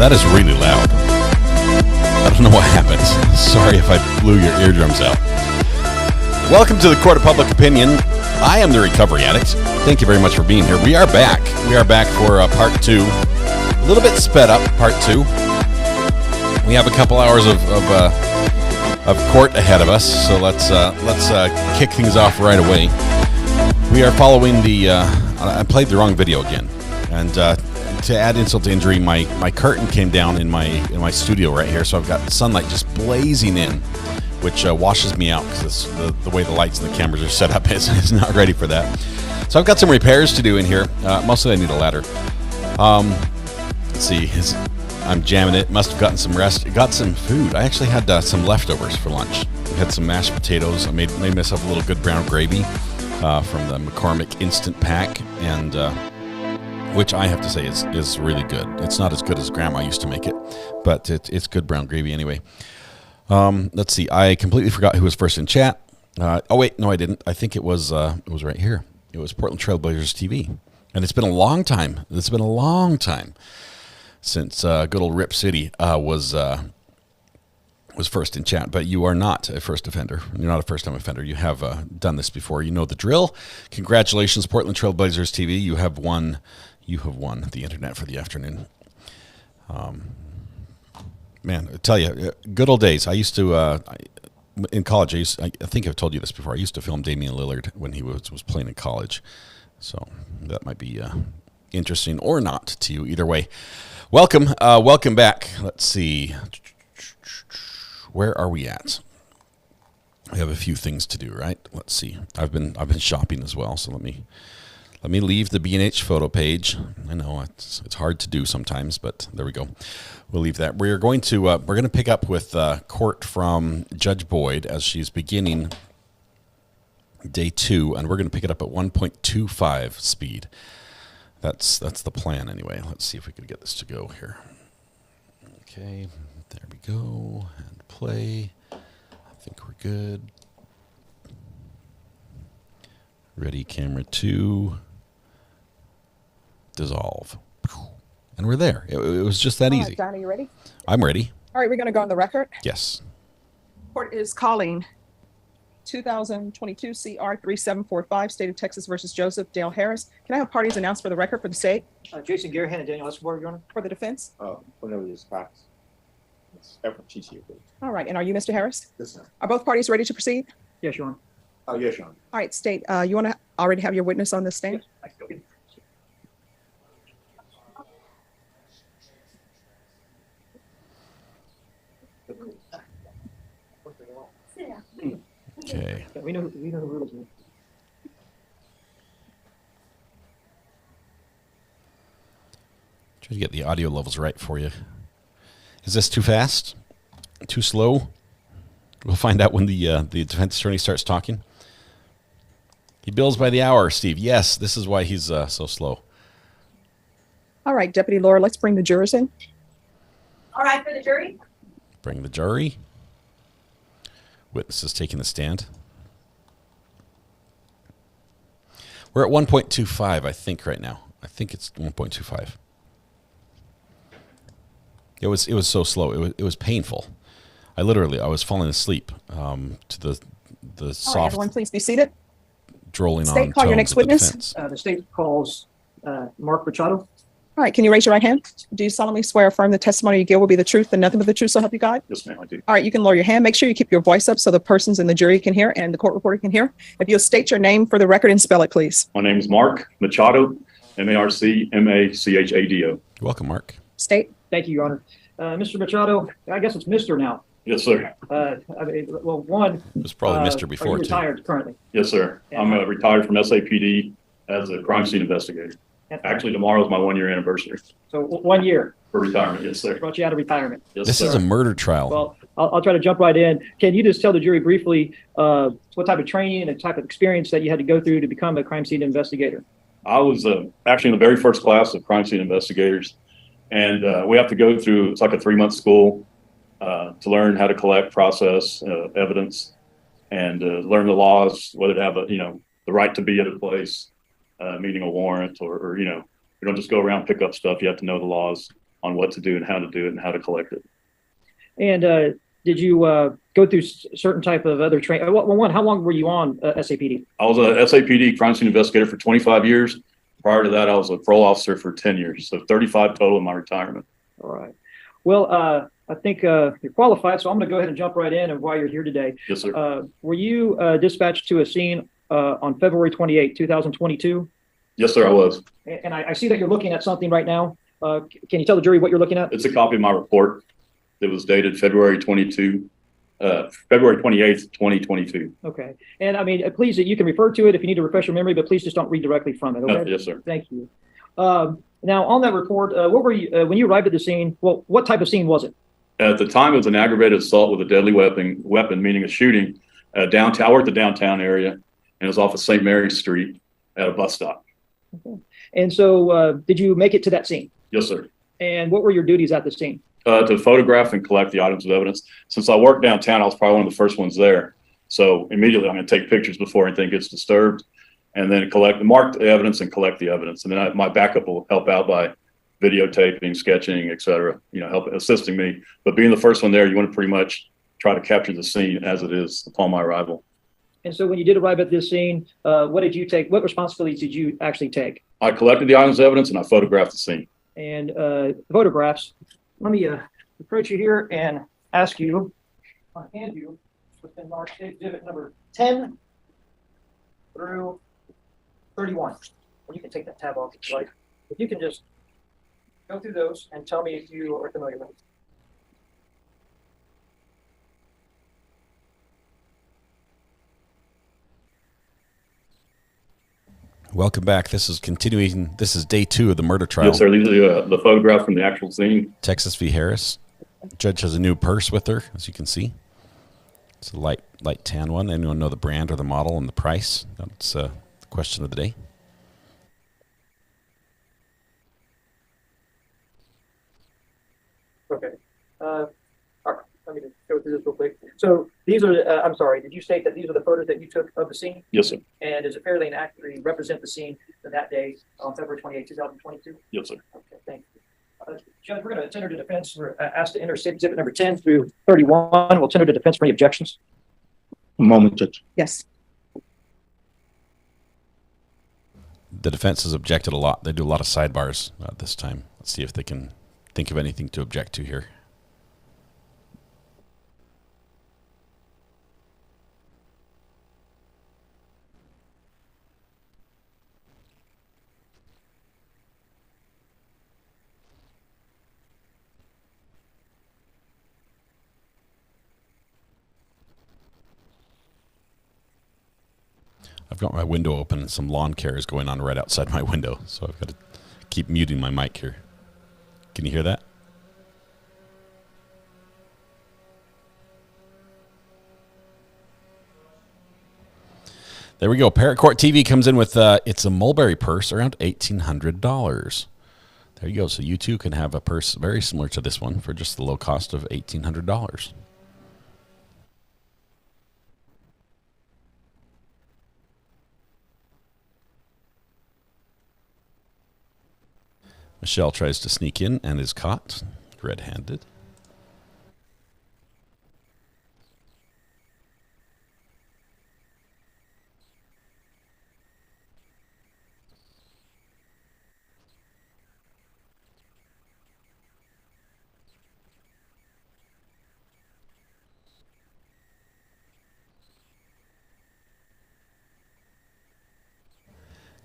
That is really loud. I don't know what happened. Sorry if I blew your eardrums out. Welcome to the Court of Public Opinion. I am the Recovery Addict. Thank you very much for being here. We are back. We are back for part two. A little bit sped up, part two. We have a couple hours of court ahead of us, so let's kick things off right away. We are following the. I played the wrong video again, and to add insult to injury, my curtain came down in my studio right here, so I've got sunlight just blazing in, which washes me out because the way the lights and the cameras are set up is not ready for that. So I've got some repairs to do in here. Mostly I need a ladder. Let's see. I'm jamming it. Must have gotten some rest. Got some food. I actually had some leftovers for lunch. I had some mashed potatoes. I made myself a little good brown gravy from the McCormick Instant Pack, and which I have to say is really good. It's not as good as Grandma used to make it, but it's good brown gravy anyway. Let's see. I completely forgot who was first in chat. Oh wait, no, I didn't. I think it was right here. It was Portland Trailblazers TV, and it's been a long time. It's been a long time since good old Rip City was first in chat. But you are not a first offender. You're not a first-time offender. You have done this before. You know the drill. Congratulations, Portland Trailblazers TV. You have won. You have won the internet for the afternoon. Man, I tell you, good old days. I used to, in college, I think I've told you this before, I used to film Damian Lillard when he was playing in college. So that might be interesting or not to you, either way. Welcome back. Let's see. Where are we at? We have a few things to do, right? Let's see. I've been shopping as well, so let me leave the B&H photo page. I know it's hard to do sometimes, but there we go. We'll leave that. We're going to pick up with court from Judge Boyd as she's beginning day 2, and we're going to pick it up at 1.25 speed. That's the plan anyway. Let's see if we can get this to go here. Okay, there we go. And play. I think we're good. Ready, camera 2. Dissolve. And we're there. It was just that easy. John, are you ready? I'm ready. All right, we're going to go on the record. Yes. Court is calling 2022 CR 3745, State of Texas versus Joseph Dale Harris. Can I have parties announced for the record for the state? Jason Garahan and Daniel Escobar, Your Honor. For the defense? Whenever there's facts. It's everyone cheats here. All right, and are you Mr. Harris? Yes, sir. Are both parties ready to proceed? Yes, Your Honor. Oh, yes, Your Honor. All right, state, you want to already have your witness on the stand? Yes. Okay. Yeah, we know the rules. Try to get the audio levels right for you. Is this too fast? Too slow? We'll find out when the defense attorney starts talking. He bills by the hour, Steve. Yes, this is why he's so slow. All right, Deputy Laura, let's bring the jurors in. All right, for the jury. Bring the jury. Witnesses taking the stand. We're at 1.25, I think, right now. I think it's 1.25. It was so slow. It was painful. I was falling asleep to the All right, soft, everyone, please be seated. drolling State, on call your tones next of the witness. defense. The state calls Mark Machado. All right, can you raise your right hand? Do you solemnly swear or affirm the testimony you give will be the truth and nothing but the truth, so help you God? Yes, ma'am, I do. All right, you can lower your hand. Make sure you keep your voice up so the persons in the jury can hear and the court reporter can hear. If you'll state your name for the record and spell it, please. My name is Mark Machado, Marcmachado. Welcome, Mark. State. Thank you, Your Honor. Mr. Machado, I guess it's Mr. now. Yes, sir. One. It was probably Mr. Are before, you too. retired currently? Yes, sir. I'm retired from SAPD as a crime scene investigator. Actually, tomorrow is my 1-year anniversary So 1 year for retirement. Yes, sir. brought you out of retirement. Yes, This sir. is a murder trial. Well, I'll try to jump right in. Can you just tell the jury briefly what type of training and type of experience that you had to go through to become a crime scene investigator? I was actually in the very first class of crime scene investigators, and we have to go through, it's like a 3-month school to learn how to collect, process evidence, and learn the laws, whether to have the right to be at a place, meaning a warrant, or you don't just go around and pick up stuff. You have to know the laws. on what to do and how to do it and how to collect it. And did you go through certain type of other training? Well, one, how long were you on SAPD? I was a SAPD crime scene investigator for 25 years. Prior to that, I was a parole officer for 10 years. So 35 total in my retirement. All right. Well, I think you're qualified, so I'm going to go ahead and jump right in. And while you're here today, Yes, sir. Were you dispatched to a scene on February 28, 2022? Yes, sir, I was. And I see that you're looking at something right now. Can you tell the jury what you're looking at? It's a copy of my report that was dated February 28th, 2022. Okay. And I mean, please, you can refer to it if you need to refresh your memory, but please just don't read directly from it. Okay? Yes, sir. Thank you. Now, on that report, what were you, when you arrived at the scene, well, what type of scene was it? At the time, it was an aggravated assault with a deadly weapon, meaning a shooting downtown. I worked the downtown area, and it was off of St. Mary's Street at a bus stop. Okay. And so did you make it to that scene? Yes, sir. And what were your duties at the scene? To photograph and collect the items of evidence. Since I worked downtown, I was probably one of the first ones there. So immediately I'm going to take pictures before anything gets disturbed, and then mark the evidence and collect the evidence. And then my backup will help out by videotaping, sketching, et cetera, assisting me. But being the first one there, you want to pretty much try to capture the scene as it is upon my arrival. And so when you did arrive at this scene, what did you take? What responsibilities did you actually take? I collected the items of evidence and I photographed the scene. And the photographs, let me approach you here and ask you, I'll hand you what's been marked exhibit number 10 through 31. Well, you can take that tab off if you like. If you can just go through those and tell me if you are familiar with it. Welcome back. This is continuing. This is day 2 of the murder trial. Yes, sir. These are the photograph from the actual scene. Texas v. Harris. Judge has a new purse with her, as you can see. It's a light tan one. Anyone know the brand or the model and the price? That's the question of the day. Okay. All right. Let me just go through this real quick. So these are, I'm sorry, did you state that these are the photos that you took of the scene? Yes, sir. And is it fairly and accurately represent the scene that day on February 28, 2022? Yes, sir. Okay, thank you. Judge, we're going to tender to defense. We're asked to enter exhibit number 10 through 31. We'll tender to defense for any objections. A moment, Judge. Yes. The defense has objected a lot. They do a lot of sidebars this time. Let's see if they can think of anything to object to here. I've got my window open and some lawn care is going on right outside my window, so I've got to keep muting my mic here. Can you hear that? There we go. Paracourt TV comes in with it's a mulberry purse around $1,800. There you go. So you too can have a purse very similar to this one for just the low cost of $1,800. Michelle tries to sneak in and is caught red-handed.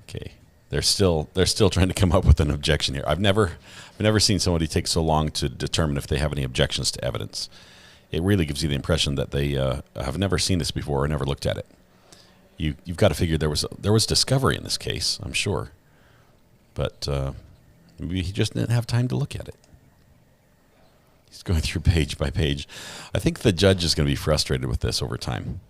Okay. They're still trying to come up with an objection here. I've never seen somebody take so long to determine if they have any objections to evidence. It really gives you the impression that they have never seen this before or never looked at it. You've got to figure there was discovery in this case, I'm sure, but maybe he just didn't have time to look at it. He's going through page by page. I think the judge is going to be frustrated with this over time.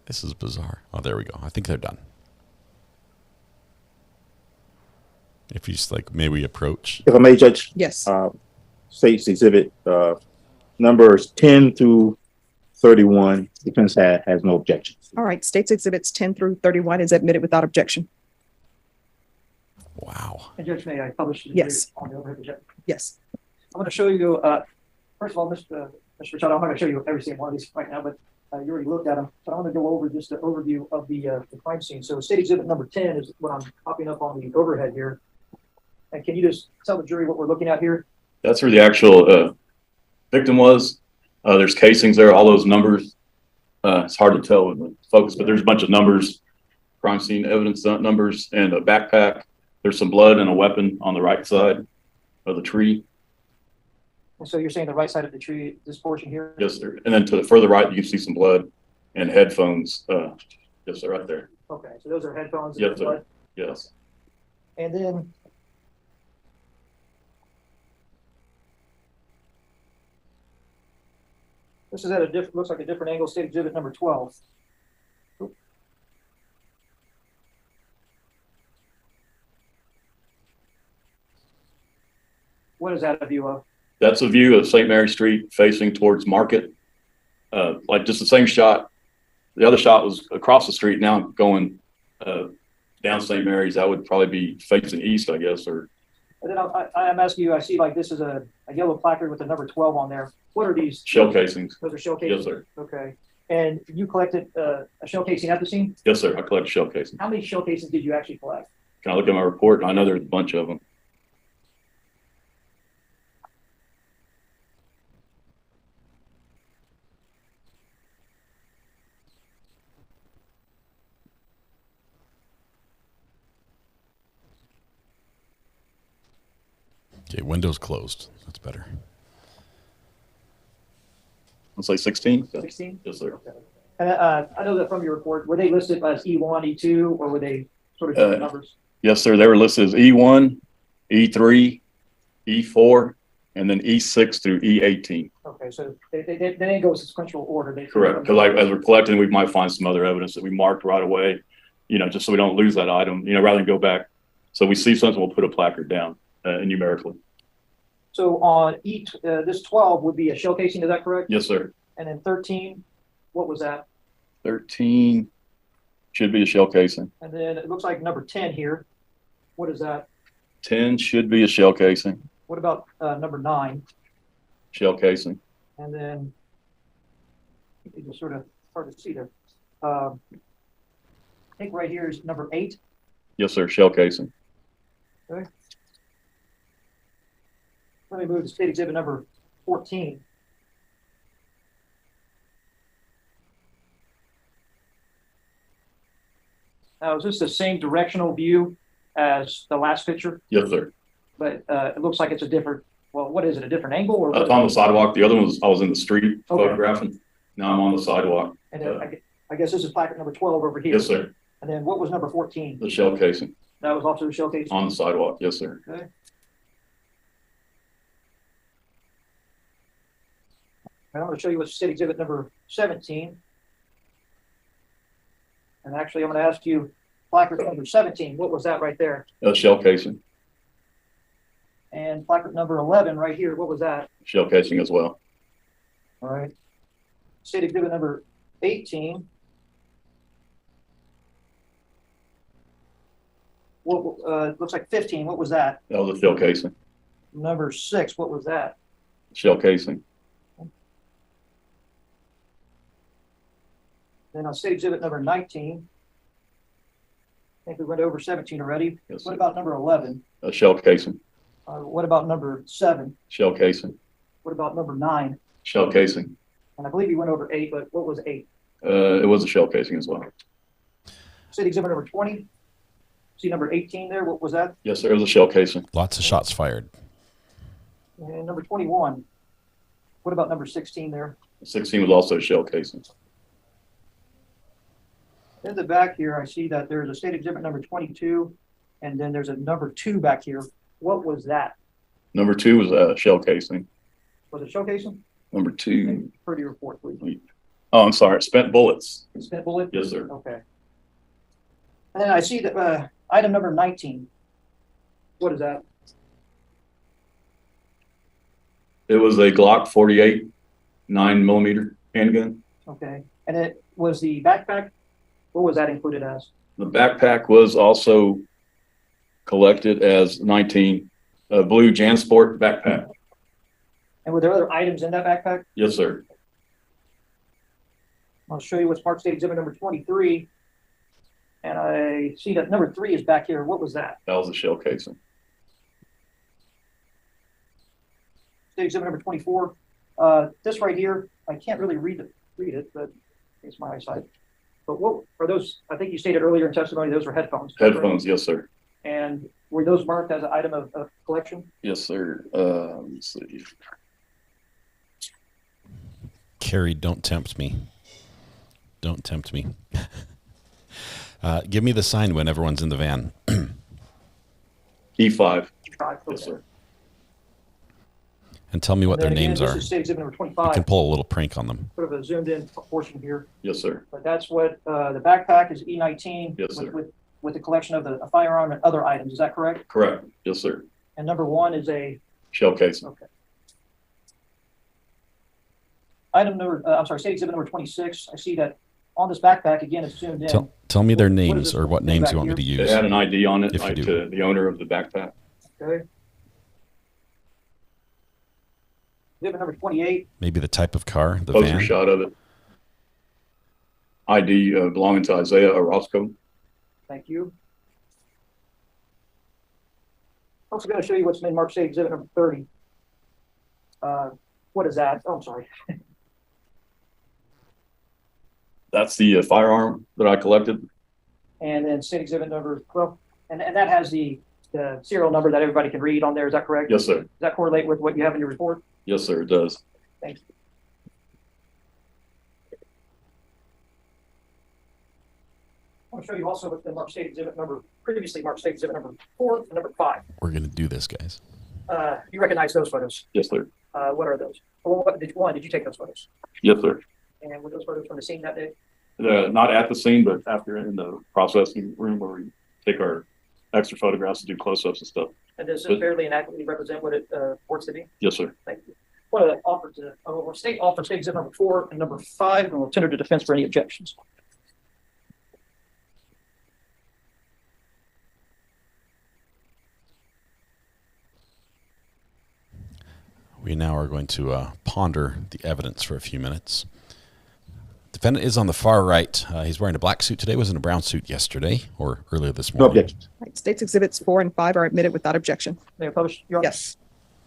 This is bizarre. Oh, there we go. I think they're done. If you just may we approach. If I may, Judge. Yes. State's exhibit numbers 10 through 31. Defense has no objections. All right, State's Exhibits 10 through 31 is admitted without objection. Wow. And Judge, may I publish? the Yes. On the overhead projector? Yes. I'm going to show you, first of all, Mr. Machado, I'm not going to show you every single one of these right now, but you already looked at them. So I want to go over just the overview of the crime scene. So State Exhibit number 10 is what I'm popping up on the overhead here. And can you just tell the jury what we're looking at here? That's where the actual victim was. There's casings there, all those numbers. It's hard to tell with the focus, but there's a bunch of numbers, crime scene evidence numbers, and a backpack. There's some blood and a weapon on the right side of the tree. And so you're saying the right side of the tree, this portion here? Yes, sir. And then to the further right, you can see some blood and headphones. Yes, sir, right there. Okay, so those are headphones. And Yes, sir. blood. Yes. And then this is at a different, looks like a different angle, State Exhibit number 12. Oop. What is that a view of? That's a view of St. Mary Street facing towards Market. Like just the same shot. The other shot was across the street. Now going down St. Mary's. That would probably be facing east, I guess. Or And then I'm asking you, I see like this is a yellow placard with the number 12 on there. What are these? shell casings. Those are shell casings? Yes, sir. Okay. And you collected a shell casing at the scene? Yes, sir. I collect shell casings. How many shell casings did you actually collect? Can I look at my report? I know there's a bunch of them. Okay, windows closed. That's better. Let's say 16. 16? Yes, sir. Okay. And I know that from your report, were they listed as E1, E2, or were they sort of different numbers? Yes, sir. They were listed as E1, E3, E4, and then E6 through E18. Okay, so they didn't go in sequential order. They Correct. Because like, as we're collecting, we might find some other evidence that we marked right away, just so we don't lose that item, rather than go back. So we see something, we'll put a placard down numerically. So on this 12 would be a shell casing, is that correct? Yes, sir. And then 13, what was that? 13 should be a shell casing. And then it looks like number 10 here. What is that? 10 should be a shell casing. What about number 9? Shell casing. And then it's just sort of hard to see there. I think right here is number 8. Yes, sir. Shell casing. Okay. Let me move to State Exhibit number 14. Now, is this the same directional view as the last picture? Yes, sir. But it looks like it's a different, well, what is it, a different angle? Or It's on the sidewalk. The other one was I was in the street Okay. photographing. Now I'm on the sidewalk. And then I guess this is placard number 12 over here. Yes, sir. And then what was number 14? The shell casing That was also the shell case? on the sidewalk. Yes, sir. Okay. And I'm going to show you what's State Exhibit number 17. And actually, I'm going to ask you, placard number 17, what was that right there? Shell casing. And placard number 11 right here, what was that? Shell casing as well. All right. State Exhibit number 18. What looks like 15, what was that? That was a shell casing. Number 6, what was that? Shell casing. Then on State Exhibit number 19, I think we went over 17 already. Yes, What sir. about number 11? A shell casing. What about number 7? Shell casing. What about number 9? Shell casing. And I believe you went over 8, but what was 8? It was a shell casing as well. State Exhibit number 20. See number 18 there? What was that? Yes, sir. It was a shell casing. Lots of shots fired. And number 21. What about number 16 there? 16 was also a shell casing. In the back here, I see that there's a State Exhibit number 22, and then there's a number 2 back here. What was that? Number 2 was a shell casing. Was it showcasing? Number 2. For your report, please. Oh, I'm sorry. Spent bullets. Spent bullet? Yes, sir. Okay. And then I see that item number 19. What is that? It was a Glock 48 9mm handgun. Okay, and it was the backpack, what was that included as? The backpack was also collected as 19 blue JanSport backpack. And were there other items in that backpack? Yes, sir. I'll show you what's marked state exhibit number 23. And I see that number 3 is back here. What was that? That was a shell casing. State exhibit number 24. This right here, I can't really read it, but it's my eyesight. But what are those? I think you stated earlier in testimony, those were headphones. Headphones, yes, sir. And were those marked as an item of collection? Yes, sir. Let's see. Carrie, don't tempt me. Don't tempt me. Give me the sign when everyone's in the van. E5. Yes, sir. And tell me what their names this are. is state exhibit number You 25. can pull a little prank on them. Sort of a zoomed in portion here. Yes, sir. But that's what the backpack is E19 Yes, sir. with the collection of the firearm and other items. Is that correct? Correct. Yes, sir. And number 1 is a Shell casing. okay. Item number, I'm sorry, state exhibit number 26. I see that on this backpack again it's zoomed in. Tell me their What is names this or what thing names back you want me to here? use. It had an ID on it, If you like do. to the owner of the backpack. Okay. Exhibit number 28. Maybe the type of car, the Poster van. shot of it. ID belonging to Isaiah Orozco. Thank you. Also going to show you what's been marked state exhibit number 30. What is that? Oh, I'm sorry. That's the firearm that I collected. And then state exhibit number 12. And that has the serial number that everybody can read on there. Is that correct? Yes, sir. Does that correlate with what you have in your report? Yes, sir. It does. Thank you. I want to show you also what's been marked state exhibit number, previously marked state exhibit number 4 and number 5. We're going to do this, guys. You recognize those photos. Yes, sir. What are those? Well, did you take those photos? Yes, sir. And were those photos from the scene that day? Not at the scene, but after in the processing room where we take our extra photographs to do close-ups and stuff. And does this fairly and accurately represent what it purports to be? Yes, sir. Thank you. What are offered to state exhibit number 4 and number 5, and we'll tender to defense for any objections. We now are going to ponder the evidence for a few minutes. Defendant is on the far right. He's wearing a black suit today. Was in a brown suit yesterday or earlier this No morning. objections. Right, States exhibits 4 and 5 are admitted without objection. May I publish? Your Honor? Yes.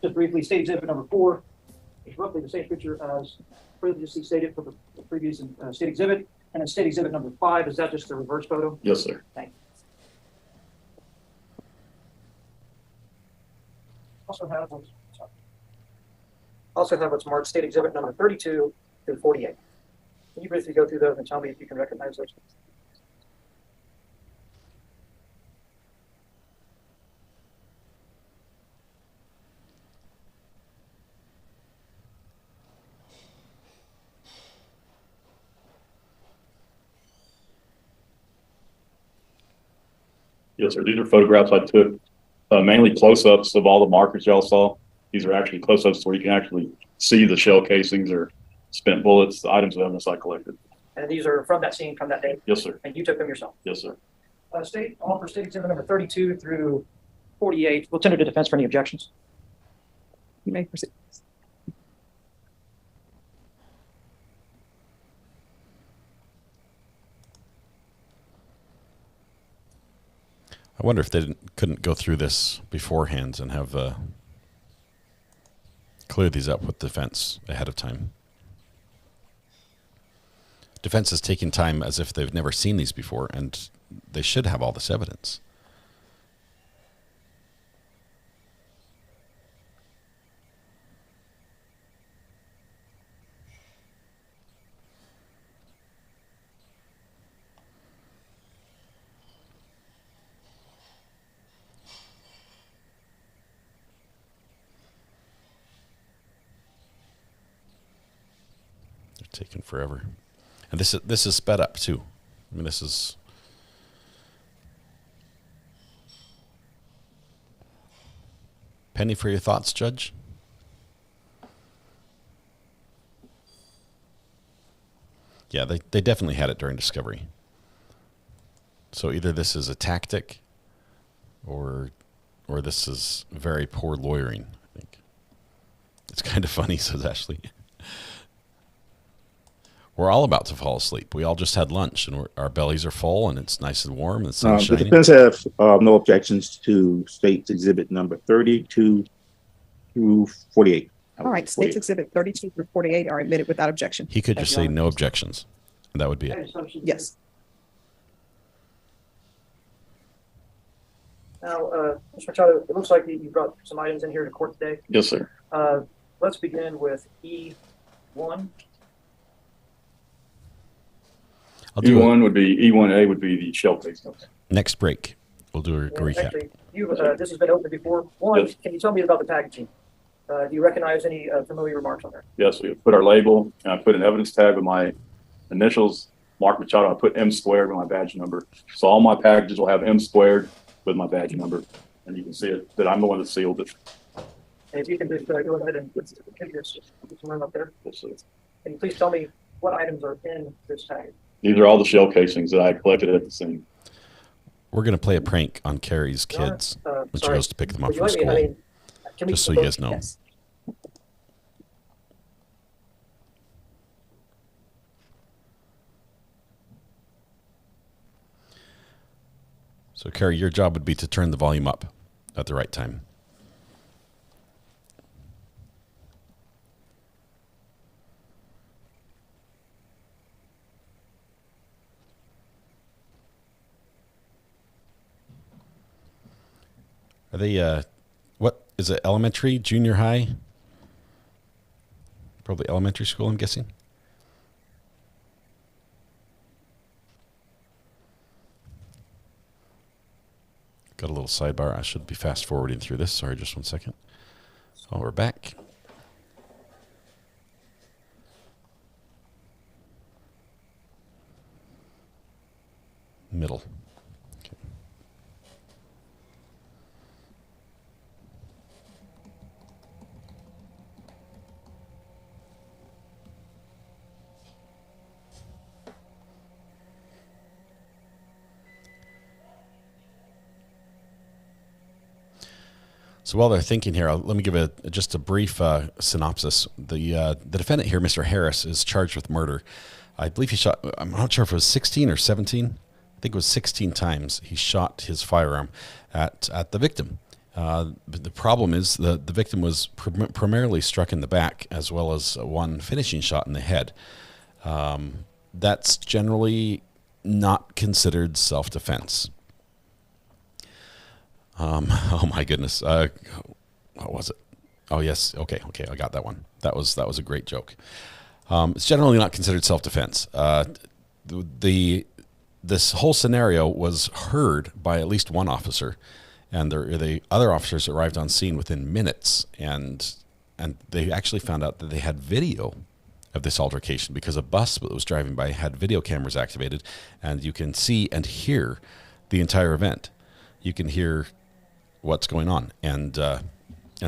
Just briefly, state exhibit number 4 is roughly the same picture as previously stated for the previous state exhibit. And then state exhibit number 5, is that just the reverse photo? Yes, sir. Thank you. Also have what's marked state exhibit number 32 through 48. Can you briefly go through those and tell me if you can recognize those? Yes, sir. These are photographs I took, mainly close-ups of all the markers y'all saw. These are actually close-ups where you can actually see the shell casings or spent bullets, the items of evidence I collected. And these are from that scene, from that day, Yes, sir. and you took them yourself. Yes, sir. All for state exhibit number 32 through 48. We'll tender to defense for any objections. You may proceed. I wonder if they couldn't go through this beforehand and have clear these up with defense ahead of time. Defense is taking time as if they've never seen these before, and they should have all this evidence. They're taking forever. And this is sped up too. I mean, this is penny for your thoughts, Judge. Yeah, they definitely had it during discovery. So either this is a tactic or this is very poor lawyering, I think. It's kind of funny, says Ashley. We're all about to fall asleep. We all just had lunch, and our bellies are full, and it's nice and warm, and the sun's The shining. defense have no objections to State's Exhibit number 32 through 48. All right, State's Exhibit 32 through 48 are admitted without objection. He could Thank just you, say Honor. no objections, and that would be it. Yes. Now, Mr. Machado, it looks like you brought some items in here to court today. Yes, sir. Let's begin with E1. I'll do it. E1 would be, E1A would be the shell case. Next break. We'll do a And recap. actually, this has been opened before. One, Yes. can you tell me about the packaging? Do you recognize any familiar remarks on there? Yes, we put our label, and I put an evidence tag with my initials, Mark Machado. I put M squared with my badge number. So all my packages will have M squared with my badge number. And you can see it, that I'm the one that sealed it. And if you can just go ahead and put some room up there. Yes, sir. Can you please tell me what items are in this tag? These are all the shell casings that I collected at the scene. We're going to play a prank on Carrie's kids when she Sorry. goes to pick them up Would you from let me- school. I mean, can we- Just so you guys know. Yes. So, Carrie, your job would be to turn the volume up at the right time. Are they, what is it, elementary, junior high? Probably elementary school, I'm guessing. Got a little sidebar. I should be fast forwarding through this. Sorry, just 1 second. Oh, we're back. Middle. Okay. So while they're thinking here, let me give just a brief synopsis. The defendant here, Mr. Harris, is charged with murder. I believe he shot, I'm not sure if it was 16 or 17. I think it was 16 times he shot his firearm at the victim. But the problem is the victim was primarily struck in the back, as well as one finishing shot in the head. That's generally not considered self-defense. Oh my goodness. What was it? Oh yes. Okay. I got that one. That was a great joke. It's generally not considered self-defense. This whole scenario was heard by at least one officer, and the other officers arrived on scene within minutes, and they actually found out that they had video of this altercation because a bus that was driving by had video cameras activated, and you can see and hear the entire event. You can hear what's going on, and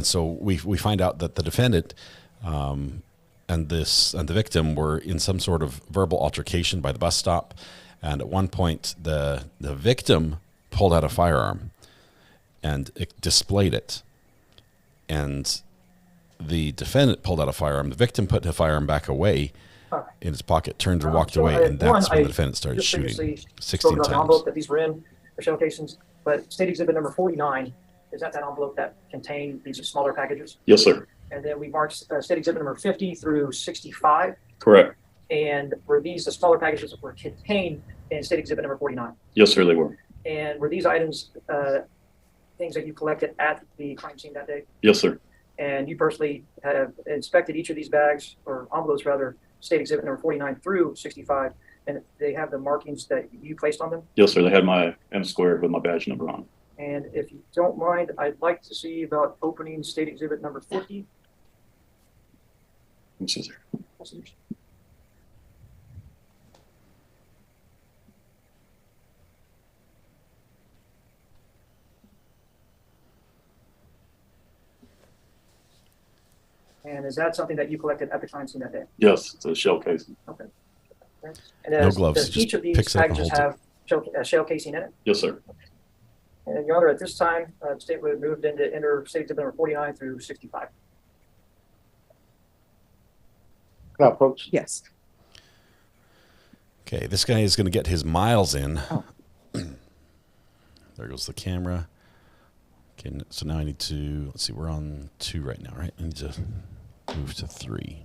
so we find out that the defendant and the victim were in some sort of verbal altercation by the bus stop, and at one point the victim pulled out a firearm and it displayed it, and the defendant pulled out a firearm. The victim put the firearm back away in his pocket, turned and walked away, and that's when the defendant started shooting 16 times. Envelope that these were in, the shell casings, but state exhibit number 49, is that envelope that contained these smaller packages? Yes, sir. And then we marked state exhibit number 50 through 65. Correct. And were these the smaller packages that were contained in state exhibit number 49? Yes, sir, they were. And were these items things that you collected at the crime scene that day? Yes, sir. And you personally have inspected each of these bags, or envelopes rather, state exhibit number 49 through 65, and they have the markings that you placed on them? Yes, sir. They had my M squared with my badge number on. And if you don't mind, I'd like to see about opening state exhibit number 50. Let me see, sir. And is that something that you collected at the crime scene that day? Yes, it's a shell casing. Okay. And No gloves, does just each of these picks it up and packages holds have shell casing in it? Yes, sir. And Your Honor, at this time, the state would have moved into interstate exhibit number 49 through 65. Can I approach? Yes. Okay, this guy is going to get his miles in. Oh. There goes the camera. Okay, so now I need to, let's see, we're on 2 right now, right? I need to move to 3.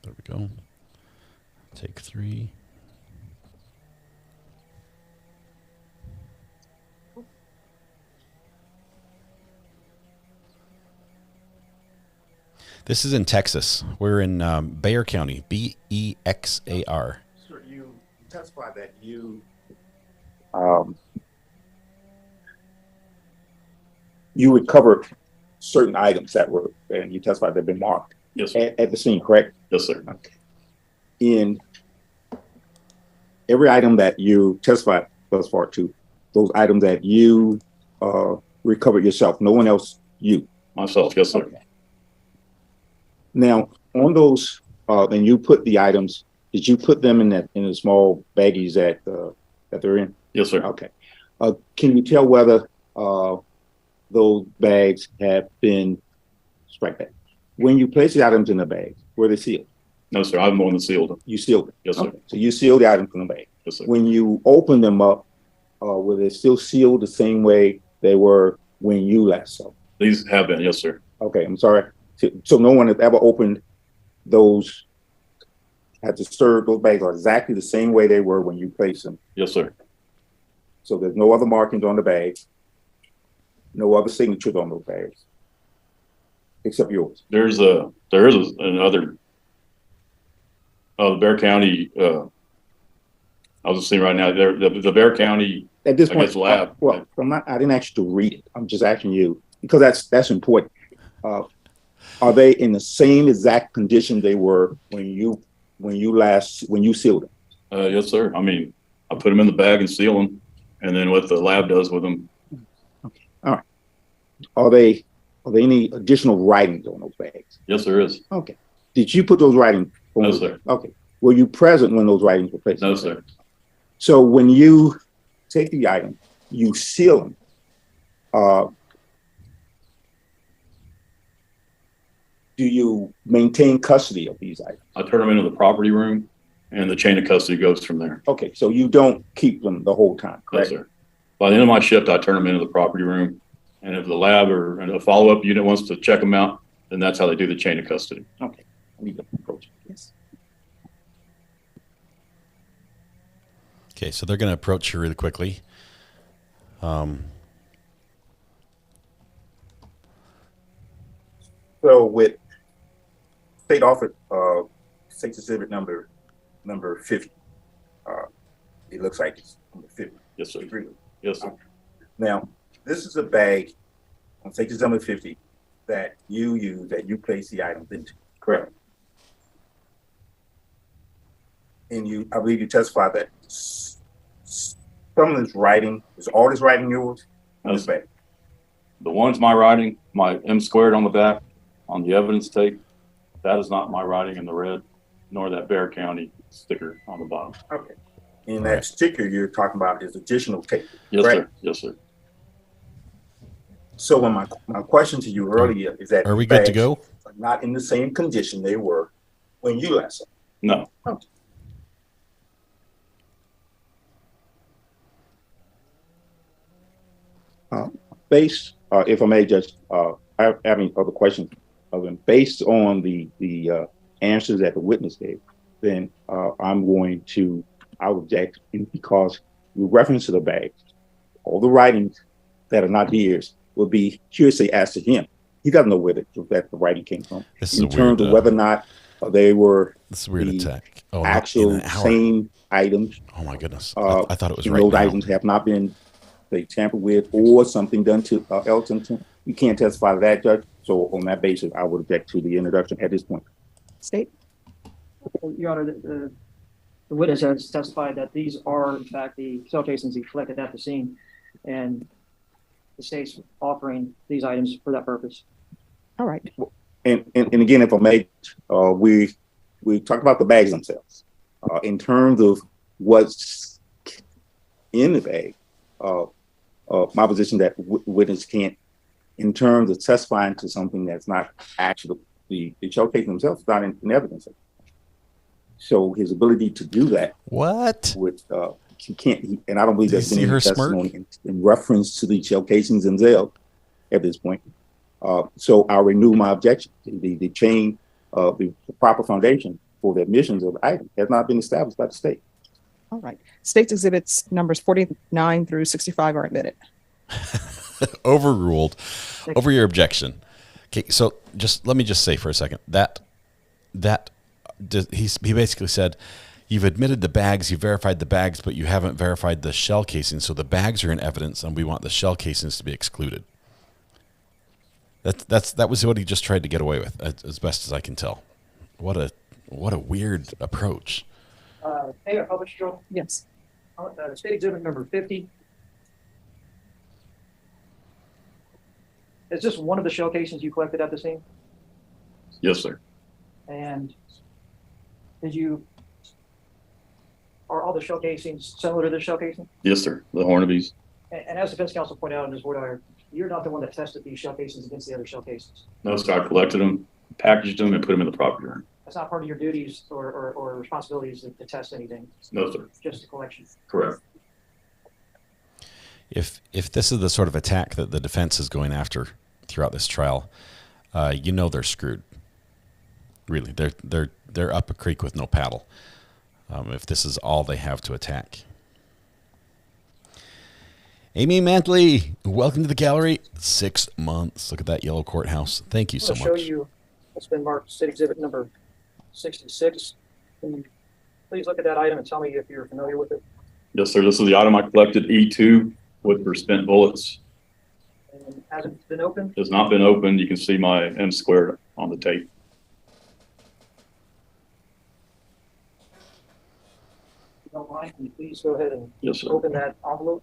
There we go. Take 3. This is in Texas. We're in Bexar County, Bexar. Sir, you testified that you recovered certain items that were, and you testified they've been marked Yes, sir. at the scene, correct? Yes, sir. Okay. In every item that you testified thus far to, those items that you recovered yourself, no one else, you. Myself. Yes, sir. Okay. Now, on those, and you put the items, did you put them in the small baggies that they're in? Yes, sir. Okay. Can you tell whether those bags have been strike that? When you place the items in the bag, were they sealed? No, sir. I'm the one that sealed them. You sealed them. Yes, sir. Okay. So you sealed the items from the bag. Yes, sir. When you open them up, were they still sealed the same way they were when you last saw them? These have been. Yes, sir. Okay, I'm sorry. So no one has ever opened those, had to serve those bags are exactly the same way they were when you placed them. Yes, sir. So there's no other markings on the bag, no other signatures on those bags, except yours. There is another. The Bexar County. I was just seeing right now. The Bexar County. At this I point, guess lab. well, I didn't ask you to read it. I'm just asking you because that's important. Are they in the same exact condition they were when you sealed them? Yes, sir. I mean, I put them in the bag and seal them, and then what the lab does with them. Okay. All right. Are they any additional writings on those bags? Yes, there is. Okay. Did you put those writings on? No, those sir. bags? Okay. Were you present when those writings were placed? No, sir. So when you take the item, you seal them. Do you maintain custody of these items? I turn them into the property room, and the chain of custody goes from there. Okay, so you don't keep them the whole time, No, correct? sir. By the end of my shift, I turn them into the property room, and if the lab or a follow-up unit wants to check them out, then that's how they do the chain of custody. Okay, I need to approach. Yes. Okay, so they're going to approach you really quickly. So with state office, state exhibit number 50, it looks like it's number 50. Yes, sir. Agree. Yes, sir. Now, this is a bag on state exhibit number 50 that you use, that you place the items into. Correct. And I believe you testified that some of this writing, is all this writing yours on this bag? The one's my writing, my M squared on the back, on the evidence tape. That is not my writing in the red, nor that Bexar County sticker on the bottom. Okay. And that sticker you're talking about is additional tape. Yes, correct? sir. Yes, sir. So when my question to you earlier is that Are we good to bags go? are not in the same condition they were when you last saw them. No. Based, if I may just, I have any other questions of them. Based on the answers that the witness gave, then I'm going to, I would object because with reference to the bag, all the writings that are not his will be hearsay as to him. He doesn't know where the writing came from. This is in a terms weird, of whether or not they were this is a weird the attack. Oh, not in actual an hour. same items. Oh my goodness! I thought it was And right those now. items have not been they tampered with or something done to Elton. You can't testify to that, Judge. So on that basis, I would object to the introduction at this point. State. Your Honor, the witness has testified that these are, in fact, the shell casings he collected at the scene, and the state's offering these items for that purpose. All right. And again, if I may, we talked about the bags themselves. In terms of what's in the bag, my position that witness can't, in terms of testifying to something that's not actually the shell casing themselves, is not in evidence. So his ability to do that, What? with he can't, and I don't believe Did you there's see been her any smirk? testimony in reference to the shell casings themselves at this point. So I'll renew my objection. The chain of the proper foundation for the admissions of the item has not been established by the state. All right. State's exhibits numbers 49 through 65 are admitted. Overruled. Over your objection. Okay, so let me just say for a second that he basically said, you've admitted the bags, you verified the bags, but you haven't verified the shell casings. So the bags are in evidence, and we want the shell casings to be excluded. That was what he just tried to get away with, as best as I can tell. What a weird approach. Hey, published, Joel. Yes. State exhibit number 50. Is this one of the shell casings you collected at the scene? Yes, sir. And are all the shell casings similar to this shell casing? Yes, sir. The Hornabies. And as defense counsel pointed out in his order, you're not the one that tested these shell casings against the other shell casings. No, sir. I collected them, packaged them, and put them in the property room. That's not part of your duties or responsibilities to test anything. No, sir. Just a collection. Correct. If this is the sort of attack that the defense is going after throughout this trial, they're screwed. Really, they're up a creek with no paddle. If this is all they have to attack. Amy Mantley, welcome to the gallery. 6 months. Look at that yellow courthouse. Thank you so much. I'll show you what's been marked state exhibit number 66. Can you please look at that item and tell me if you're familiar with it? Yes, sir. This is the item I collected, E2, with spent bullets. And has it been opened? It has not been opened. You can see my M squared on the tape. If you don't mind, can you please go ahead and Yes, sir. open that envelope?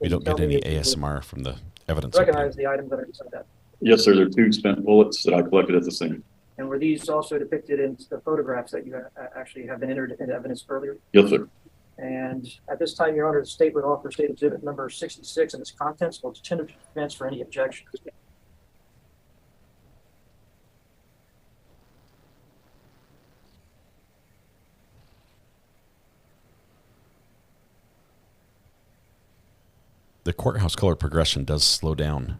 We don't get any ASMR from the evidence. Recognize the items that are inside that. Yes, sir. There are 2 spent bullets that I collected at the scene. And were these also depicted in the photographs that you actually have been entered into evidence earlier? Yes, sir. And at this time, Your Honor, the state would offer state exhibit number 66 and its contents will tender to defense for any objections. The courthouse color progression does slow down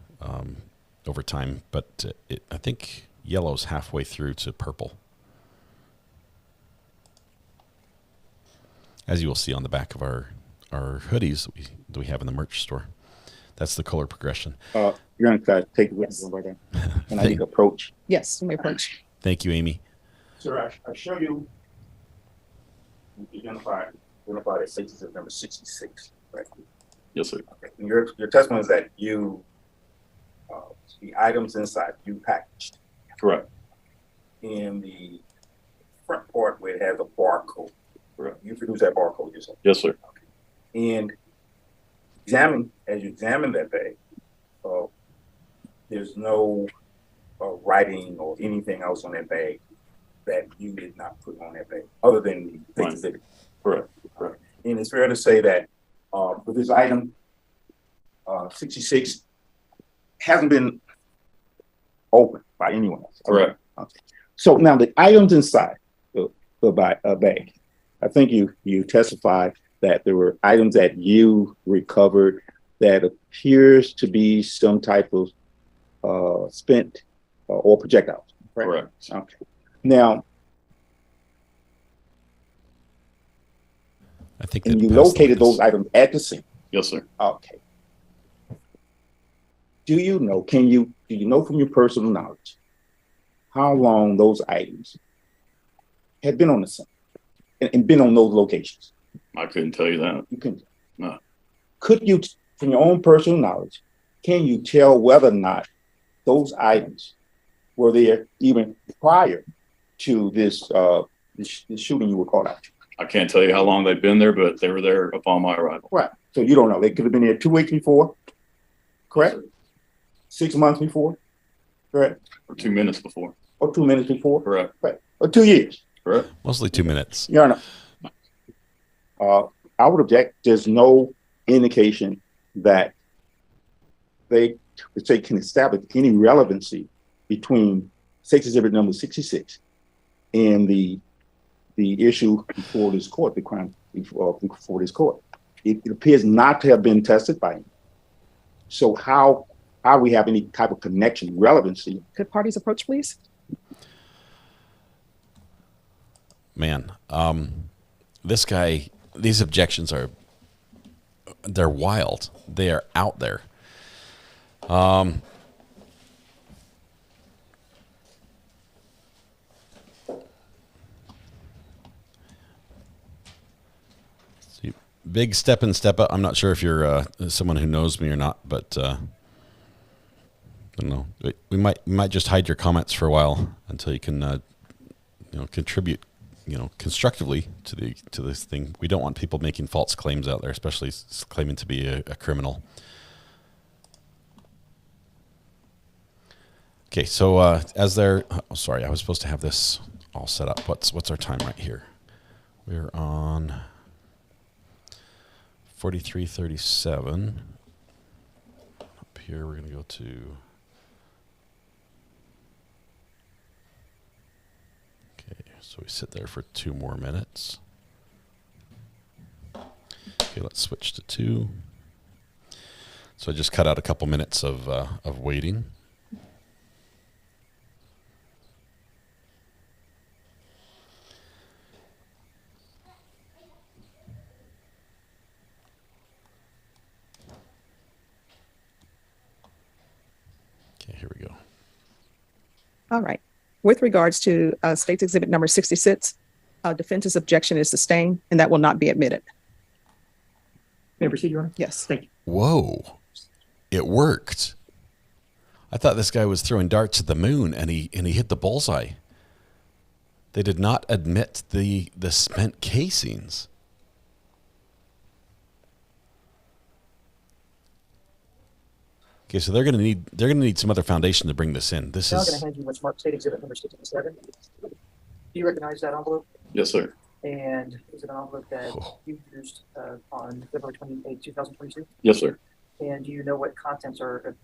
over time, but I think yellow's halfway through to purple. As you will see on the back of our hoodies that we have in the merch store. That's the color progression. You're going to take the witness Yes. right there. And I need to approach. Yes, you may approach. Thank you, Amy. Sir, I show you identified as safety number 66, right? Yes, sir. Okay. And your testimony is that you, the items inside, you packaged Correct. in the front part where it has a barcode. Correct. You produce that barcode yourself. Yes, sir. And as you examine that bag, there's no writing or anything else on that bag that you did not put on that bag, other than the things that. Correct. Correct. And it's fair to say that with this item, 66 hasn't been opened by anyone else. Correct. Okay. So now the items inside the bag, I think you testified that there were items that you recovered that appears to be some type of spent or projectiles. Right? Correct. Okay. Now, I think and that you past located Lucas- those items at the scene. Yes, sir. Okay. Do you know from your personal knowledge how long those items had been on the scene and been on those locations? I couldn't tell you that. You couldn't. No. Could you, from your own personal knowledge, can you tell whether or not those items were there even prior to this shooting you were called out to? I can't tell you how long they've been there, but they were there upon my arrival. Right. So you don't know. They could have been there 2 weeks before, correct? 6 months before, correct? Or 2 minutes before. Or 2 minutes before, Correct. right? Or 2 years. Correct. Mostly 2 minutes. Your Honor, I would object. There's no indication that they can establish any relevancy between State Exhibit number 66 and the issue before this court, the crime before this court. It appears not to have been tested by him. So how we have any type of connection, relevancy? Could parties approach, please? Man, this guy, these objections they're wild. They are out there. See, big step in, step out. I'm not sure if you're someone who knows me or not, but I don't know. We might just hide your comments for a while until you can, contribute, constructively to this thing. We don't want people making false claims out there, especially claiming to be a criminal. Okay, so as they're, sorry, I was supposed to have this all set up. What's our time right here? We're on 43:37. Up here, we're going to go to. Okay, so we sit there for 2 more minutes. Okay, let's switch to 2. So I just cut out a couple minutes of waiting. Okay, here we go. All right. With regards to State's Exhibit number 66, defense's objection is sustained, and that will not be admitted. May I proceed, Your Honor? Yes. Thank you. Whoa, it worked. I thought this guy was throwing darts at the moon, and he hit the bullseye. They did not admit the spent casings. Okay, so they're gonna need some other foundation to bring this in. This Now I'm is going to hand you what's marked State Exhibit number 67. Do you recognize that envelope? Yes, sir. And is it an envelope that you used on February 28, 2022? Yes, sir. And do you know what contents are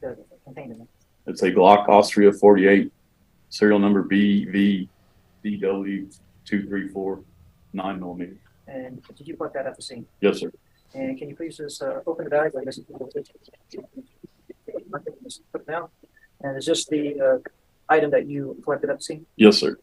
contained in it? It's a Glock Austria 48, serial number BVDW234, 9mm. And did you put that at the scene? Yes, sir. And can you please just open the bag? Like this? Put it down. And is this the item that you collected at the scene? Yes, sir.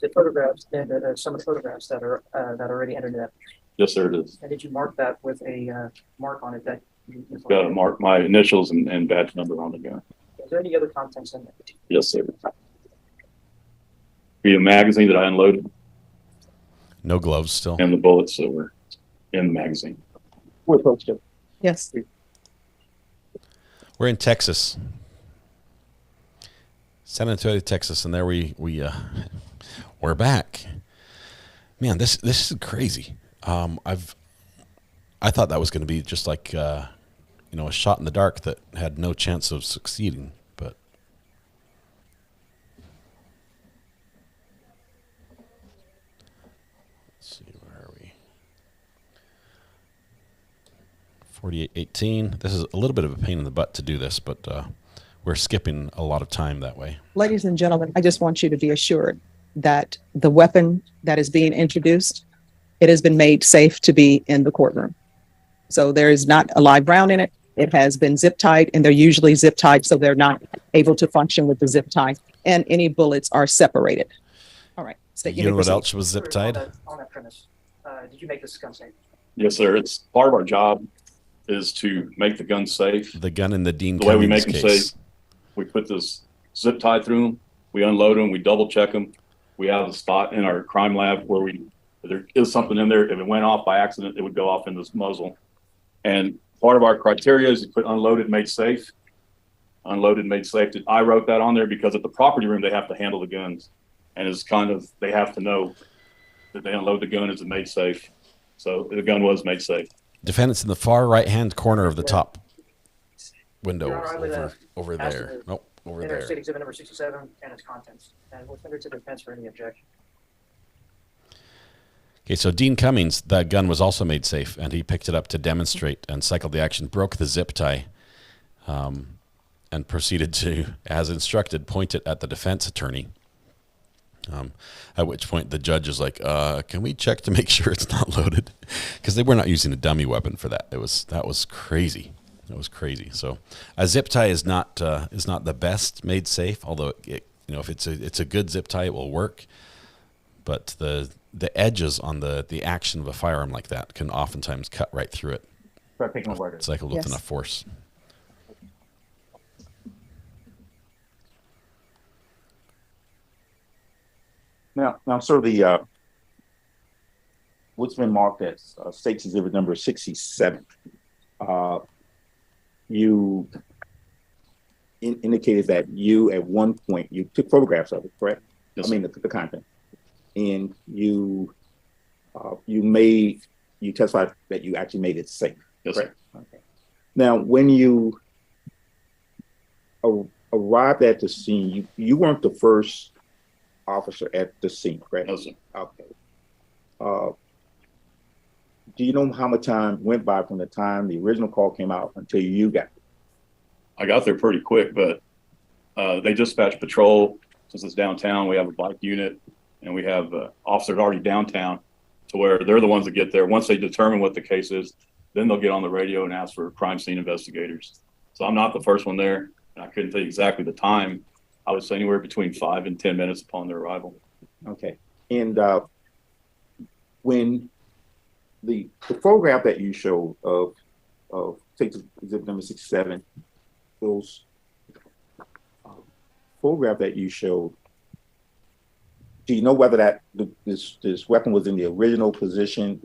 The photographs and some of the photographs that are already entered in that. Yes, sir, it is. And did you mark that with a mark on it that you Got to mark my initials and badge number on the gun. Is there any other contents in there? Yes, sir. Be a magazine that I unloaded no gloves still. and the bullets that were in the magazine. We're supposed to. Yes. We're in Texas, San Antonio, Texas, and there we're back. Man, this is crazy. I thought that was going to be just like a shot in the dark that had no chance of succeeding, but let's see, where are we? 48:18. This is a little bit of a pain in the butt to do this, but we're skipping a lot of time that way. Ladies and gentlemen, I just want you to be assured that the weapon that is being introduced, it has been made safe to be in the courtroom. So there is not a live round in it. It has been zip tied, and they're usually zip tied, so they're not able to function with the zip tie, and any bullets are separated. All right. State, You know what proceed. else was zip tied? On that premise, did you make this gun safe? Yes, sir. It's part of our job is to make the gun safe. The gun in the Dean The way we Cummings make them case. safe, we put this zip tie through them, we unload them, we double check them. We have a spot in our crime lab where there is something in there. If it went off by accident, it would go off in this muzzle. And part of our criteria is to put unloaded, made safe. unloaded, made safe. I wrote that on there because at the property room, they have to handle the guns. And it's kind of, they have to know that they unload the gun as it made safe. So the gun was made safe. Defendant's in the far right-hand corner of the top window Your Honor, I would, over ask there. the- Nope, over Enter there. state exhibit number 67 and its contents. And we'll send it to the defense for any objection. Okay, so Dean Cummings, that gun was also made safe, and he picked it up to demonstrate and cycled the action, broke the zip tie, and proceeded to, as instructed, point it at the defense attorney. At which point the judge is like, can we check to make sure it's not loaded? Because they were not using a dummy weapon for that. That was crazy. That was crazy. So a zip tie is not the best made safe, although if it's a good zip tie, it will work. But the edges on the action of a firearm like that can oftentimes cut right through it. Cycled with Yes. enough force. Now, sir, the what's been marked as State's Exhibit number 67. You indicated that you, at one point, you took photographs of it, correct? Yes, I mean, the content, and you testified that you actually made it safe. yes, Correct. sir. Okay. Now, when you arrived at the scene, you weren't the first officer at the scene, correct? No, sir. Okay. Do you know how much time went by from the time the original call came out until you got there? I got there pretty quick, but they dispatched patrol. Since it's downtown, we have a bike unit, and we have officers already downtown to where they're the ones that get there. Once they determine what the case is, then they'll get on the radio and ask for crime scene investigators. So I'm not the first one there, and I couldn't tell you exactly the time. I would say anywhere between 5 and 10 minutes upon their arrival. Okay. And when the photograph that you showed of State's Exhibit number 67, those photograph that you showed, do you know whether this weapon was in the original position,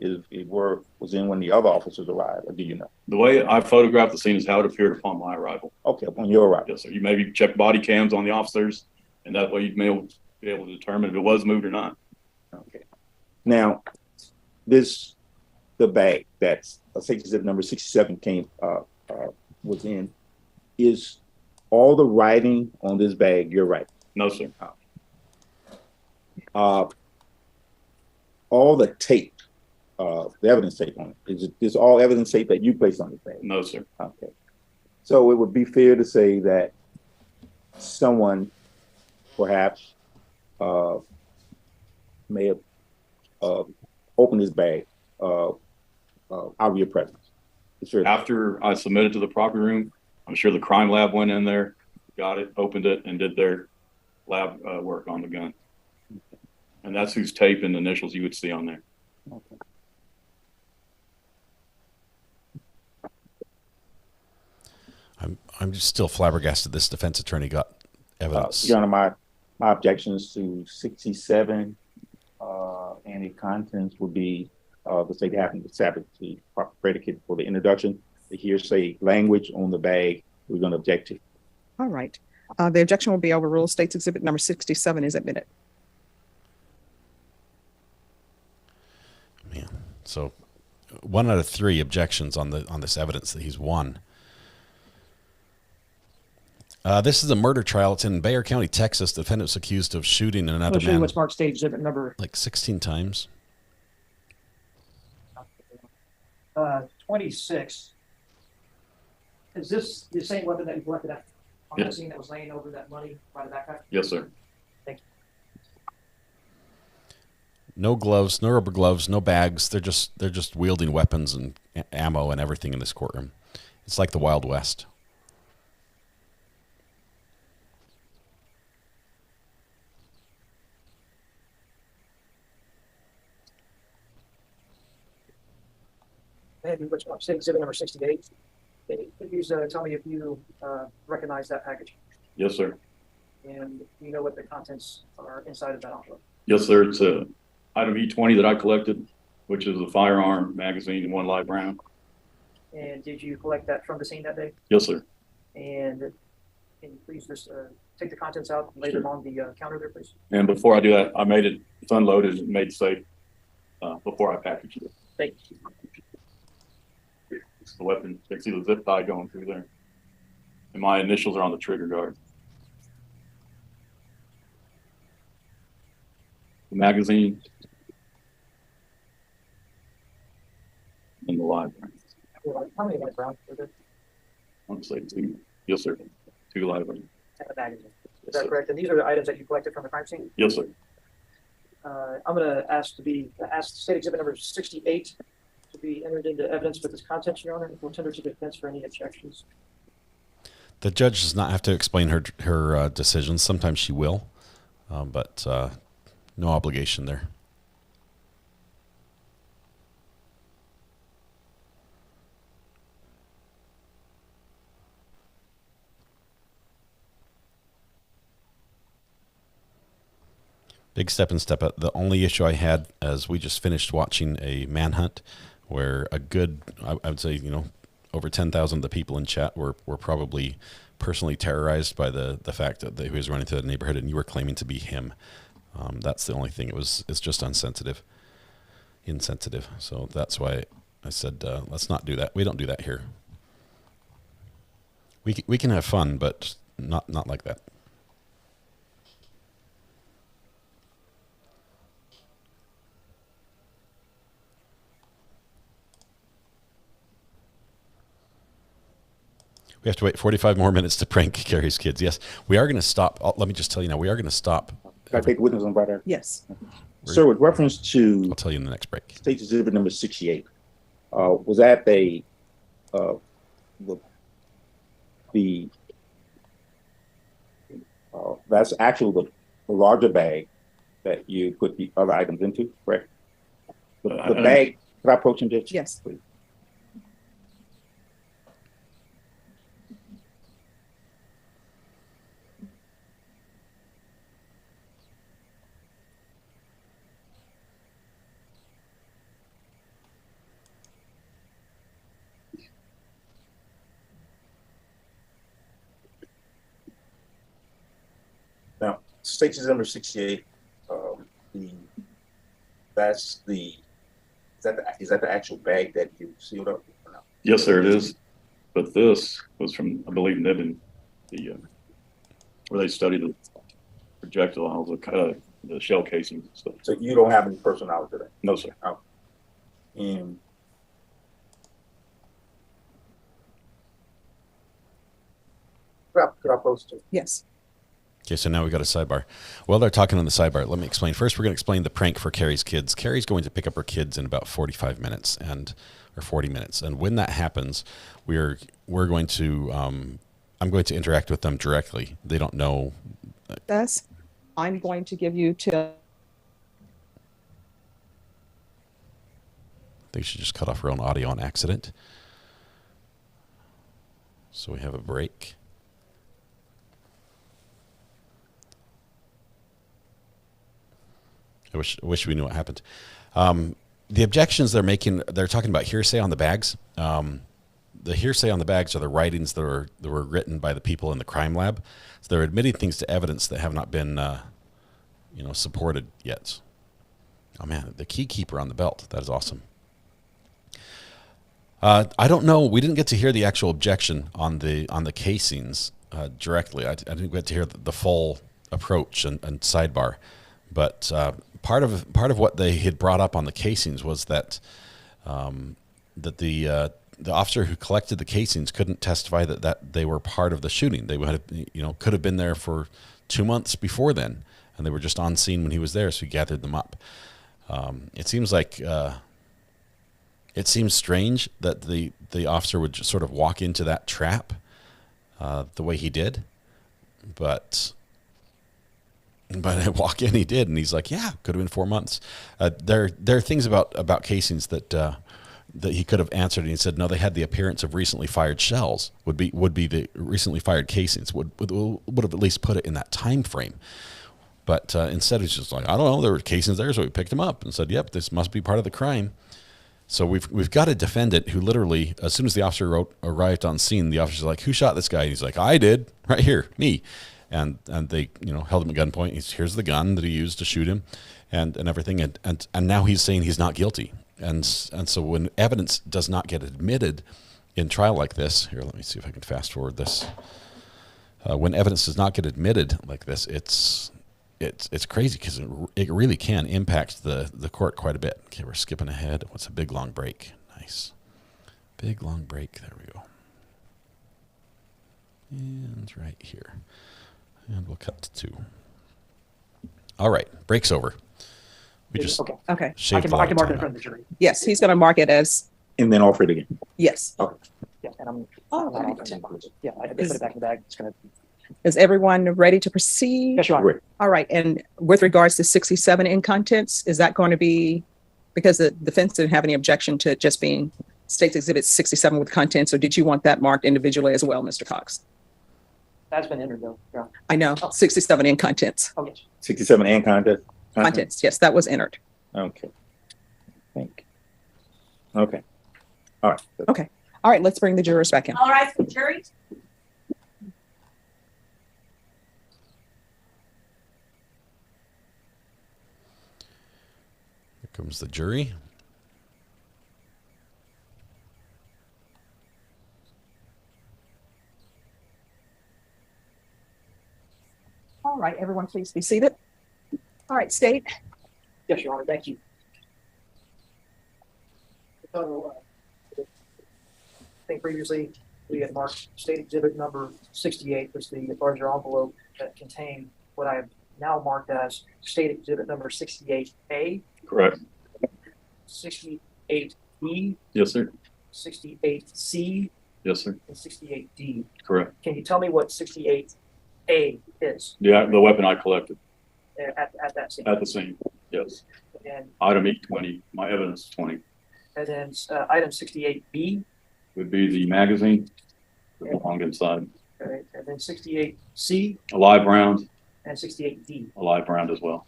was in when the other officers arrived, or do you know? The way I photographed the scene is how it appeared upon my arrival. Okay, upon your arrival. Yes, sir. You maybe check body cams on the officers, and that way you may be able to determine if it was moved or not. Okay. Now, the bag that's State's Exhibit number 67 was in, is all the writing on this bag your writing? No, sir. All the tape, the evidence tape on it, is all evidence tape that you placed on the bag? No, sir. Okay. So it would be fair to say that someone perhaps may have opened this bag out of your presence. Sure. After I submitted to the property room, I'm sure the crime lab went in there, got it, opened it, and did their lab work on the gun. And that's whose tape and initials you would see on there. Okay. I'm just still flabbergasted this defense attorney got evidence. Your Honor, my objections to 67 and the contents would be the state having to establish the proper predicate for the introduction. The hearsay language on the bag, we're going to object to. All right. The objection will be overruled. State's Exhibit number 67 is admitted. Man, so 1 out of 3 objections on this evidence that he's won. This is a murder trial. It's in Bayer County, Texas. The defendant was accused of shooting another I'll show you man what's marked State Exhibit number like 16 times. 26. Is this the same weapon that you collected on Yeah. the scene that was laying over that money by the backpack? Yes, sir. No gloves, no rubber gloves, no bags. They're just wielding weapons and ammo and everything in this courtroom. It's like the Wild West. Maybe what's marked State Exhibit number 68. Could you tell me if you recognize that package? Yes, sir. And you know what the contents are inside of that envelope? Yes, sir. It's a item E20 that I collected, which is a firearm, magazine, and 1 live round. And did you collect that from the scene that day? Yes, sir. And Can you please just take the contents out and lay them on the counter there, please? And before I do that, I made it's unloaded and made safe before I packaged it. Thank you. It's the weapon. You can see the zip tie going through there. And my initials are on the trigger guard. The magazine. And the live rounds. How many live rounds are there? I want to say 2. Yes, sir. 2 live rounds. And the magazine. Is Yes, that sir. correct? And these are the items that you collected from the crime scene? Yes, sir. I'm going to ask state exhibit number 68 to be entered into evidence with its contents, Your Honor. We'll tender to the defense for any objections. The judge does not have to explain her decisions. Sometimes she will, but no obligation there. Big step and step out. The only issue I had as we just finished watching a manhunt where a good, I would say, over 10,000 of the people in chat were probably personally terrorized by the fact that he was running through the neighborhood and you were claiming to be him. That's the only thing. It's just insensitive. So that's why I said, let's not do that. We don't do that here. We can have fun, but not like that. We have to wait 45 more minutes to prank Carrie's kids. Yes, we are going to stop. Let me just tell you now, we are going to stop. Can I take witness on by there? Yes. Sir, with reference to I'll tell you in the next break. state exhibit number 68, was that the that's actually the larger bag that you put the other items into, correct? The bag, can I approach him, Judge? Yes. Please. Now, state exhibit number 68, is that the actual bag that you sealed up? Or no? Yes, sir, it is. But this was from, I believe, Niven, where they studied the projectiles, the shell casings and stuff. So you don't have any personal knowledge of that? No, sir. And could I post it? Yes. Okay, so now we got a sidebar. While they're talking on the sidebar, let me explain. First, we're going to explain the prank for Carrie's kids. Carrie's going to pick up her kids in about 45 minutes or 40 minutes. And when that happens, we're going to, I'm going to interact with them directly. They don't know. I'm going to give you till. They should just cut off her own audio on accident. So we have a break. I wish we knew what happened. The objections they're making, they're talking about hearsay on the bags. The hearsay on the bags are the writings that were written by the people in the crime lab. So they're admitting things to evidence that have not been, supported yet. Oh man, the key keeper on the belt. That is awesome. I don't know. We didn't get to hear the actual objection on the casings directly. I didn't get to hear the full approach and sidebar. But part of what they had brought up on the casings was that the officer who collected the casings couldn't testify that they were part of the shooting. They could have been there for 2 months before then, and they were just on scene when he was there, so he gathered them up. It seems strange that the officer would just sort of walk into that trap the way he did, but I walk in, he did, and he's like, "Yeah, could have been 4 months." There are things about casings that he could have answered, and he said, "No, they had the appearance of recently fired shells. Would be the recently fired casings. Would have at least put it in that time frame." But instead, he's just like, "I don't know. There were casings there, so we picked them up and said, 'Yep, this must be part of the crime.'" So we've got a defendant who literally, as soon as the officer arrived on scene, the officer's like, "Who shot this guy?" And he's like, "I did, right here, me." And they held him at gunpoint. Here's the gun that he used to shoot him, and everything. And now he's saying he's not guilty. And so when evidence does not get admitted in trial like this, here, let me see if I can fast forward this. When evidence does not get admitted like this, it's crazy because it really can impact the court quite a bit. Okay, we're skipping ahead. What's a big long break? Nice. Big long break. There we go. And right here. And we'll cut to 2. All right, break's over. We just Okay. Okay. I shaved can a lot mark of it in time front out. of the jury. Yes, he's going to mark it as And then offer it again. yes. Yeah, and I'm. Oh, I'm not okay. offering it. Yeah, I put it back in the bag. It's gonna. Is everyone ready to proceed? Yes, Your Honor. All right. And with regards to 67 in contents, is that going to be, because the defense didn't have any objection to it just being State's Exhibit 67 with contents, or did you want that marked individually as well, Mr. Cox? That's been entered though. Yeah. I know, 67 in contents. Oh, yes. 67 and contest. Contents, yes, that was entered. Okay. Thank you. Okay. All right. Okay. All right, let's bring the jurors back in. All right, for the jury. Here comes the jury. All right, everyone, please be seated. All right, State. Yes, Your Honor. Thank you. So, I think previously we had marked State Exhibit number 68 was the larger envelope that contained what I have now marked as State Exhibit number 68A, Correct. 68B, Yes, sir. 68C, Yes, sir. and 68D. Correct. Can you tell me what 68A is The weapon I collected at that scene? at the scene. Yes. And, Item E20. My evidence 20 and then item 68B, would be the magazine that belonged inside. okay, and then 68C A live round. and 68D. A live round as well.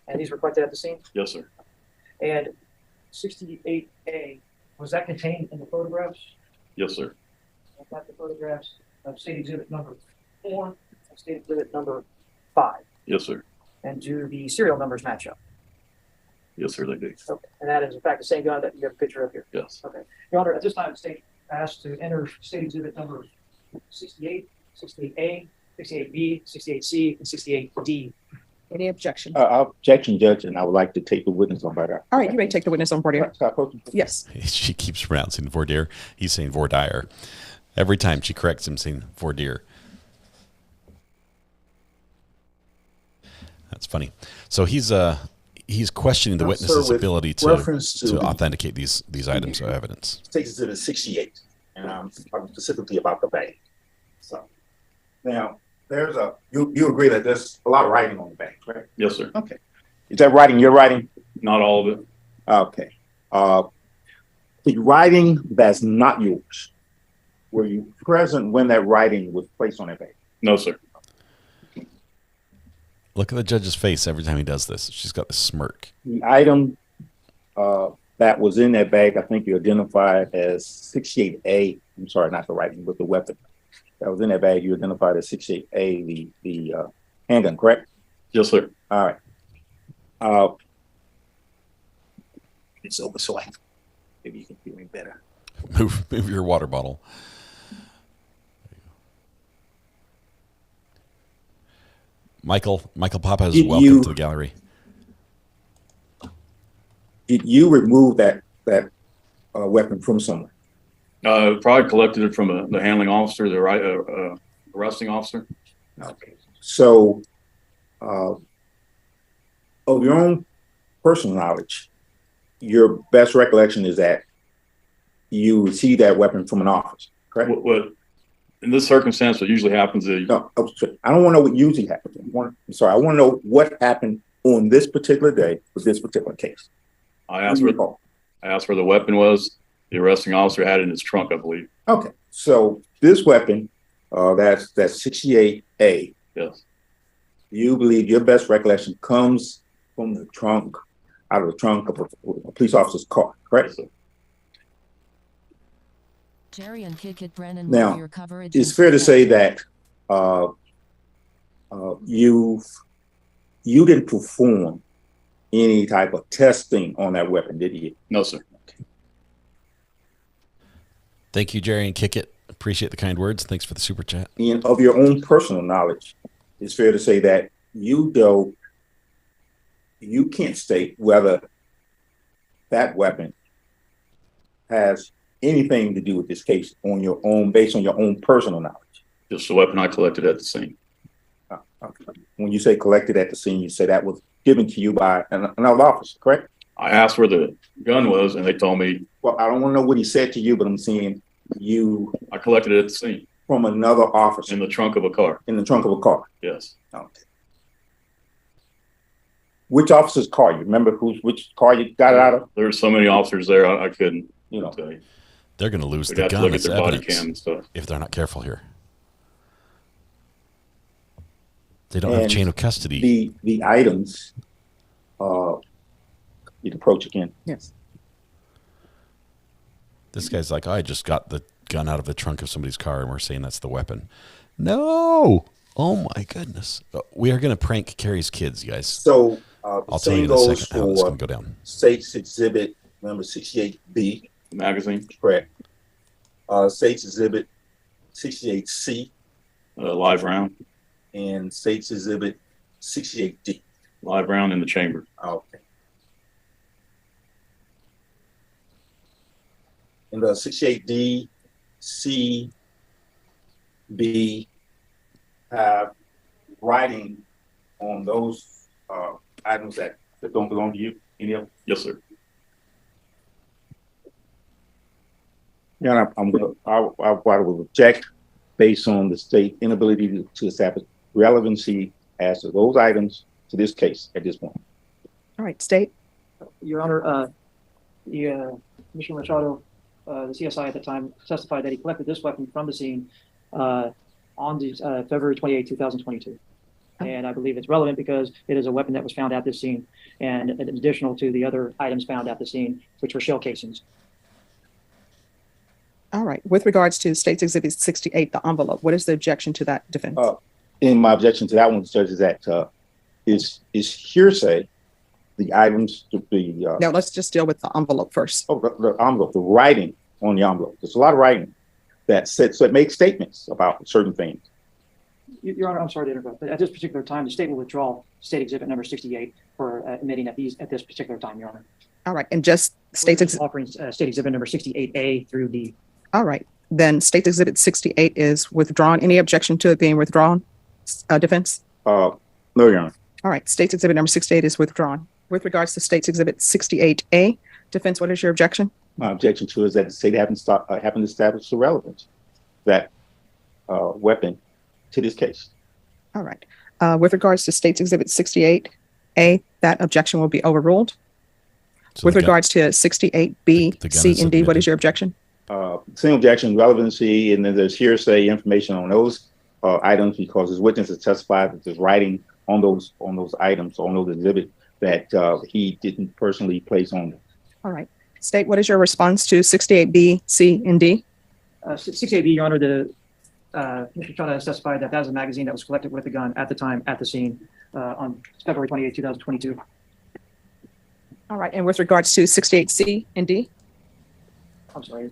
And these were collected at the scene? Yes, sir. And 68A, was that contained in the photographs? Yes, sir. I've got the photographs of State Exhibit number 4 and State Exhibit number 5. Yes, sir. And do the serial numbers match up? Yes, sir, they do. Okay. And that is in fact the same gun that you have a picture of here? Yes. Okay. Your Honor, at this time, the state asked to enter State Exhibit number 68, 68A, 68B, 68C, and 68D. Any objection? Objection, Judge, and I would like to take the witness on better. All right, you may take the witness on board here. Yes. She keeps pronouncing voir He's saying voir dire. Every time she corrects him, saying voir dire. That's funny. So he's questioning the witness's ability to authenticate these items of evidence. State Exhibit 68, and I'm talking specifically about the bag. So now there's you agree that there's a lot of writing on the bag, right? Yes, sir. Okay. Is that writing you're writing? Not all of it. Okay. The writing that's not yours, were you present when that writing was placed on that bag? No, sir. Look at the judge's face every time he does this. She's got this smirk. The item that was in that bag, I think you identified as 68A. I'm sorry, not the writing, but the weapon that was in that bag, you identified as 68A, the handgun, correct? Yes, sir. All right. It's over, so maybe you can feel me better. Move your water bottle. Michael Papa is welcome to the gallery. Did you remove that weapon from someone? Probably collected it from the handling officer, the arresting officer. Okay. So, of your own personal knowledge, your best recollection is that you received that weapon from an officer, correct? What in this circumstance, what usually happens is No, I don't want to know what usually happens. I want to know what happened on this particular day with this particular case. I asked where the weapon was. The arresting officer had it in his trunk, I believe. Okay, so this weapon, that's 68A. Yes. You believe your best recollection comes from the trunk, out of the trunk of a police officer's car, correct? Yes, sir. Jerry and Kick It, Brennan, Now, with your coverage. it's and fair to support. say that you didn't perform any type of testing on that weapon, did you? No, sir. Thank you, Jerry and Kick It. Appreciate the kind words. Thanks for the super chat. And of your own personal knowledge, it's fair to say that you can't state whether that weapon has anything to do with this case on your own, based on your own personal knowledge. Just the weapon I collected at the scene. Okay. When you say collected at the scene, you say that was given to you by another officer, correct? I asked where the gun was, and they told me Well, I don't want to know what he said to you, but I'm saying you I collected it at the scene from another officer in the trunk of a car. in the trunk of a car. Yes. Okay. Which officer's car? You remember which car you got it out of? There's so many officers there, I couldn't You know, tell you. They're going to lose We'd the have to gun look at as their body evidence cam and stuff. if they're not careful here. They don't have a And chain of custody. the items. You'd approach again. Yes. This guy's like, I just got the gun out of the trunk of somebody's car, and we're saying that's the weapon. No. Oh, my goodness. We are going to prank Carrie's kids, you guys. So I'll tell you in a second how this is going to go down. States Exhibit number 68B, Magazine, correct? States Exhibit 68C live round, and States Exhibit 68D. live round in the chamber. Okay. And the 68D, C, B have writing on those items that don't belong to you? Any of them? Yes, sir. Yeah, I will object based on the state inability to establish relevancy as to those items to this case at this point. All right, state. Your Honor, Commissioner Machado, the CSI at the time, testified that he collected this weapon from the scene on February 28, 2022. And I believe it's relevant because it is a weapon that was found at this scene, and additional to the other items found at the scene, which were shell casings. All right. With regards to States Exhibit 68, the envelope, what is the objection to that defense? In my objection to that one, Judge, is that is hearsay. The items to be Now let's just deal with the envelope first. the envelope, the writing on the envelope. There's a lot of writing that said, so it makes statements about certain things. Your Honor, I'm sorry to interrupt, but at this particular time, the state will withdraw State Exhibit number 68 for admitting at this particular time, Your Honor. All right. And just States Offering State Exhibit number 68A through D. All right. Then State Exhibit 68 is withdrawn. Any objection to it being withdrawn? Defense? No, Your Honor. All right. States Exhibit number 68 is withdrawn. With regards to States Exhibit 68A, defense, what is your objection? My objection to is that the state haven't established the relevance that weapon to this case. All right. With regards to States Exhibit 68A, that objection will be overruled. So With the gun- regards to 68B, the gun C, is and D, what submitted. is your objection? Single objection, relevancy, and then there's hearsay information on those items because his witness has testified that there's writing on those items, on those exhibits that he didn't personally place on them. All right. State, what is your response to 68B, C, and D? 68B, Your Honor, Mr. Machado has testified that that was a magazine that was collected with the gun at the time at the scene on February 28, 2022. All right. And with regards to 68C and D? I'm sorry.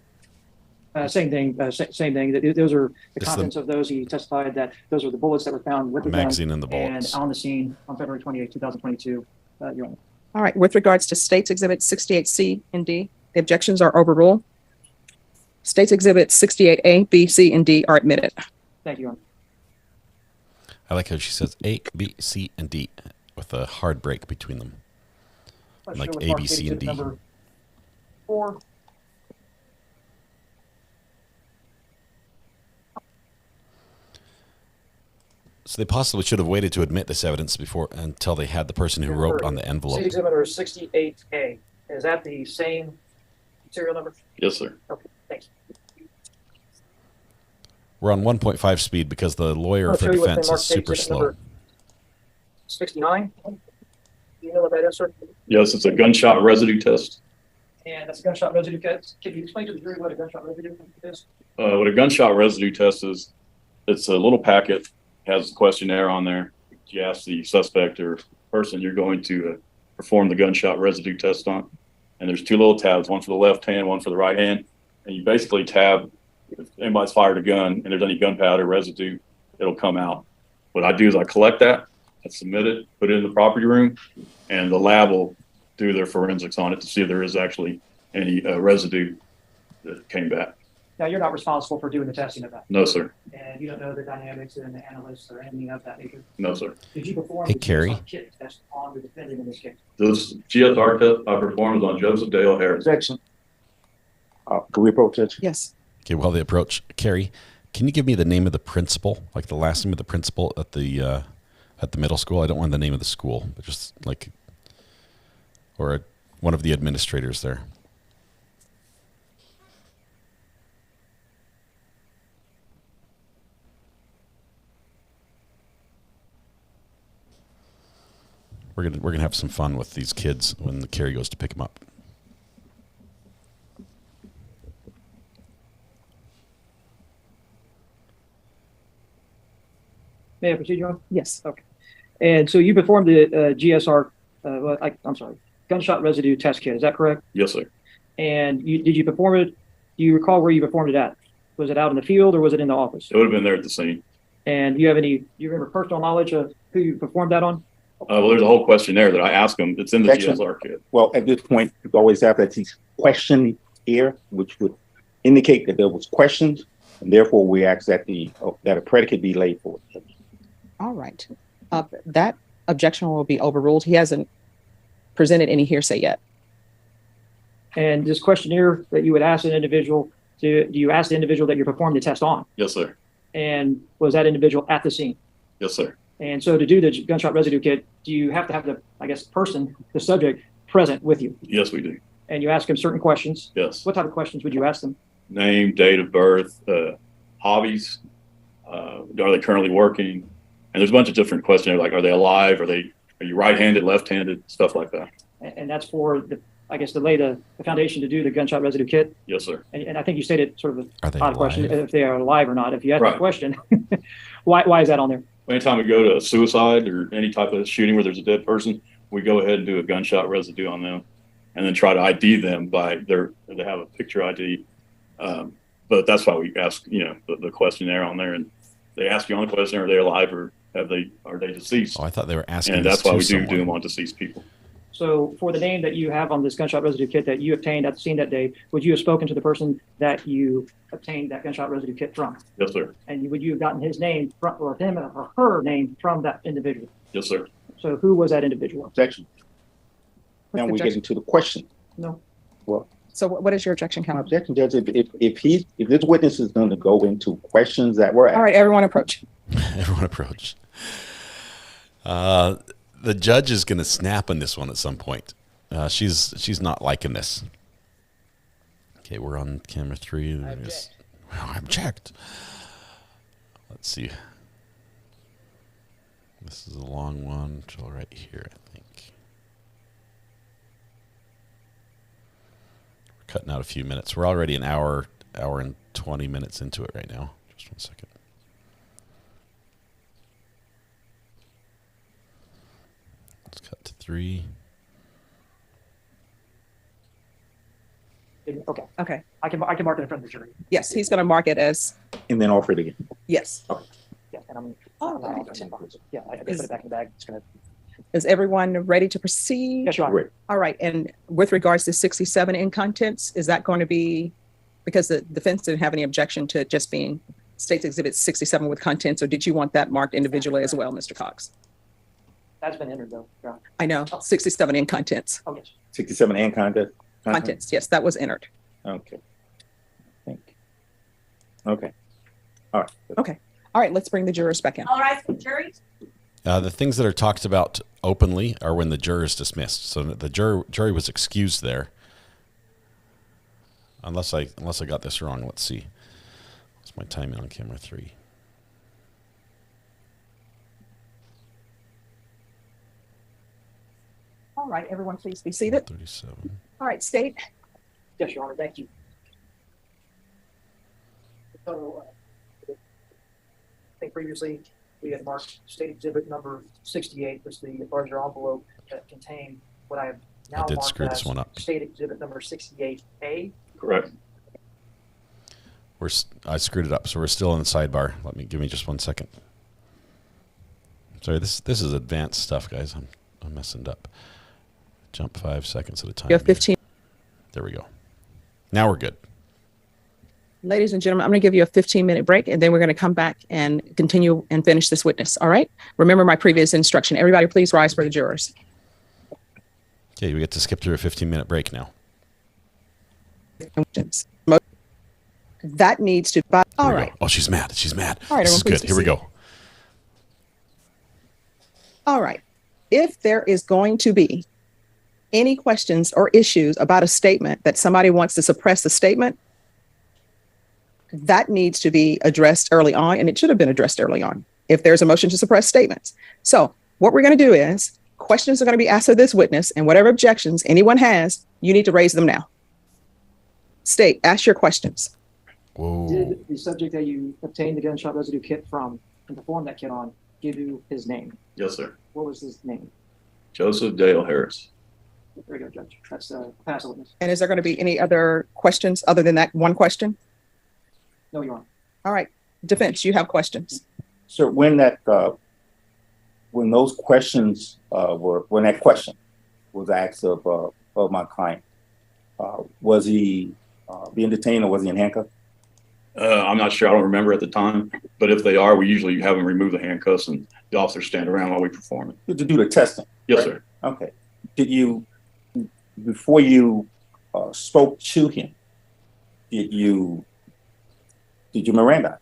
Same thing. Same thing. Those are the It's contents of those. He testified that those are the bullets that were found with the gun magazine and the bullets. and on the scene on February 28, 2022. Your Honor. All right. With regards to States Exhibit 68C and D, the objections are overruled. States Exhibit 68A, B, C, and D are admitted. Thank you, Your Honor. I like how she says A, B, C, and D with a hard break between them. Like With A, Mark B, C, and D. Number 4. So they possibly should have waited to admit this evidence until they had the person who wrote on the envelope. State Exhibit number 68A. Is that the same serial number? Yes, sir. Okay, thanks. We're on 1.5 speed because the lawyer I'll for show you what defense Mark is State super Exhibit slow. number 69. Do you know what that is, sir? Yes, it's a gunshot residue test. And that's a gunshot residue test. Can you explain to the jury what a gunshot residue is? What a gunshot residue test is, it's a little packet, has a questionnaire on there. You ask the suspect or person you're going to perform the gunshot residue test on. And there's two little tabs, one for the left hand, one for the right hand. And you basically tab, if anybody's fired a gun and there's any gunpowder residue, it'll come out. What I do is I collect that, I submit it, put it in the property room, and the lab will do their forensics on it to see if there is actually any residue that came back. Now, you're not responsible for doing the testing of that. No, sir. And you don't know the dynamics and the analysts or anything of that nature. No, sir. Did you perform Hey, the Carrie. GSR kit test on the defendant in this case? This GSR test I performed on Joseph Dale Harris. Objection. Can we approach that? Yes. Okay, while they approach, Carrie, can you give me the name of the principal, like the last name of the principal at the middle school? I don't want the name of the school, but just like, or one of the administrators there. We're gonna have some fun with these kids when the Carrie goes to pick them up. May I proceed, John? Yes. Okay. And so you performed the GSR, I'm sorry, gunshot residue test kit. Is that correct? Yes, sir. And did you perform it? Do you recall where you performed it at? Was it out in the field or was it in the office? It would have been there at the scene. And do you remember personal knowledge of who you performed that on? Well, there's a whole questionnaire that I ask them. It's in the Objection. GSR kit. Well, at this point, you always have that question here, which would indicate that there was questions, and therefore we ask that that a predicate be laid for it. All right. That objection will be overruled. He hasn't presented any hearsay yet. And this questionnaire that you would ask an individual, do you ask the individual that you performed the test on? Yes, sir. And was that individual at the scene? Yes, sir. And so to do the gunshot residue kit, do you have to have the subject present with you? Yes, we do. And you ask them certain questions. Yes. What type of questions would you ask them? Name, date of birth, hobbies, are they currently working? And there's a bunch of different questions like, are they alive? Are you right-handed, left-handed, stuff like that? And that's for to lay the foundation to do the gunshot residue kit. Yes, sir. And I think you stated sort of Are they odd question, alive? if they are alive or not. If you ask Right. the question, why is that on there? Anytime we go to a suicide or any type of shooting where there's a dead person, we go ahead and do a gunshot residue on them and then try to ID them by they have a picture ID. But that's why we ask, the questionnaire on there, and they ask you on the questionnaire, are they alive or are they deceased? Oh, I thought they were asking. And this that's why to we do someone. them on deceased people. So for the name that you have on this gunshot residue kit that you obtained at the scene that day, would you have spoken to the person that you obtained that gunshot residue kit from? Yes, sir. And would you have gotten his name from, or him or her name from that individual? Yes, sir. So who was that individual? Objection. What's Now the we get objection? into the question. No. Well, So what is your objection, my Counsel? objection, Judge, if this witness is going to go into questions that were asked. All right, everyone approach. Everyone approach. The judge is going to snap on this one at some point. She's not liking this. Okay, we're on camera 3. I object. Let's see. This is a long one till right here, I think. We're cutting out a few minutes. We're already an hour and 20 minutes into it right now. Just one second. Let's cut to 3. Okay. Okay. I can mark it in front of the jury. Yes, he's going to mark it as And then offer it again. yes. Yeah. And I'm. All right. Yeah. I can put it back in the bag. It's gonna. Is everyone ready to proceed? Yes, Your Honor. Great. All right. And with regards to 67 in contents, is that going to be, because the defense didn't have any objection to just being State's Exhibit 67 with contents, or did you want that marked individually as well, Mr. Cox? That's been entered though. Your Honor. I know, 67 in contents. Oh, yes. 67 and content. Contents, yes, that was entered. Okay. Thank you. Okay. All right, let's bring the jurors back in. All right, for the jury. The things that are talked about openly are when the juror is dismissed. So the jury was excused there. Unless I got this wrong. Let's see. What's my timing on camera 3? All right, everyone, please be seated. 37. All right, State, Yes, Your Honor, thank you. So, I think previously we had marked state exhibit number 68 was the larger envelope that contained what I have now I did marked screw this as one up. state exhibit number 68A. Correct. I screwed it up, so we're still in the sidebar. Give me just 1 second. Sorry, this is advanced stuff, guys. I'm messing it up. Jump 5 seconds at a time. You have 15. There we go. Now we're good. Ladies and gentlemen, I'm going to give you a 15-minute break, and then we're going to come back and continue and finish this witness. All right? Remember my previous instruction. Everybody, please rise for the jurors. Okay, we get to skip through a 15-minute break now. That needs to. All Here we right. go. Oh, she's mad. She's mad. All right, this is everyone, good. please Here we proceed. go. All right. If there is going to be any questions or issues about a statement that somebody wants to suppress the statement, that needs to be addressed early on, and it should have been addressed early on if there's a motion to suppress statements. So what we're going to do is questions are going to be asked of this witness, and whatever objections anyone has, you need to raise them now. State, ask your questions. Whoa. Did the subject that you obtained the gunshot residue kit from and performed that kit on give you his name? Yes, sir. What was his name? Joseph Dale Harris. There you go, Judge. That's pass witness. And is there going to be any other questions other than that one question? No, Your Honor. All right. Defense, you have questions. Sir, when those questions when that question was asked of my client, was he being detained or was he in handcuffs? I'm not sure. I don't remember at the time. But if they are, we usually have them remove the handcuffs and the officers stand around while we perform it. To do the testing? Yes, right? sir. Okay. Did you, before you spoke to him, did you Miranda?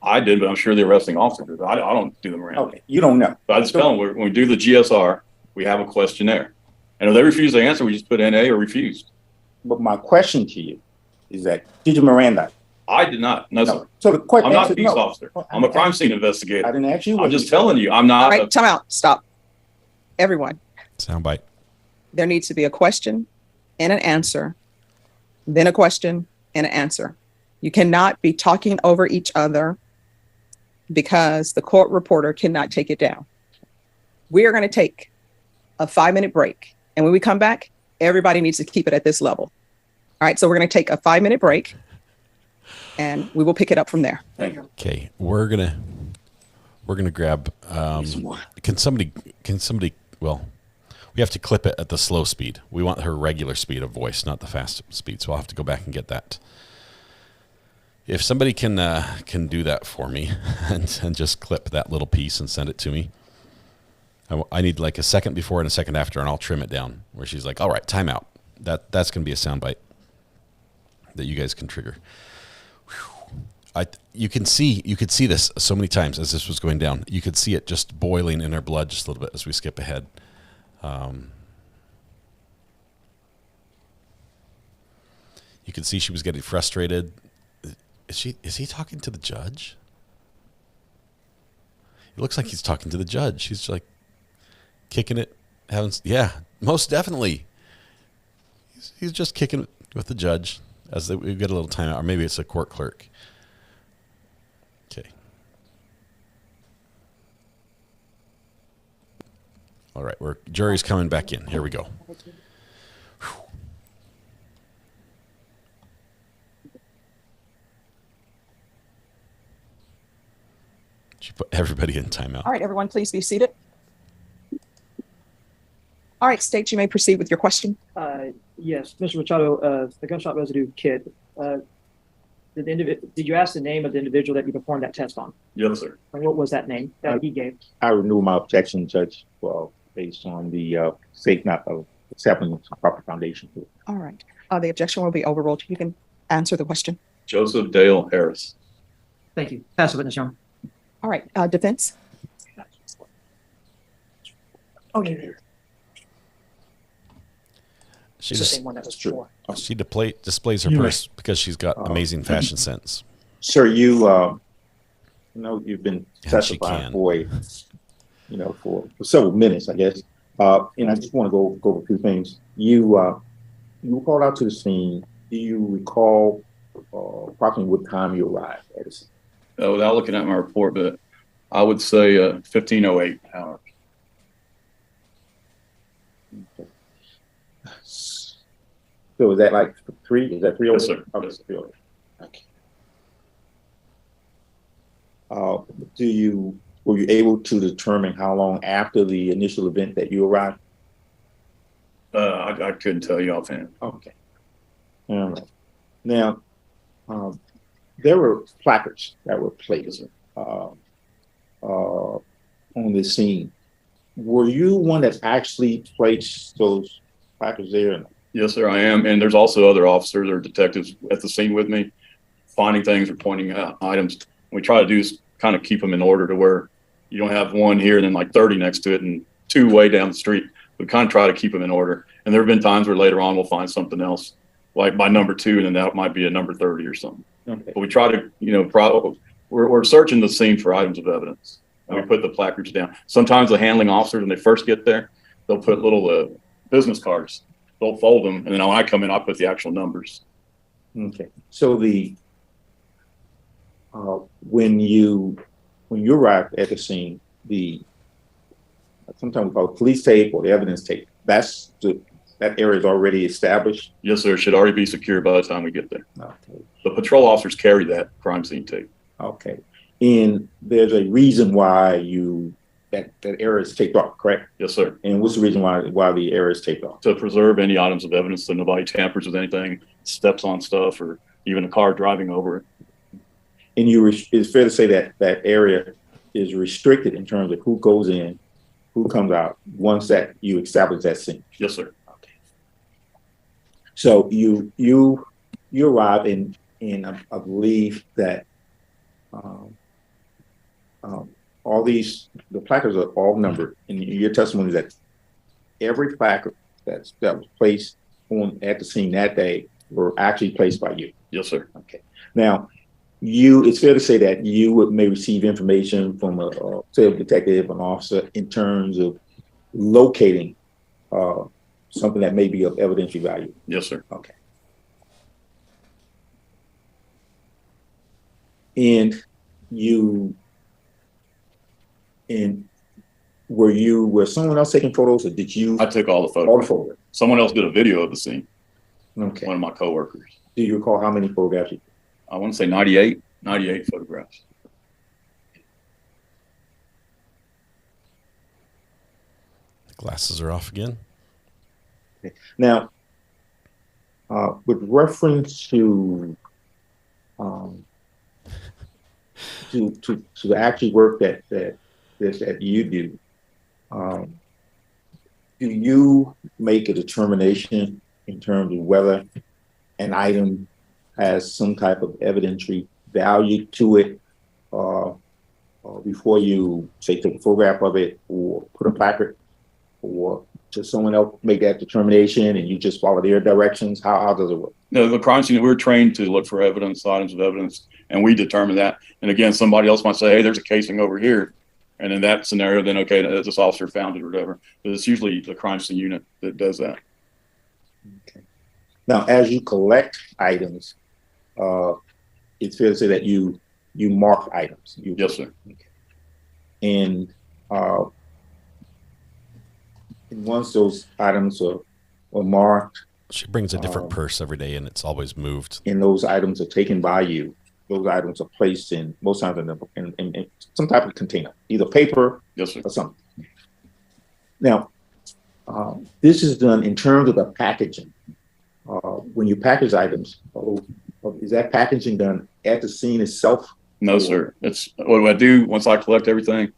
I did, but I'm sure the arresting officer did. I don't do them around. Okay. You don't know. But I just tell them when we do the GSR, we have a questionnaire. And if they refuse to answer, we just put NA or refused. But my question to you is that, did you Miranda? I did not. No, sir. So the question. I'm not a peace officer. I'm a crime scene I investigator. didn't ask you. I'm just telling you, I'm not. All right. Time out. Stop. Everyone. Soundbite. There needs to be a question and an answer, then a question and an answer. You cannot be talking over each other because the court reporter cannot take it down. We are going to take a 5-minute break. And when we come back, everybody needs to keep it at this level. All right. So we're going to take a 5-minute break and we will pick it up from there. Thank you. Okay, we're gonna grab. Can somebody? Well, we have to clip it at the slow speed. We want her regular speed of voice, not the fast speed. So I'll have to go back and get that. If somebody can do that for me and just clip that little piece and send it to me. I need like a second before and a second after, and I'll trim it down where she's like, "All right, time out." That's gonna be a soundbite that you guys can trigger. You could see this so many times as this was going down. You could see it just boiling in her blood just a little bit as we skip ahead. You could see she was getting frustrated. Is he talking to the judge? It looks like he's talking to the judge. He's like kicking it, yeah, most definitely. He's just kicking it with the judge as we get a little time out, or maybe it's a court clerk. Okay. All right, jury's coming back in. Here we go. Whew. She put everybody in timeout. All right, everyone, please be seated. All right, State, you may proceed with your question. Yes, Mr. Machado, the gunshot residue kit. Did you ask the name of the individual that you performed that test on? Yes, sir. And what was that name that he gave? I renew my objection, Judge, based on the sake not of accepting a proper foundation. All right. The objection will be overruled. You can answer the question. Joseph Dale Harris. Thank you. Pass the witness, Your Honor. All right. Defense. Oh, yeah. She It's the just same one that was True. before. she displays her purse because she's got amazing fashion sense. Sir, you you've been Yeah, she testifying can. for several minutes, I guess. And I just want to go over two things. You you were called out to the scene. Do you recall approximately what time you arrived at the scene? Without looking at my report, but I would say 15:08 hours. So is that like 3? Is that 3? Yes, sir. Okay, Yes. 3. Okay. Were you able to determine how long after the initial event that you arrived? I couldn't tell you offhand. Okay. All right. Now, there were placards that were placed on the scene. Were you one that actually placed those placards there? Yes, sir, I am. And there's also other officers or detectives at the scene with me, finding things or pointing out items. What we try to do is kind of keep them in order to where you don't have one here and then like 30 next to it and 2 way down the street. We kind of try to keep them in order. And there have been times where later on we'll find something else, like by number 2, and then that might be a number 30 or something. Okay. But we try to, we're searching the scene for items of evidence. And we put the placards down. Sometimes the handling officers, when they first get there, they'll put little business cards. They'll fold them, and then when I come in, I'll put the actual numbers. Okay. So when you arrived at the scene, sometimes we call it police tape or the evidence tape. That area is already established. Yes, sir. It should already be secure by the time we get there. Okay. The patrol officers carry that crime scene tape. Okay. And there's a reason why that area is taped off, correct? Yes, sir. And what's the reason why the area is taped off? To preserve any items of evidence so nobody tampers with anything, steps on stuff, or even a car driving over it. And it's fair to say that that area is restricted in terms of who goes in, who comes out once that you establish that scene. Yes, sir. Okay. So you arrive and I believe that all the placards are all numbered. And your testimony is that every placard that was placed at the scene that day were actually placed by you. Yes, sir. Okay. Now, it's fair to say that you may receive information from a detective, an officer, in terms of locating something that may be of evidentiary value. Yes, sir. Okay. And were someone else taking photos, or did you? I took all the All the photos. photos. Someone else did a video of the scene. Okay. One of my coworkers. Do you recall how many photographs you? I want to say 98 photographs. The glasses are off again. Okay. Now, with reference to the actual work that you do, do you make a determination in terms of whether an item has some type of evidentiary value to it before you, say, take a photograph of it or put a placard, or does someone else make that determination and you just follow their directions? How does it work? No, the crime scene, we're trained to look for evidence, items of evidence, and we determine that. And again, somebody else might say, hey, there's a casing over here. And in that scenario, then, okay, this officer found it or whatever. But it's usually the crime scene unit that does that. Okay. Now, as you collect items, it's fair to say that you mark items. Yes, sir. Okay. And once those items are marked, She brings a different purse every day, and it's always moved. and those items are taken by you, those items are placed in, most times in some type of container, either paper Yes, sir. or something. Now, this is done in terms of the packaging. When you package items, is that packaging done at the scene itself? No, sir. It's what I do once I collect everything.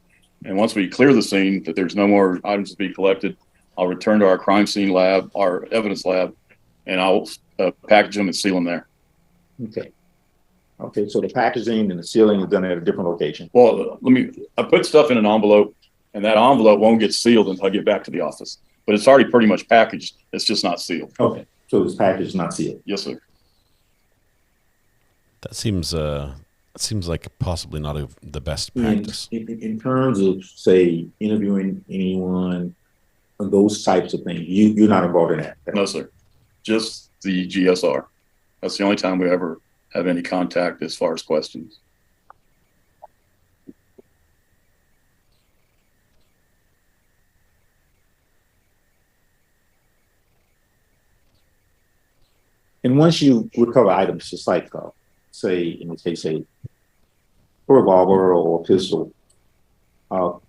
And once we clear the scene, that there's no more items to be collected, I'll return to our crime scene lab, our evidence lab, and I'll package them and seal them there. Okay. Okay, so the packaging and the sealing is done at a different location. Well, I put stuff in an envelope, and that envelope won't get sealed until I get back to the office. But it's already pretty much packaged. It's just not sealed. Okay, so this package is not sealed. Yes, sir. That seems like possibly not the best practice. In terms of, say, interviewing anyone, those types of things, you're not involved in that. No, sir. Just the GSR. That's the only time we ever have any contact as far as questions. And once you recover items, just like, say, in the case, a revolver or a pistol, do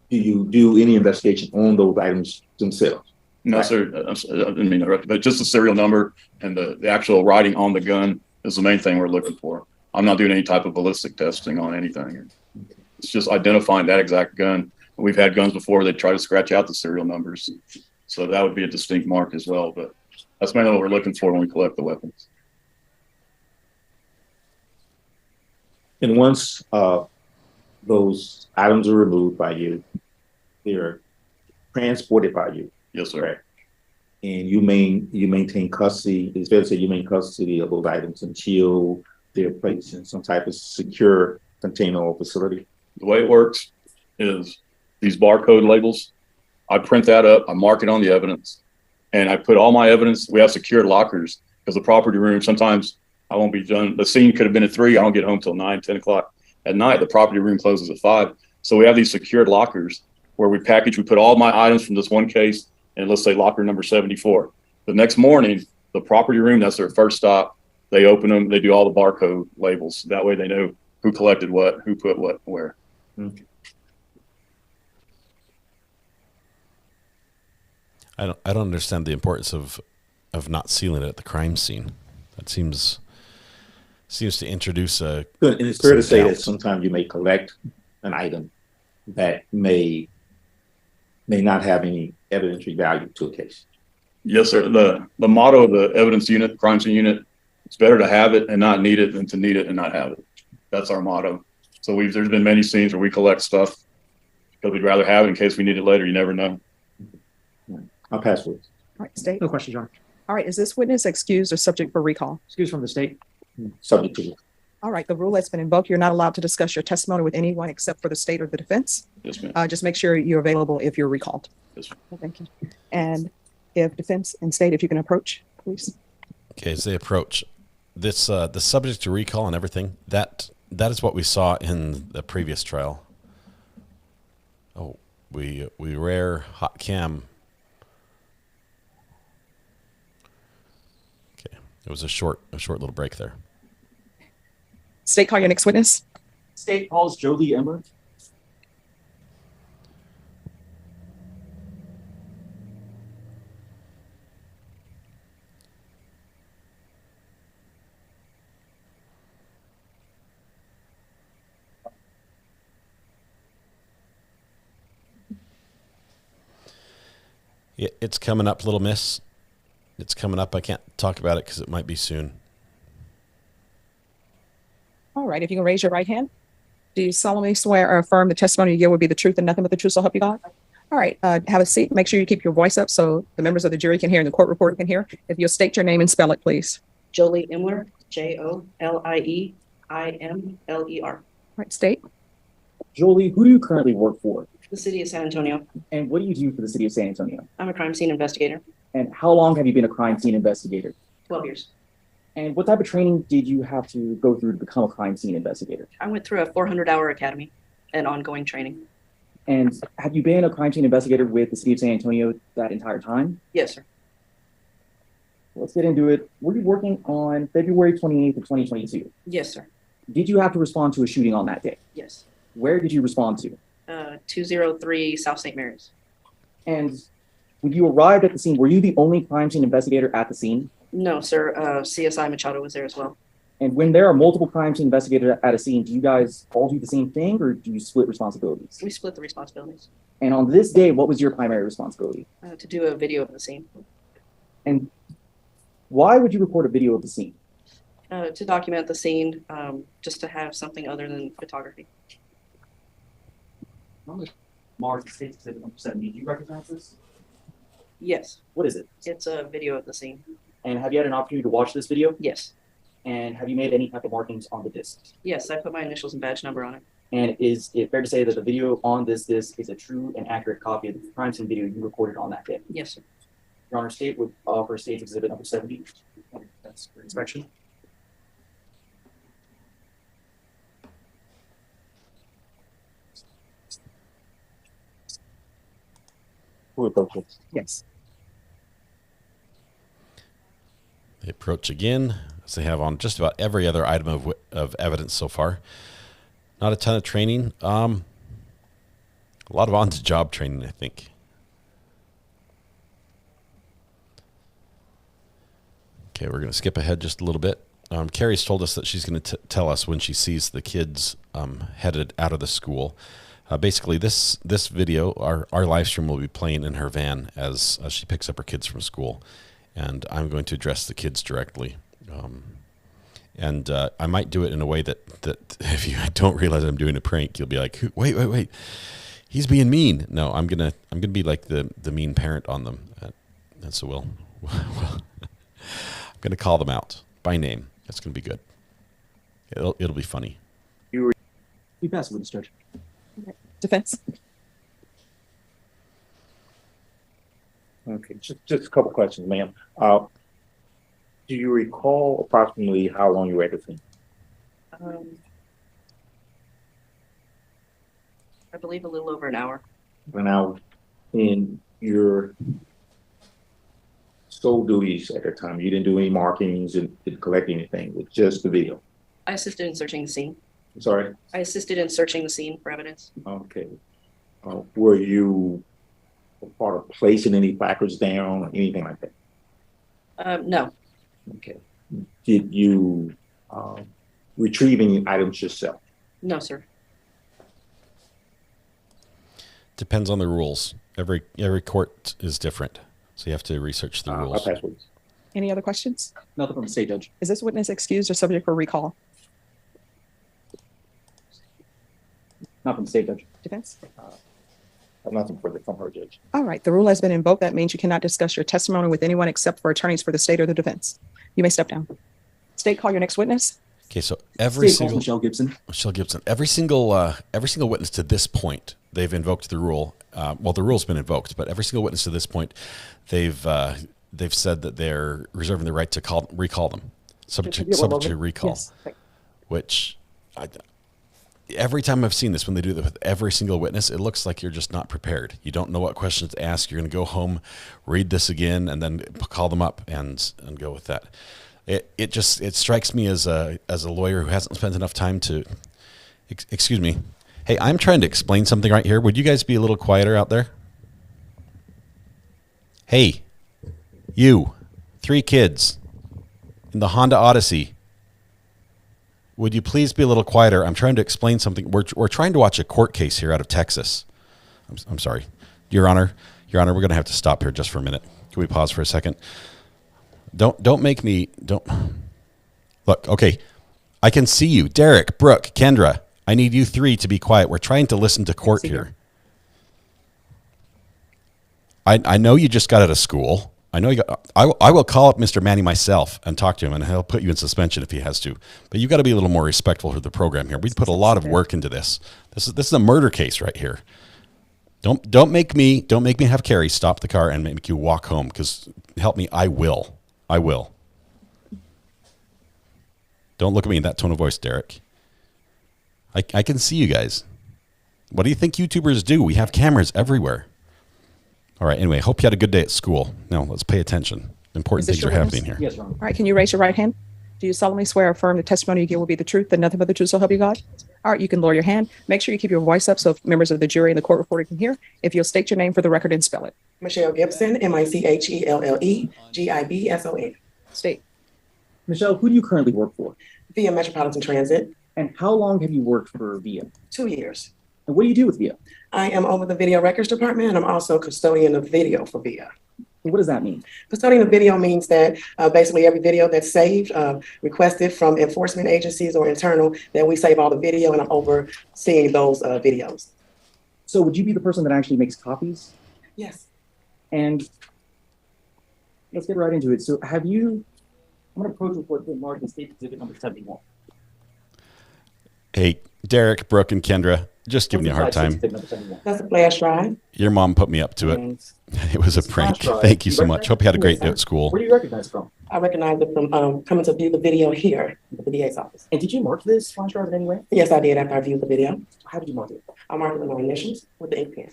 you do any investigation on those items themselves? No, Right. sir. I didn't mean to interrupt, but just the serial number and the actual writing on the gun is the main thing we're looking for. I'm not doing any type of ballistic testing on anything. It's just identifying that exact gun. We've had guns before that try to scratch out the serial numbers. So that would be a distinct mark as well. But that's mainly what we're looking for when we collect the weapons. And once those items are removed by you, they're transported by you. Yes, sir. Correct. And you maintain custody. It's fair to say you maintain custody of those items until they're placed in some type of secure container or facility. The way it works is these barcode labels. I print that up, I mark it on the evidence, and I put all my evidence. We have secured lockers because the property room, sometimes I won't be done. The scene could have been at 3. I don't get home till 9, 10 o'clock at night. The property room closes at 5. So we have these secured lockers where we put all my items from this one case, and let's say locker number 74. The next morning, the property room, that's their first stop. They open them, they do all the barcode labels. That way they know who collected what, who put what where. Okay. I don't understand the importance of not sealing it at the crime scene. That seems to introduce a. Good. And it's fair to say doubt. that sometimes you may collect an item that may not have any evidentiary value to a case. Yes, sir. The motto of the evidence unit, crime scene unit, it's better to have it and not need it than to need it and not have it. That's our motto. So there's been many scenes where we collect stuff because we'd rather have it in case we need it later. You never know. I'll pass with. All right, state. No question, John. All right, is this witness excused or subject for recall? Excuse from the state. Subject to. All right, the rule has been invoked. You're not allowed to discuss your testimony with anyone except for the state or the defense. Yes, ma'am. Just make sure you're available if you're recalled. Yes, ma'am. Thank you. And if defense and state, if you can approach, please. Okay, as they approach, this the subject to recall and everything, that is what we saw in the previous trial. Oh, we rare hot cam. Okay, it was a short little break there. State, call your next witness. State calls Jolie Imler. It's coming up, little miss. It's coming up. I can't talk about it because it might be soon. All right, if you can raise your right hand. Do you solemnly swear or affirm the testimony you give will be the truth and nothing but the truth, so help you God? All right, have a seat. Make sure you keep your voice up so the members of the jury can hear and the court reporter can hear. If you'll state your name and spell it, please. Jolie Imler, Jolieimler. All right, state. Jolie, who do you currently work for? The city of San Antonio. And what do you do for the city of San Antonio? I'm a crime scene investigator. And how long have you been a crime scene investigator? 12 years. And what type of training did you have to go through to become a crime scene investigator? I went through a 400-hour academy and ongoing training. And have you been a crime scene investigator with the city of San Antonio that entire time? Yes, sir. Let's get into it. Were you working on February 28th of 2022? Yes, sir. Did you have to respond to a shooting on that day? Yes. Where did you respond to? 203 South St. Mary's. And when you arrived at the scene, were you the only crime scene investigator at the scene? No, sir. CSI Machado was there as well. And when there are multiple crime scene investigators at a scene, do you guys all do the same thing or do you split responsibilities? We split the responsibilities. And on this day, what was your primary responsibility? To do a video of the scene. And why would you record a video of the scene? To document the scene, just to have something other than photography. Mark, State Exhibit number 70. Do you recognize this? Yes. What is it? It's a video of the scene. And have you had an opportunity to watch this video? Yes. And have you made any type of markings on the disc? Yes, I put my initials and badge number on it. And is it fair to say that the video on this disc is a true and accurate copy of the crime scene video you recorded on that day? Yes, sir. Your Honor, state would offer State's Exhibit number 70. That's for inspection. Who approaches? Yes. They approach again, as they have on just about every other item of evidence so far. Not a ton of training. A lot of on-the-job training, I think. Okay, we're going to skip ahead just a little bit. Carrie's told us that she's going to tell us when she sees the kids headed out of the school. Basically, this video, our live stream will be playing in her van as she picks up her kids from school. And I'm going to address the kids directly. I might do it in a way that if you don't realize I'm doing a prank, you'll be like, wait. He's being mean. No, I'm gonna be like the mean parent on them. And so we'll I'm gonna call them out by name. That's gonna be good. It'll be funny. You pass witness, Judge. Defense. Okay, just a couple questions, ma'am. Do you recall approximately how long you were at the scene? I believe a little over an hour. An hour. In your sole duties at the time, you didn't do any markings and didn't collect anything with just the video. I assisted in searching the scene. I'm sorry. I assisted in searching the scene for evidence. Okay. Were you a part of placing any placards down or anything like that? No, Okay. Did you retrieve any items yourself? no, sir. Depends on the rules. Every court is different, so you have to research the I'll rules. pass with. Any other questions? Nothing from the State, Judge. Is this witness excused or subject for recall? Not from the State, Judge. Defense. Nothing further from her, Judge. All right. The rule has been invoked. That means you cannot discuss your testimony with anyone except for attorneys for the state or the defense. You may step down. State, call your next witness. Okay, so every State calls single Michelle Gibson. Michelle Gibson, every single witness to this point, they've invoked the rule. Well, the rule's been invoked, but every single witness to this point, they've said that they're reserving the right to recall them, subject to recall. Yes. Which, every time I've seen this, when they do that with every single witness, it looks like you're just not prepared. You don't know what questions to ask. You're going to go home, read this again, and then call them up and go with that. It strikes me as a lawyer who hasn't spent enough time to. Excuse me. Hey, I'm trying to explain something right here. Would you guys be a little quieter out there? Hey, you, 3 kids in the Honda Odyssey. Would you please be a little quieter? I'm trying to explain something. We're trying to watch a court case here out of Texas. I'm sorry, Your Honor. We're going to have to stop here just for a minute. Can we pause for a second? Don't make me. Don't look. Okay, I can see you, Derek, Brooke, Kendra. I need you 3 to be quiet. We're trying to listen to court here. I know you just got out of school. I know you got. I will call up Mr. Manny myself and talk to him, and he'll put you in suspension if he has to. But you got to be a little more respectful of the program here. We put a lot of work into this. This is a murder case right here. Don't make me have Carrie stop the car and make you walk home. Because help me, I will. Don't look at me in that tone of voice, Derek. I can see you guys. What do you think YouTubers do? We have cameras everywhere. All right, anyway, hope you had a good day at school. Now, let's pay attention. Important things are happening here. Yes, Your Honor. All right. Can you raise your right hand? Do you solemnly swear or affirm the testimony you give will be the truth, that nothing but the truth so help you God? All right. You can lower your hand. Make sure you keep your voice up so members of the jury and the court reporter can hear. If you'll state your name for the record and spell it. Michelle Gibson, Michelle Gibson. State. Michelle, who do you currently work for? Via Metropolitan Transit, And how long have you worked for VIA? 2 years. And what do you do with VIA? I am over the video records department, and I'm also custodian of video for VIA. What does that mean? Custodian of video means that basically every video that's saved, requested from enforcement agencies or internal, that we save all the video, and I'm overseeing those videos. So would you be the person that actually makes copies? Yes. And let's get right into it. So I'm going to approach report to Mark and State Exhibit number 71. Hey, Derek, Brooke, and Kendra, Just giving you a hard time. That's a flash drive. Your mom put me up to it. And It was a this prank. flash drive, Thank you you so much. Hope you had a great day at school. where do you recognize it from? I recognize it from coming to view the video here at the DA's office. And did you mark this flash drive in any way? Yes, I did after I viewed the video. How did you mark it? I marked it with my initials with the ink pen.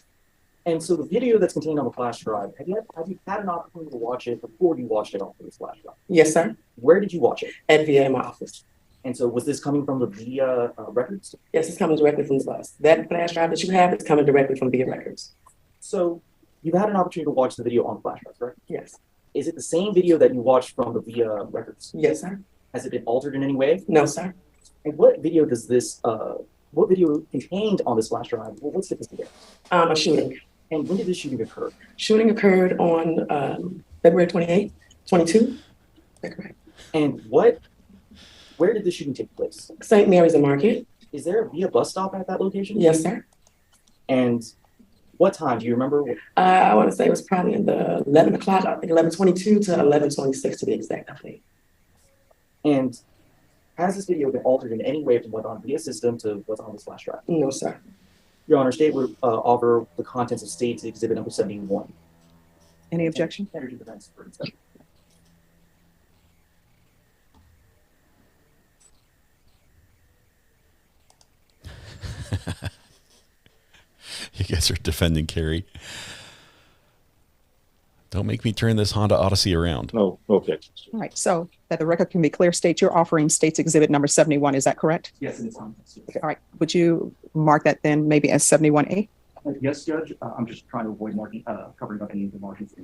And so the video that's contained on the flash drive, have you had an opportunity to watch it before you watched it off of this flash drive? Yes, sir. Where did you watch it? At VA in my office. And so was this coming from the VIA records? Yes, it's coming directly from the bus. That flash drive that you have is coming directly from VIA records. So you've had an opportunity to watch the video on the flash drive, correct? Yes. Is it the same video that you watched from the VIA records? Yes, sir. Has it been altered in any way? No, sir. And what video does this, what video contained on this flash drive? Well, let's get this together. A shooting. And when did this shooting occur? Shooting occurred on February 28th, 22. Is that correct? And where did the shooting take place? St. Mary's and Market. Is there a VIA bus stop at that location? Yes, sir. And what time? Do you remember? I want to say it was probably in the 11 o'clock, I think 11:22 to 11:26 to be exact, I think. And has this video been altered in any way from what's on VIA system to what's on this flash drive? No, sir. Your Honor, State would offer the contents of State's Exhibit number 71. Any objection? Energy defense for inspection. You guys are defending Carrie. Don't make me turn this Honda Odyssey around. No objections. All right, so that the record can be clear, State, you're offering State's Exhibit number 71, is that correct? Yes, it is on. All right, would you mark that then maybe as 71A? Yes, Judge. I'm just trying to avoid marking, covering up any of the margins.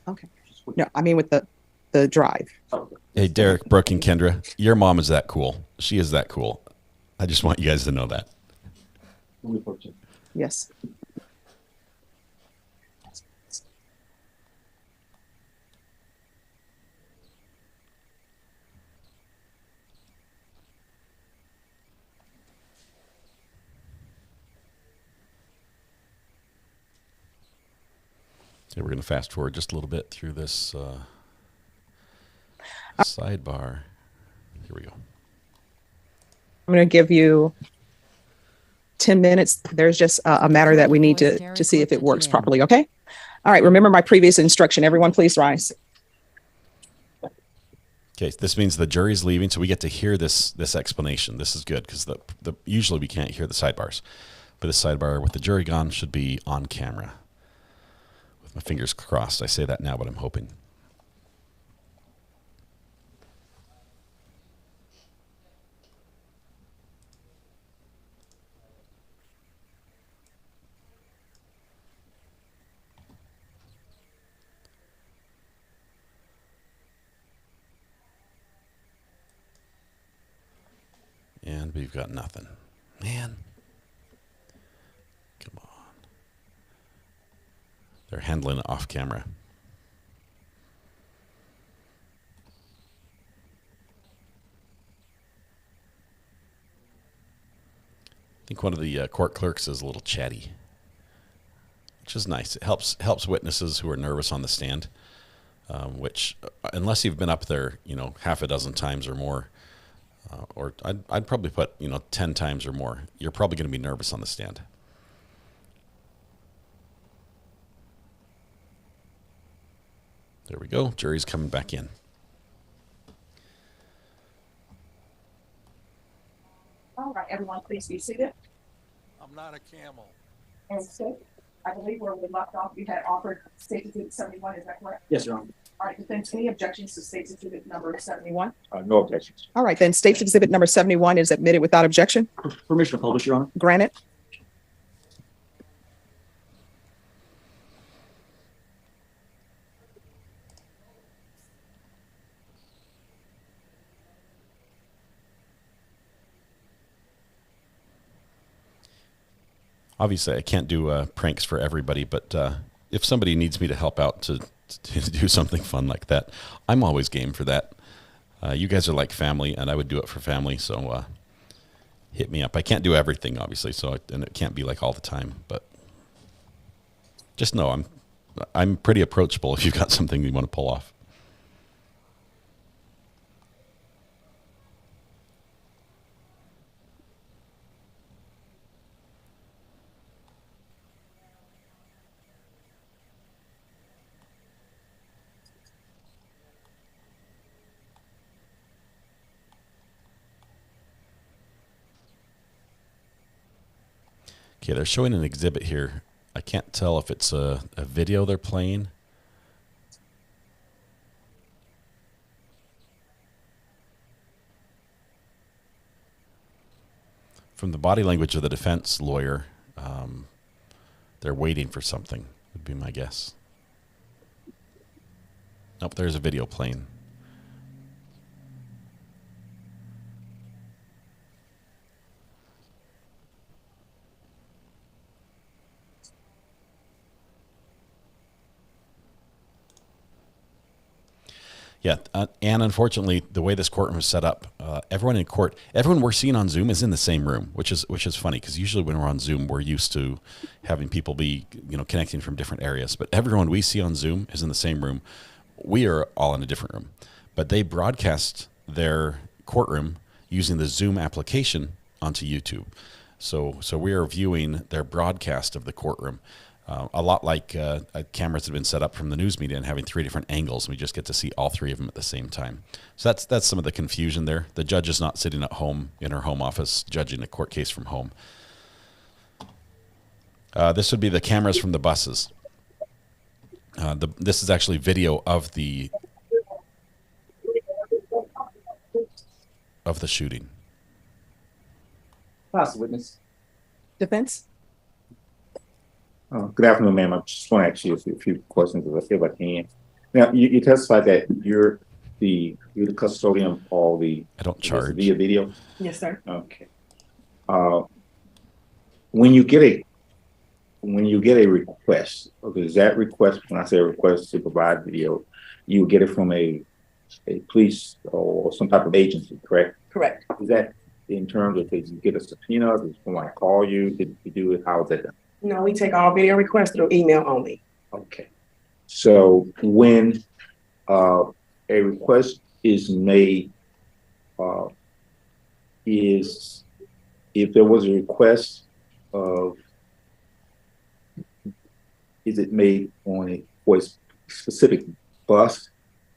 Okay. No, I mean with the drive. Hey, Derek, Brooke, and Kendra, your mom is that cool. She is that cool. I just want you guys to know that. Yes. Okay, we're going to fast forward just a little bit through this sidebar. Here we go. I'm going to give you 10 minutes. There's just a matter that we need to see if it works properly, okay? All right, remember my previous instruction. Everyone, please rise. Okay, this means the jury's leaving, so we get to hear this explanation. This is good because usually we can't hear the sidebars. But this sidebar with the jury gone should be on camera. With my fingers crossed. I say that now, but I'm hoping. And we've got nothing. Man. Come on. They're handling it off camera. I think one of the court clerks is a little chatty, which is nice. It helps witnesses who are nervous on the stand, which, unless you've been up there, half a dozen times or more, or I'd probably put, 10 times or more, you're probably going to be nervous on the stand. There we go. Jury's coming back in. All right, everyone, please be seated. I'm not a camel. And so, I believe where we left off, you had offered State's Exhibit 71, is that correct? Yes, Your Honor. All right, defense, any objections to State's Exhibit number 71? No objections. All right, then State's Exhibit number 71 is admitted without objection. Permission to publish, Your Honor. Granted. Obviously, I can't do pranks for everybody, but if somebody needs me to help out to do something fun like that, I'm always game for that. You guys are like family, and I would do it for family, so hit me up. I can't do everything, obviously, and it can't be like all the time, but just know I'm pretty approachable if you've got something you want to pull off. Okay, they're showing an exhibit here. I can't tell if it's a video they're playing. From the body language of the defense lawyer, they're waiting for something, would be my guess. Nope, there's a video playing. Yeah, and unfortunately, the way this courtroom is set up, everyone in court, everyone we're seeing on Zoom is in the same room, which is funny because usually when we're on Zoom, we're used to having people be connecting from different areas. But everyone we see on Zoom is in the same room. We are all in a different room, but they broadcast their courtroom using the Zoom application onto YouTube. So we are viewing their broadcast of the courtroom. A lot like cameras have been set up from the news media and having 3 different angles. And we just get to see all 3 of them at the same time. So that's some of the confusion there. The judge is not sitting at home in her home office judging a court case from home. This would be the cameras from the buses. This is actually video of the shooting. Possible witness. Defense? Good afternoon, ma'am. I just want to ask you a few questions if I can. Now, you testified that you're the custodian of all the. I don't charge via video. Yes, sir. Okay. When you get a request, okay, is that request, when I say a request to provide video, you get it from a police or some type of agency, correct? Correct. Is that in terms of, did you get a subpoena? Did someone call you? Did you do it? How is that done? No, we take all video requests through email only. Okay. So when a request is made, if there was a request of, is it made on a specific bus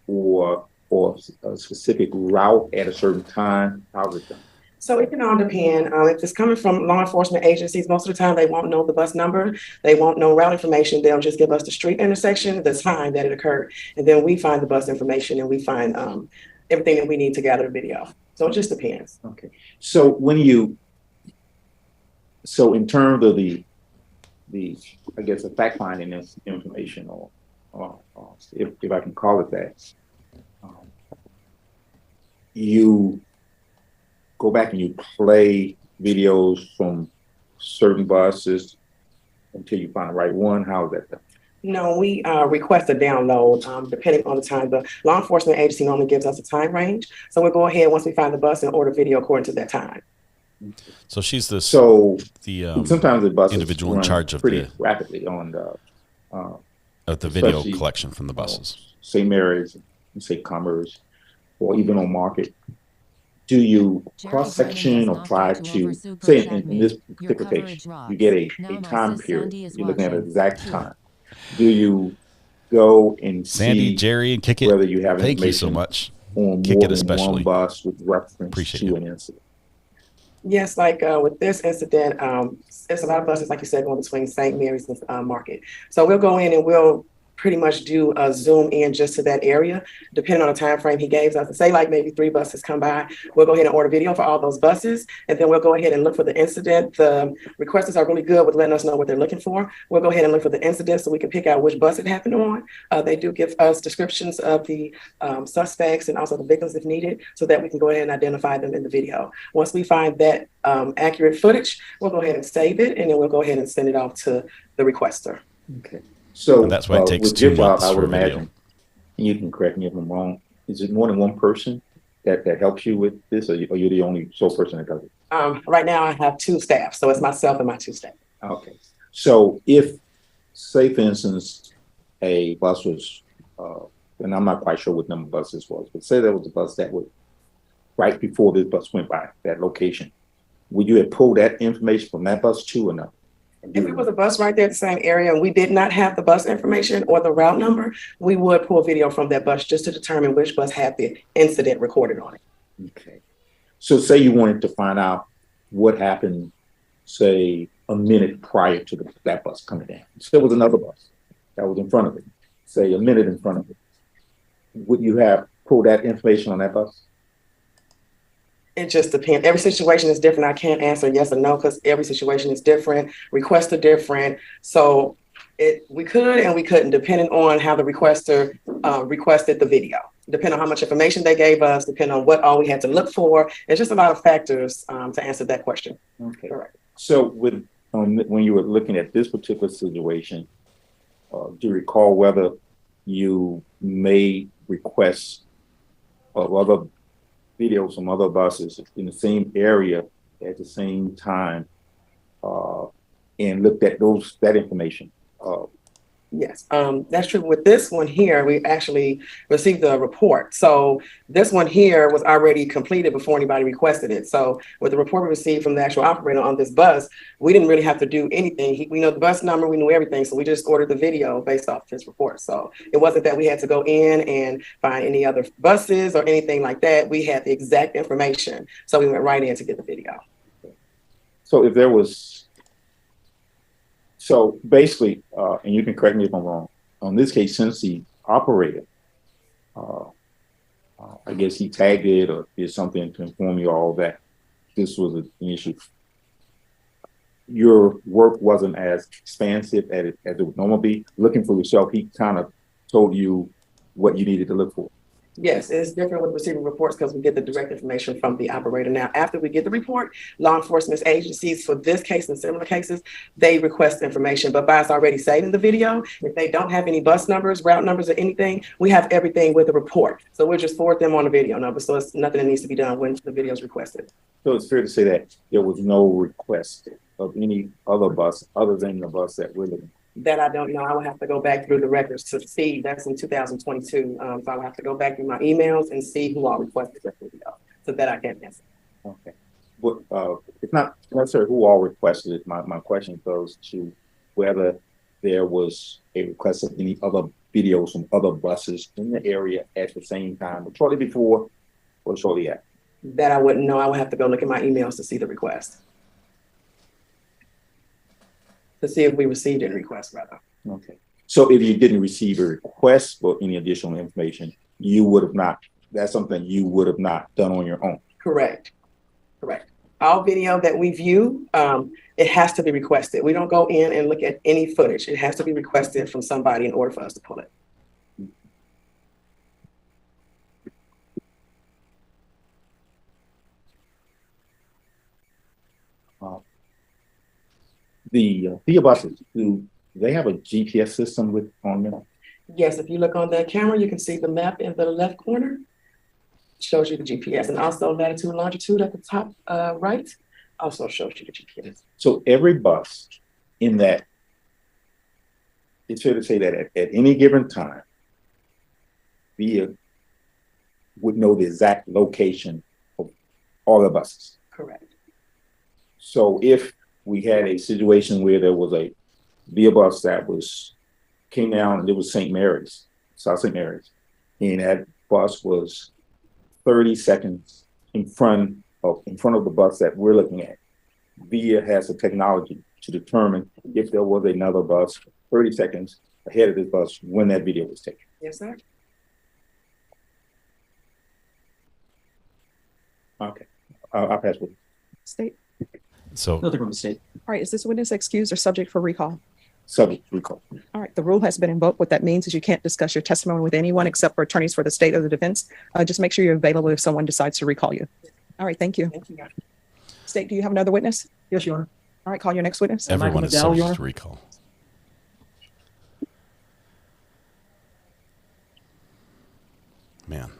or a specific route at a certain time? How is it done? So it can all depend. If it's coming from law enforcement agencies, most of the time they won't know the bus number. They won't know route information. They'll just give us the street intersection, the time that it occurred. And then we find the bus information and we find everything that we need to gather a video. So it just depends. Okay. So so in terms of the I guess the fact finding information or if I can call it that, you go back and you play videos from certain buses until you find the right one. How is that done? No, we request a download depending on the time. The law enforcement agency normally gives us a time range. So we'll go ahead once we find the bus and order video according to that time. So she's the sometimes the bus individual in charge of pretty rapidly on the video collection from the buses. St. Mary's, St. Commerce, or even on Market. Do you cross-section or try to, say in this particular case, you get a time period, you're looking at an exact time. Do you go and Sandy, see Jerry, and Kick It, whether you have thank you so much. On Kick more It than especially. one bus with reference Appreciate to it. an incident? Yes, like with this incident, there's a lot of buses, like you said, going between St. Mary's and Market. So we'll go in and we'll pretty much do a zoom in just to that area, depending on the time frame he gave us. Say like maybe 3 buses come by, we'll go ahead and order video for all those buses, and then we'll go ahead and look for the incident. The requesters are really good with letting us know what they're looking for. We'll go ahead and look for the incident so we can pick out which bus it happened on. They do give us descriptions of the suspects and also the victims if needed, so that we can go ahead and identify them in the video. Once we find that accurate footage, we'll go ahead and save it, and then we'll go ahead and send it off to the requester. Okay. So And that's why it takes with your 2 job, months I for would a video. imagine, and you can correct me if I'm wrong, is it more than one person that helps you with this, or you're the only sole person that does it? Right now I have 2 staff, so it's myself and my 2 staff. Okay. So if, say for instance, a bus was, and I'm not quite sure what number of buses was, but say there was a bus that would, right before this bus went by that location, would you have pulled that information from that bus too or not? If it was a bus right there in the same area and we did not have the bus information or the route number, we would pull video from that bus just to determine which bus had the incident recorded on it. Okay. So say you wanted to find out what happened, say a minute prior to that bus coming in. So there was another bus that was in front of it, say a minute in front of it. Would you have pulled that information on that bus? It just depends. Every situation is different. I can't answer yes or no because every situation is different. Requests are different. So we could and we couldn't, depending on how the requester requested the video, depending on how much information they gave us, depending on what all we had to look for. It's just a lot of factors to answer that question. Okay. Correct. So when you were looking at this particular situation, do you recall whether you made requests of other videos from other buses in the same area at the same time and looked at that information? Yes, that's true. With this one here, we actually received the report. So this one here was already completed before anybody requested it. So with the report we received from the actual operator on this bus, we didn't really have to do anything. We know the bus number, we knew everything. So we just ordered the video based off his report. So it wasn't that we had to go in and find any other buses or anything like that. We had the exact information. So we went right in to get the video. So if there was, so basically, and you can correct me if I'm wrong, on this case, since the operator, I guess he tagged it or did something to inform you all that this was an issue, your work wasn't as expansive as it would normally be. Looking for yourself, he kind of told you what you needed to look for. Yes, it's different with receiving reports because we get the direct information from the operator. Now, after we get the report, law enforcement agencies for this case and similar cases, they request information. But by us already saving the video, if they don't have any bus numbers, route numbers, or anything, we have everything with the report. So we'll just forward them on the video number. So it's nothing that needs to be done when the video is requested. So it's fair to say that there was no request of any other bus other than the bus that we're looking at. That I don't know. I will have to go back through the records to see. That's in 2022. So I will have to go back through my emails and see who all requested that video so that I can answer. Okay. But it's not necessarily who all requested it. My question goes to whether there was a request of any other videos from other buses in the area at the same time, or shortly before or shortly after. That I wouldn't know. I would have to go look at my emails to see the request. To see if we received any requests, rather. Okay. So if you didn't receive a request for any additional information, you would have not, that's something you would have not done on your own. Correct. Correct. All video that we view, it has to be requested. We don't go in and look at any footage. It has to be requested from somebody in order for us to pull it. The VIA buses, do they have a GPS system on them? Yes, if you look on the camera, you can see the map in the left corner. It shows you the GPS, and also latitude and longitude at the top right also shows you the GPS. So every bus in that, it's fair to say that at any given time, VIA would know the exact location of all the buses. Correct. So if we had a situation where there was a VIA bus that came down and it was St. Mary's, South St. Mary's, and that bus was 30 seconds in front of the bus that we're looking at. VIA has the technology to determine if there was another bus 30 seconds ahead of this bus when that video was taken. Yes, sir. Okay, I'll pass with you. State. So, Nothing from the state. All right, is this witness excused or subject for recall? Subject recall. All right, the rule has been invoked. What that means is you can't discuss your testimony with anyone except for attorneys for the state or the defense. Just make sure you're available if someone decides to recall you. All right, thank you. Thank you. State, do you have another witness? Yes, Your Honor. All right, call your next witness. everyone is McDowell, subject Your Honor. to recall. Man.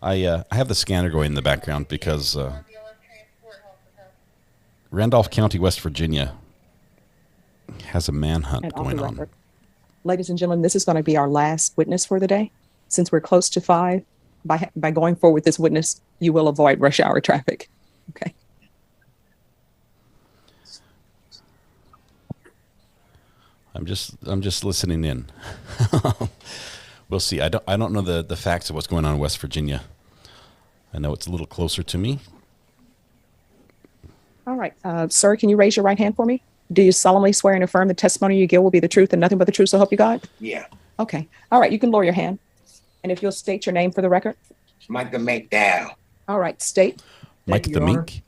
I have the scanner going in the background because Randolph County, West Virginia has a manhunt And off going the on. record. Ladies and gentlemen, this is going to be our last witness for the day. Since we're close to 5, by going forward with this witness, you will avoid rush hour traffic. Okay. I'm just listening in. We'll see. I don't know the facts of what's going on in West Virginia. I know it's a little closer to me. right. Sir, can you raise your right hand for me? Do you solemnly swear and affirm the testimony you give will be the truth and nothing but the truth, so help you God? Yeah. Okay. All right. You can lower your hand. And if you'll state your name for the record. Michael McDowell. All right. State. Mike you, the Your Honor. Mink.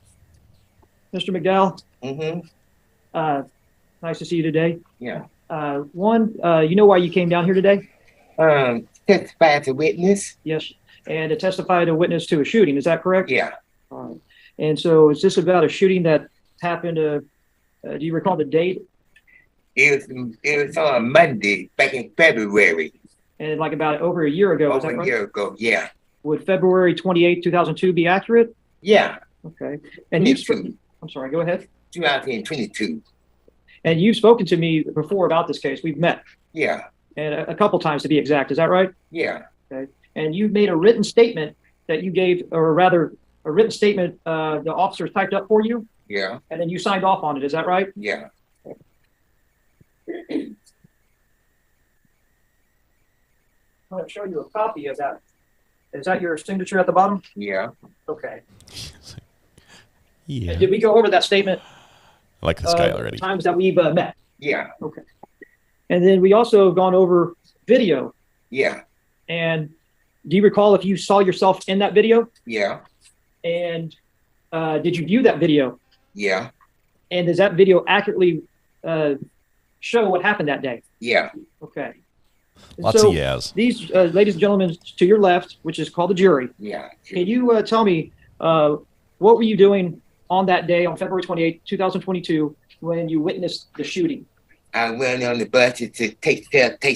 Mr. McDowell, Mm-hmm. nice to see you today. Yeah. You know why you came down here today? Testify as a witness. Yes. And to testify to witness to a shooting. Is that correct? Yeah. All right. And so is this about a shooting that happened, do you recall the date? It was on Monday back in February. And like about over a year ago, is that Over a right? year ago. Yeah. Would February 28, 2002 be accurate? Yeah. Okay. And you've, 22. I'm sorry, go ahead. 2022. And you've spoken to me before about this case. We've met, Yeah. and a couple times to be exact. Is that right? Yeah. And you made a written statement that you gave, or rather a written statement the officers typed up for you, Yeah. and then you signed off on it. Is that right? Yeah. I'm going to show you a copy of that. Is that your signature at the bottom? Yeah. Okay. Yeah. And did we go over that statement? I like this guy already. Times that we've met. Yeah. Okay. And then we also have gone over video. Yeah. And do you recall if you saw yourself in that video? Yeah. And did you view that video? Yeah. And does that video accurately show what happened that day? Yeah. Okay. Lots of yes. These ladies and gentlemen to your left, which is called the jury, Yeah. can you tell me what were you doing on that day on February 28, 2022, when you witnessed the shooting? I went on the bus to take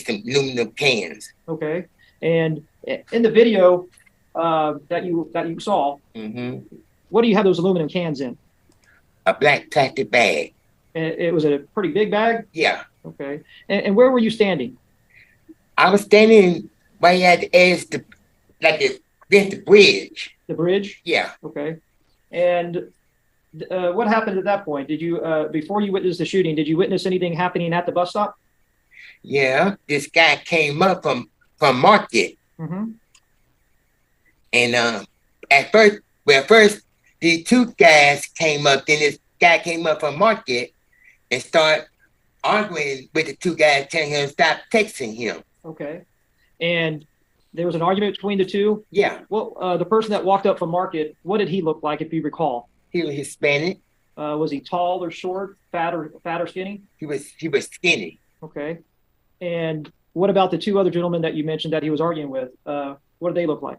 some aluminum cans. Okay. And in the video that you saw, Mm-hmm. what do you have those aluminum cans in? A black plastic bag. It was a pretty big bag. Yeah. Okay. And where were you standing? I was standing right at the edge, the bridge. The bridge. Yeah. Okay. And what happened at that point? Did you, before you witnessed the shooting, did you witness anything happening at the bus stop? Yeah. This guy came up from Market. Mm-hmm. And at first, the two guys came up. Then this guy came up from Market and started arguing with the two guys, telling him to stop texting him. Okay. And there was an argument between the two. Yeah. Well, the person that walked up from Market, what did he look like, if you recall? He was Hispanic. Was he tall or short, fat or skinny? He was skinny. Okay. And what about the two other gentlemen that you mentioned that he was arguing with? What did they look like?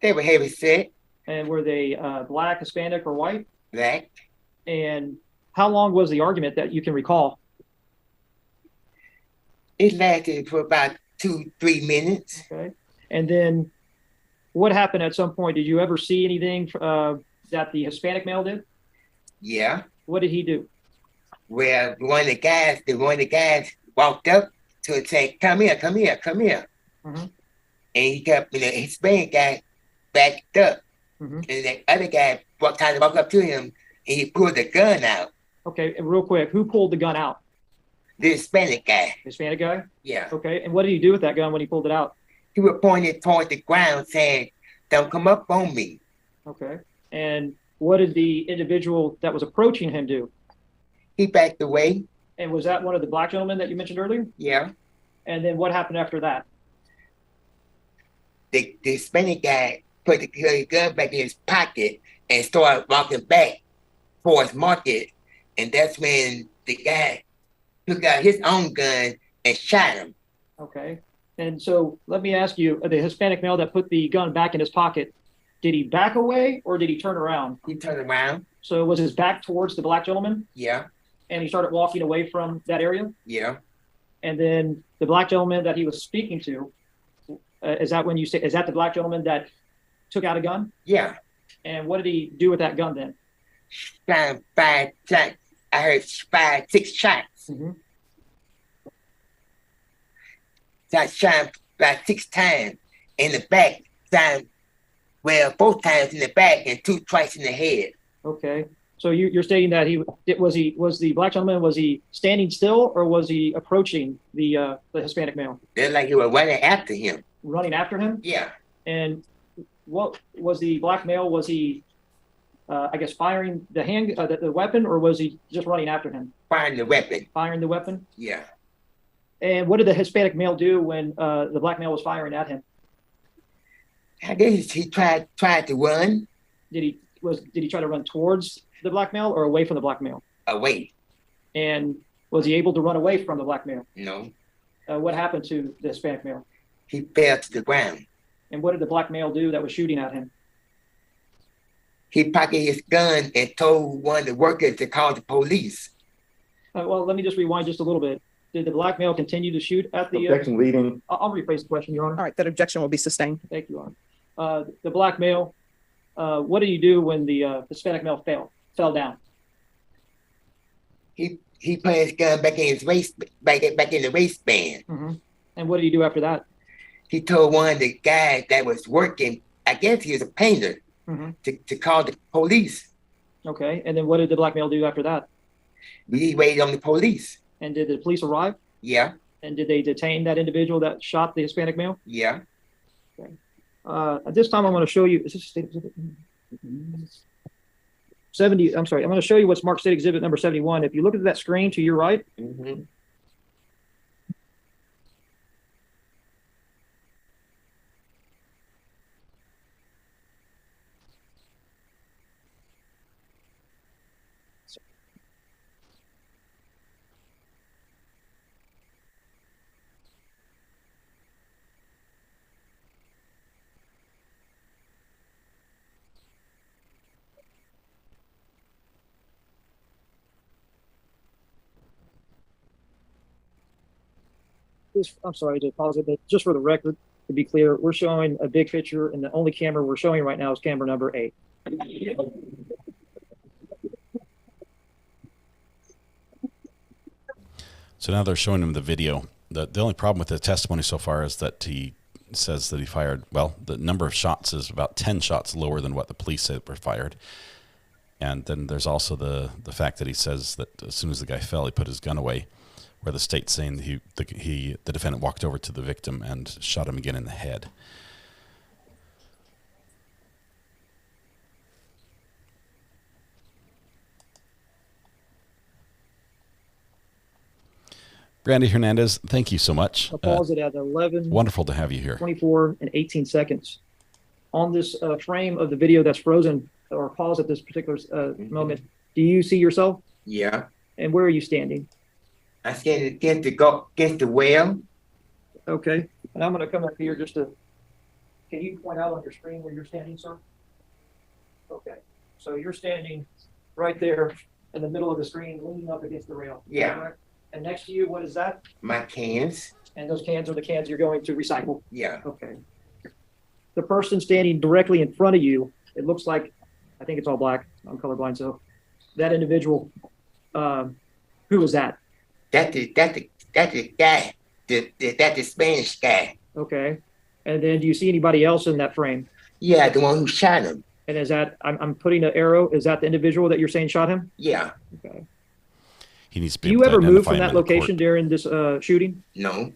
They were heavy set. And were they black, Hispanic, or white? Black. And how long was the argument that you can recall? It lasted for about 2-3 minutes. Okay. And then what happened at some point? Did you ever see anything that the Hispanic male did? Yeah. What did he do? Well, one of the guys walked up to him and said, come here. Mm-hmm. And he kept, the Hispanic guy backed up. Mm-hmm. And that other guy tried to walk up to him and he pulled the gun out. Okay. And real quick, who pulled the gun out? The Hispanic guy. Hispanic guy? Yeah. Okay. And what did he do with that gun when he pulled it out? He was pointing toward the ground saying, don't come up on me. Okay. And what did the individual that was approaching him do? He backed away. And was that one of the black gentlemen that you mentioned earlier? Yeah. And then what happened after that? The Hispanic guy put the gun back in his pocket and started walking back towards Market. And that's when the guy took out his own gun and shot him. Okay. And so let me ask you, the Hispanic male that put the gun back in his pocket, did he back away or did he turn around? He turned around. So was his back towards the black gentleman? Yeah. And he started walking away from that area? Yeah. And then the black gentleman that he was speaking to, is that the black gentleman that took out a gun? Yeah. And what did he do with that gun then? Shot 5 shots. I heard 6 shots. Mm-hmm. So I shot about 6 times in the back. Both times in the back and 2 twice in the head. Okay. So you're stating that was the black gentleman, was he standing still or was he approaching the Hispanic male? They're like he was running after him. Running after him? Yeah. And what was the black male? Was he I guess firing the weapon, or was he just running after him? Firing the weapon. Firing the weapon. Yeah. And what did the Hispanic male do when the black male was firing at him? I guess he tried to run Did he try to run towards the black male or away from the black male? away. And was he able to run away from the black male? No. What happened to the Hispanic male? He fell to the ground. And what did the black male do that was shooting at him? He pocketed his gun and told one of the workers to call the police. Well, let me just rewind just a little bit. Did the black male continue to shoot at the? Objection leading. I'll rephrase the question, Your Honor. All right, that objection will be sustained. Thank you, Your Honor. The black male. What did he do when the Hispanic male fell down? He put his gun back in his back in the waistband. Mm-hmm. And what did he do after that? He told one of the guys that was working, I guess he was a painter, Mm-hmm. to call the police. Okay. And then what did the black male do after that? We waited on the police. And did the police arrive? Yeah. And did they detain that individual that shot the Hispanic male? Yeah. At this time, I'm going to show you. Is this state exhibit 70? I'm sorry. I'm going to show you what's marked state exhibit number 71. If you look at that screen to your right, Mm-hmm. I'm sorry to pause it, but just for the record, to be clear, we're showing a big picture, and the only camera we're showing right now is camera number 8. So now they're showing him the video. The only problem with the testimony so far is that he says that he fired, well, the number of shots is about 10 shots lower than what the police said were fired. And then there's also the fact that he says that as soon as the guy fell, he put his gun away, where the state's saying the defendant walked over to the victim and shot him again in the head. Brandy Hernandez, thank you so much. I'll pause it at 11. Wonderful to have you here. 24 and 18 seconds. On this frame of the video that's frozen or paused at this particular moment, do you see yourself? Yeah. And where are you standing? I stand against the well. Okay. And I'm going to come up here just to, can you point out on your screen where you're standing, sir? Okay. So you're standing right there in the middle of the screen, leaning up against the rail. Yeah. Right? And next to you, what is that? My cans. And those cans are the cans you're going to recycle. Yeah. Okay. The person standing directly in front of you, it looks like, I think it's all black. I'm colorblind, so that individual, who was that? That's the guy. That's the Spanish guy. Okay. And then do you see anybody else in that frame? Yeah, the one who shot him. And is that, I'm putting an arrow, is that the individual that you're saying shot him? Yeah. Okay. He needs to be Do able you to ever move identify from him that in the location court. during this shooting? No.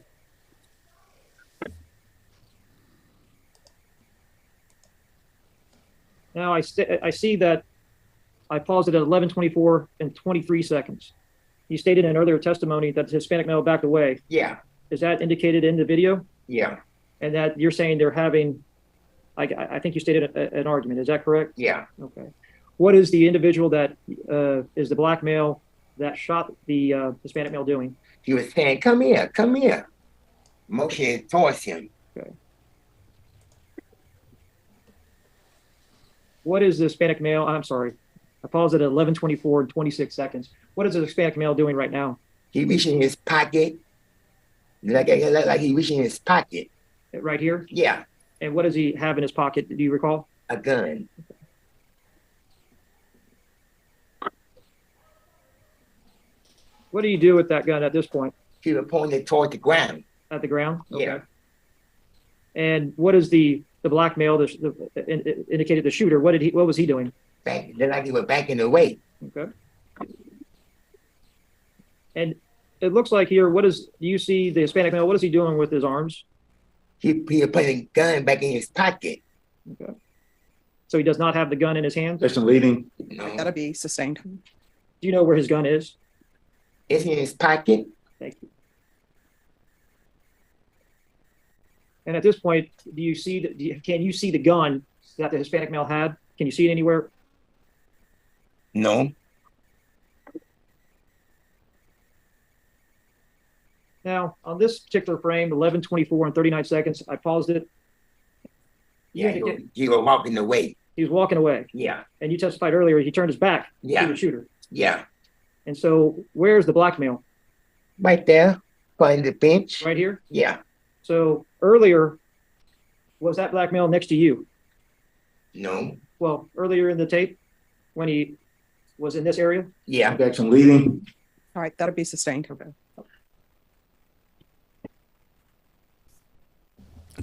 Now I see that I paused it at 11:24 and 23 seconds. You stated in earlier testimony that the Hispanic male backed away. Yeah. Is that indicated in the video? Yeah. And that you're saying they're having, I think you stated an argument. Is that correct? Yeah. Okay. What is the individual that is the black male that shot the Hispanic male doing? He was saying, "Come here, come here," motioning towards him. Okay. What is the Hispanic male? I'm sorry. I paused it at 11:24 and 26 seconds. What is the Hispanic male doing right now? He reaching in his pocket, like he reaching in his pocket. Right here? Yeah, And what does he have in his pocket? Do you recall? a gun. What do you do with that gun at this point? He was pointing toward the ground. At the ground? Yeah. And what is the black male that indicated the shooter? What was he doing? Back, like he was backing away. Okay. And it looks like here, do you see the Hispanic male? What is he doing with his arms? He was putting a gun back in his pocket. Okay. So he does not have the gun in his hands? Objection leading. No, That'll be sustained. Do you know where his gun is? it's in his pocket. Thank you. And at this point, do you see can you see the gun that the Hispanic male had? Can you see it anywhere? No, Now, on this particular frame, 11:24 and 39 seconds, I paused it. yeah, he was walking away. He was walking away. Yeah, And you testified earlier, he turned his back to yeah, the shooter. yeah. And so where's the black male? Right there, on the bench. Right here? Yeah, So earlier, was that black male next to you? no, Well, earlier in the tape, when he was in this area? yeah. Objection leading. All right, that'll be sustained. Okay.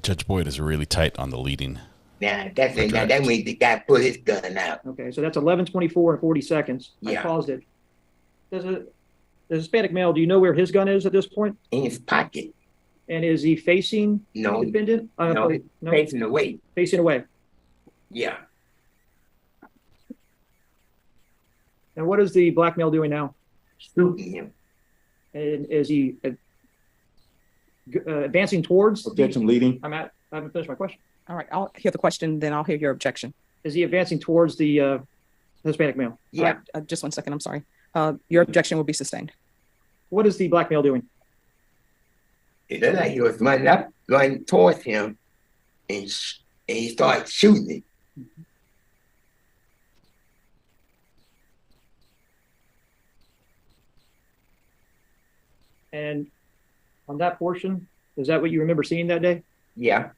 Judge Boyd is really tight on the leading. Now that's it. Now that means the guy put his gun out. Okay, so that's 11:24 and 40 seconds. I Yeah. paused it. The Hispanic male, do you know where his gun is at this point? In his pocket. And is he facing No, the defendant? no, No, facing away. facing away. Yeah. And what is the black male doing now? Shooting him. And is he advancing towards? Objection leading. I haven't finished my question. All right, I'll hear the question, then I'll hear your objection. Is he advancing towards the Hispanic male? Yeah. All right, just 1 second, I'm sorry. Your objection will be sustained. What is the black male doing? It looked like he was running up, running towards him, and he started shooting it. And on that portion, is that what you remember seeing that day? Yeah.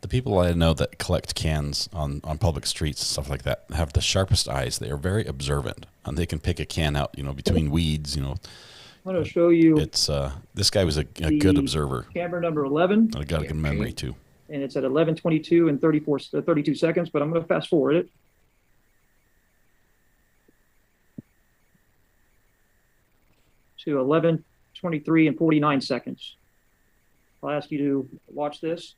The people I know that collect cans on public streets, stuff like that, have the sharpest eyes. They are very observant, and they can pick a can out, between weeds. I'm going to show you. It's this guy was a good observer. Camera number 11. I got a good memory too. And it's at 11:22 and 32 seconds, but I'm going to fast forward it. To 11:23 and 49 seconds. I'll ask you to watch this.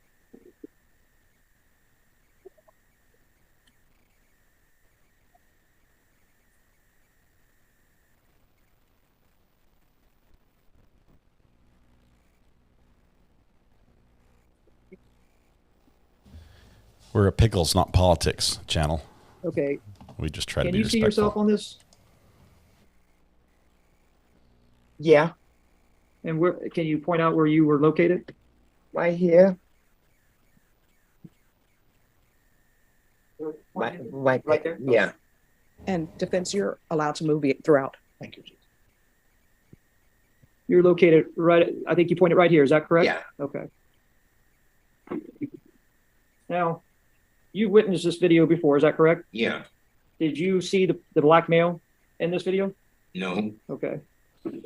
We're a Pickles, not politics channel. Okay. We just try to Can be you see respectful. yourself on this? Yeah. And where can you point out where you were located? Right here. Right there? Yeah. And defense, you're allowed to move it throughout. Thank you. You're located right, I think you pointed right here. Is that correct? Yeah. Okay. Now, you witnessed this video before. Is that correct? Yeah. Did you see the black male in this video? No. Okay. Do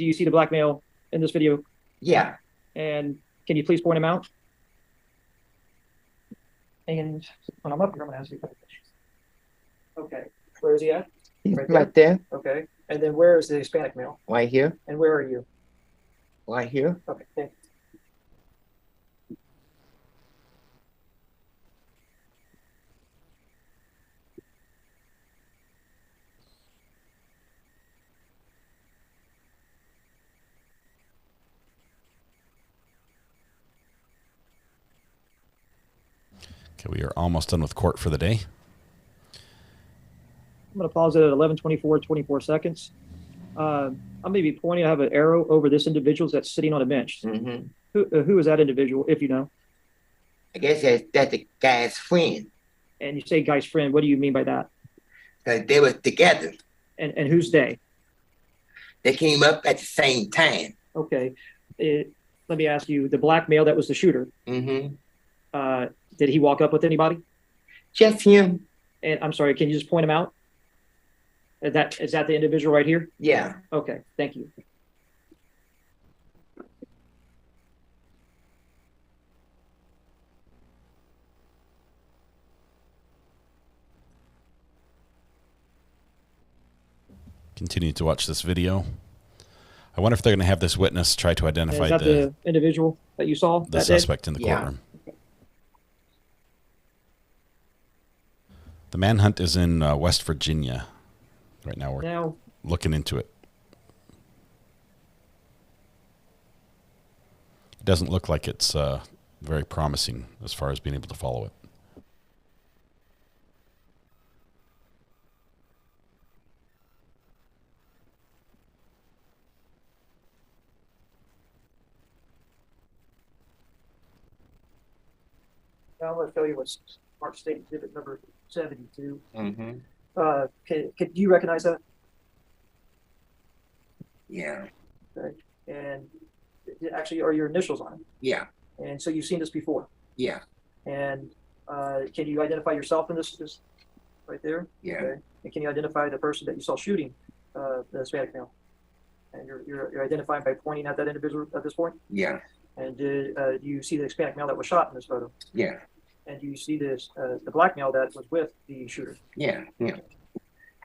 you see the black male in this video? Yeah. And can you please point him out? And when I'm up here, I'm gonna ask you a couple questions. Okay, where is he at? He's Right right, there? there. Okay, and then where is the Hispanic male? Right here. And where are you? Right here. Okay, thank you. Okay, we are almost done with court for the day. I'm going to pause it at 11:24, 24 seconds. I'm going to be pointing. I have an arrow over this individual that's sitting on a bench. Mm-hmm. Who is that individual, if you know? I guess that's the guy's friend. And you say guy's friend. What do you mean by that? Because they were together. And who's they? They came up at the same time. Okay. Let me ask you, the black male that was the shooter, Mm-hmm. Did he walk up with anybody? Just him. And I'm sorry, can you just point him out? Is that the individual right here? Yeah. Okay, thank you. Continue to watch this video. I wonder if they're going to have this witness try to identify Is that the individual that you saw? the suspect in the courtroom. The manhunt is in West Virginia. Right now we're looking into it. It doesn't look like it's very promising as far as being able to follow it. Now I'm going to show you what's Mark State Exhibit number 72. Mm-hmm. Could you recognize that? Yeah. Okay. And actually, are your initials on it? Yeah. And so you've seen this before? Yeah. And can you identify yourself in this right there? Yeah. Okay. And can you identify the person that you saw shooting the Hispanic male? And you're identifying by pointing at that individual at this point? Yeah. And do you see the Hispanic male that was shot in this photo? Yeah. And do you see this the black male that was with the shooter? Yeah. Yeah.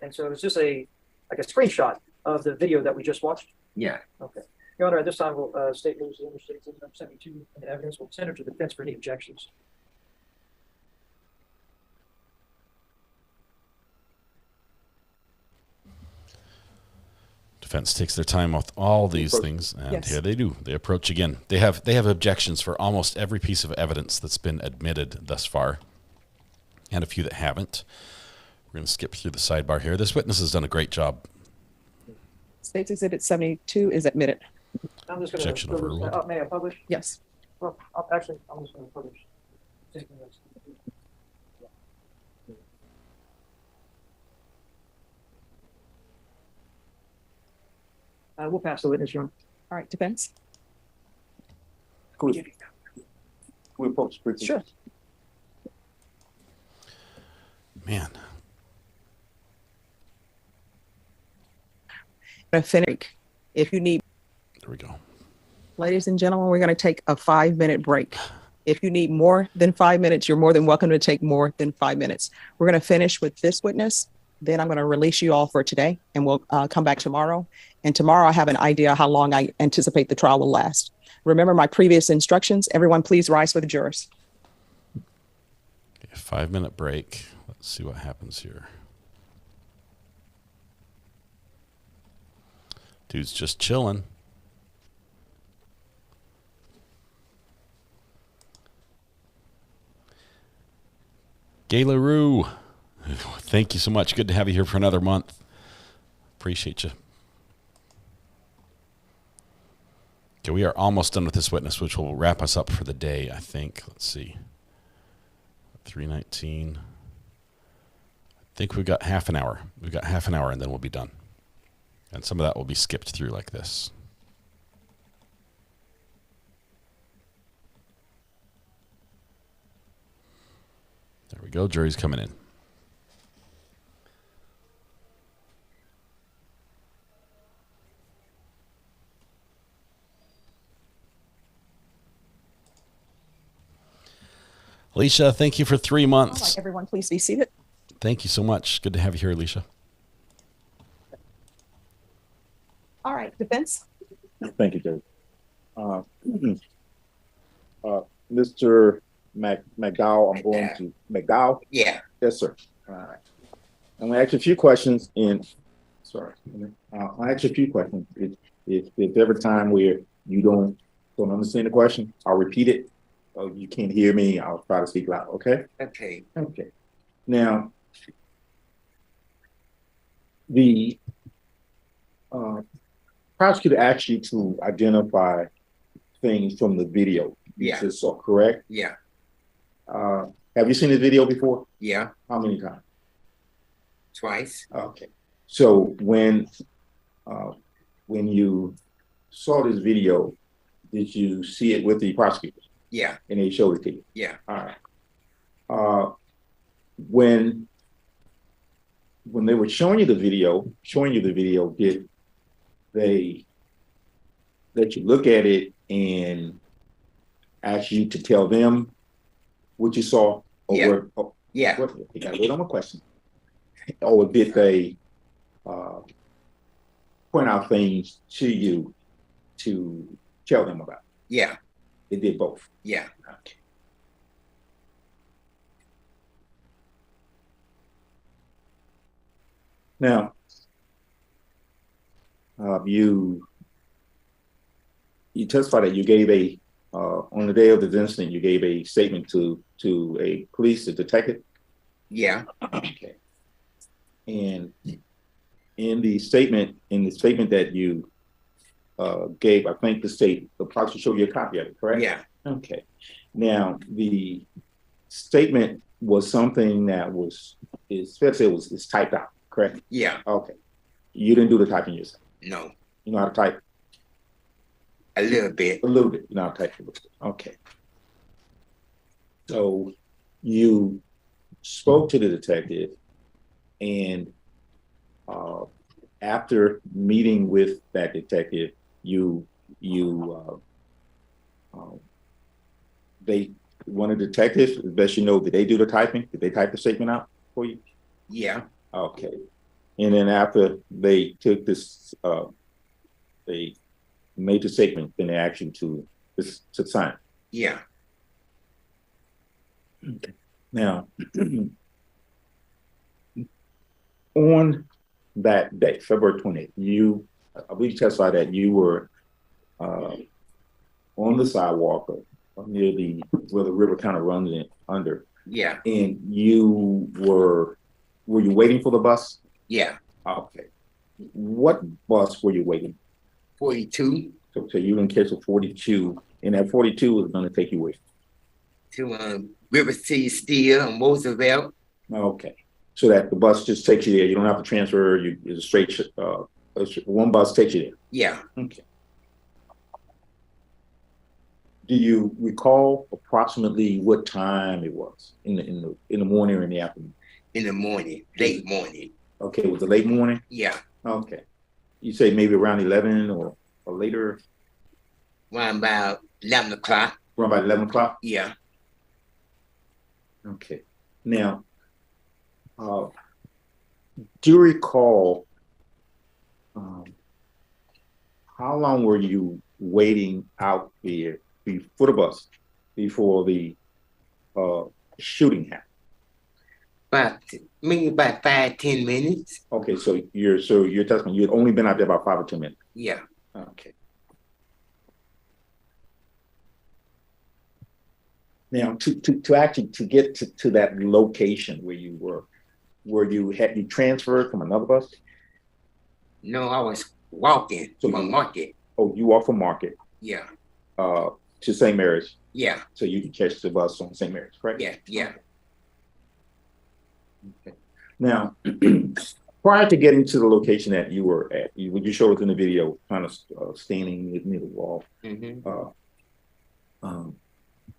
And so it's just like a screenshot of the video that we just watched? Yeah. Okay. Your Honor, at this time, we'll state rules of State Exhibit number 72 and the evidence will send it to the defense for any objections. Defense takes their time with all these things, and here they do. They approach again. They have objections for almost every piece of evidence that's been admitted thus far, and a few that haven't. We're going to skip through the sidebar here. This witness has done a great job. State's Exhibit 72 is admitted. I'm just going Objection to overruled. may I publish? Yes. Well, I'm just going to publish. We'll pass the witness, Your Honor. All right, defense. Can we approach briefly? Sure. Man. If you need, There we go. ladies and gentlemen, we're going to take a 5-minute break. If you need more than 5 minutes, you're more than welcome to take more than 5 minutes. We're going to finish with this witness. Then I'm going to release you all for today, and we'll come back tomorrow. And tomorrow I have an idea how long I anticipate the trial will last. Remember my previous instructions. Everyone, please rise for the jurors. Okay, 5-minute break. Let's see what happens here. Dude's just chilling. Gay LaRue, thank you so much. Good to have you here for another month. Appreciate you. Okay, we are almost done with this witness, which will wrap us up for the day, I think. Let's see. 3:19. I think we've got half an hour. We've got half an hour, and then we'll be done. And some of that will be skipped through like this. There we go. Jury's coming in. Alicia, thank you for 3 months. All right, everyone, please be seated. Thank you so much. Good to have you here, Alicia. All right, defense. Thank you, Judge. Mr. McDowell, I'm going to McDowell. Yeah. Yes, sir. All right. I'm gonna ask you a few questions I'll ask you a few questions. If every time where you don't understand the question, I'll repeat it. Oh, you can't hear me, I'll try to speak loud, okay? Okay. Okay. Now, the prosecutor asked you to identify things from the video. Yeah. Is this so correct? Yeah. Have you seen the video before? Yeah. How many times? Twice. Okay. So when you saw this video, did you see it with the prosecutor? Yeah. And they showed it to you? Yeah. All right. When when they were showing you the video, did they let you look at it and ask you to tell them what you saw? Or Yeah. Yeah. You gotta wait on my question. Or did they point out things to you to tell them about? Yeah. They did both. Yeah. Okay. Now, you testified that you gave on the day of the incident, you gave a statement to a police, a detective. Yeah. Okay. And in the statement that you gave, I think the prosecutor showed you a copy of it, correct? Yeah. Okay. Now, the statement was something that it's typed out, correct? Yeah. Okay. You didn't do the typing yourself. No. You know how to type? A little bit. A little bit. You know how to type a little bit. Okay. So you spoke to the detective, and after meeting with that detective, one of the detectives, as best you know, did they do the typing? Did they type the statement out for you? Yeah. Okay. And then after they took this, they made the statement, then they asked you to sign. Yeah. Okay. Now, on that day, February 20th, I believe you testified that you were on the sidewalk near where the river kind of runs in under. Yeah. And were you waiting for the bus? Yeah. Okay. What bus were you waiting? 42. So you didn't catch a 42, and that 42 was going to take you where? To River City Steel and Roosevelt. Okay. So that the bus just takes you there. You don't have to transfer. It's a straight, one bus takes you there. Yeah. Okay. Do you recall approximately what time it was in the morning or in the afternoon? In the morning, late morning. Okay, was it late morning? Yeah. Okay. You say maybe around 11 or later? Around about 11 o'clock. Around about 11 o'clock? Yeah. Okay. Now, do you recall how long were you waiting out there for the bus before the shooting happened? Maybe about 5-10 minutes. Okay, so you're telling me you had only been out there about 5 or 10 minutes. Yeah. Okay. Now, to actually get to that location where you were you transferred from another bus? No, I was walking from Market. Oh, you walked from Market? Yeah. To St. Mary's? Yeah. So you could catch the bus on St. Mary's, correct? Yeah, yeah. Okay. Now, prior to getting to the location that you were at, when you showed us in the video, kind of standing near the wall,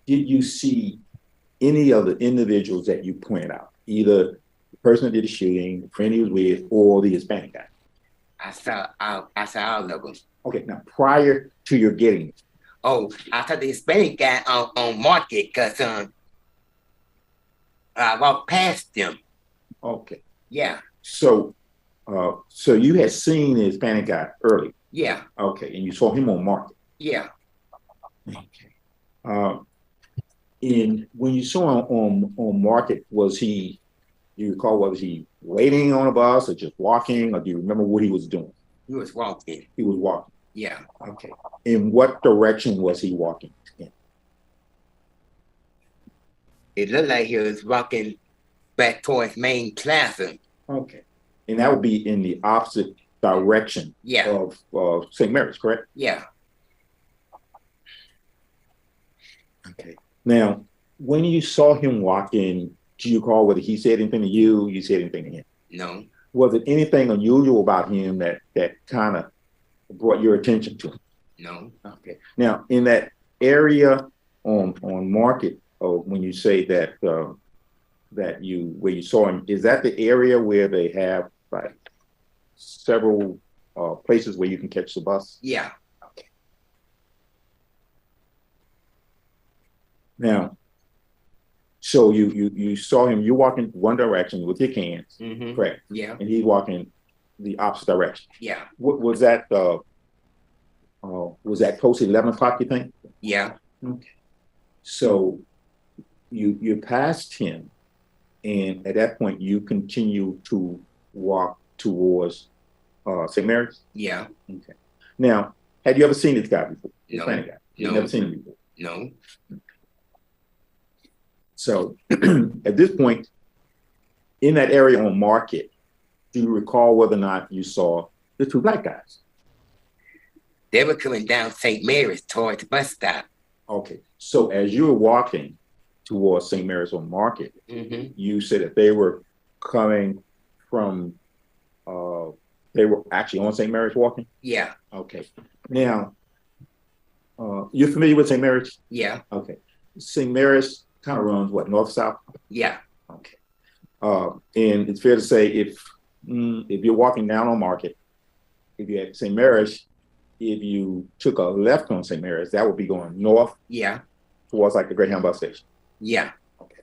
did you see any other individuals that you pointed out, either the person that did the shooting, the friend he was with, or the Hispanic guy? I saw all of them. Okay, now prior to your getting it. Oh, I saw the Hispanic guy on Market because I walked past them. Okay. Yeah. So you had seen the Hispanic guy early. Yeah. Okay, and you saw him on Market. Yeah. Okay. And when you saw him on Market, was he waiting on a bus or just walking, or do you remember what he was doing? He was walking. He was walking. Yeah. Okay. In what direction was he walking in? It looked like he was walking back towards Main Plaza. Okay. And that would be in the opposite direction of St. Mary's, correct? Yeah. Okay. Now, when you saw him walking, do you recall whether he said anything to you, you said anything to him? No. Was it anything unusual about him that kind of brought your attention to him? No. Okay. Now, in that area on Market, when you say that where you saw him, is that the area where they have like several places where you can catch the bus? Yeah. Okay. Now, so you saw him, you walking one direction with your cans, Mm-hmm. correct? Yeah. And he's walking the opposite direction. Yeah. What was that? Was that close to 11 o'clock, you think? Yeah. Okay. So you passed him, and at that point you continue to walk towards St. Mary's? Yeah. Okay. Now, had you ever seen this guy before? This No. Hispanic guy? You've No. never seen him before. No. So at this point, in that area on Market, do you recall whether or not you saw the two black guys? They were coming down St. Mary's towards the bus stop. Okay. So as you were walking towards St. Mary's on Market, Mm-hmm. you said that they were coming from, they were actually on St. Mary's walking? Yeah. Okay. Now, you're familiar with St. Mary's? Yeah. Okay. St. Mary's kind of runs what, north-south? Yeah. Okay. And it's fair to say if you're walking down on Market, if you're at St. Mary's, if you took a left on St. Mary's, that would be going north Yeah. towards like the Greyhound bus station. Yeah. Okay.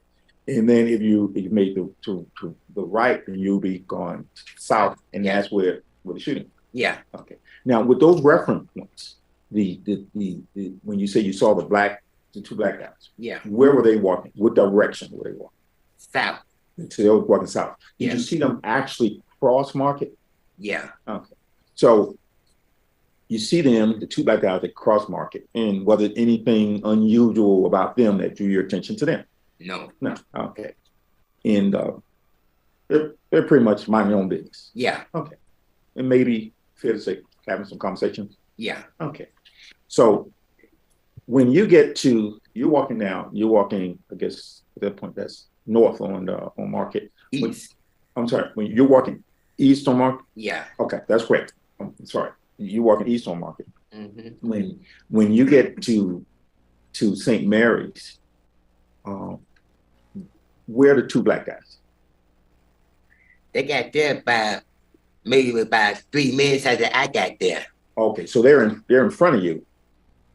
And then if you made to the right, then you'll be going south, and that's where the shooting. Yeah. Okay. Now with those reference points, the when you say you saw the two black guys, Yeah. where were they walking? What direction were they walking? South. So they were walking south. Did Yeah. you see them actually cross Market? Yeah. Okay. So you see them, the two black guys that cross Market, and was there anything unusual about them that drew your attention to them? No. No. Okay. And they're pretty much minding their own business. Yeah. Okay. And maybe fair to say having some conversations. Yeah. Okay. So when you get to, you're walking, I guess at that point that's north on Market. East. I'm sorry, when you're walking east on Market? Yeah. Okay, that's correct. I'm sorry. You're walking east on Market. Mm-hmm. When you get to St. Mary's, where are the two black guys? They got there maybe about 3 minutes after I got there. Okay, so they're in front of you.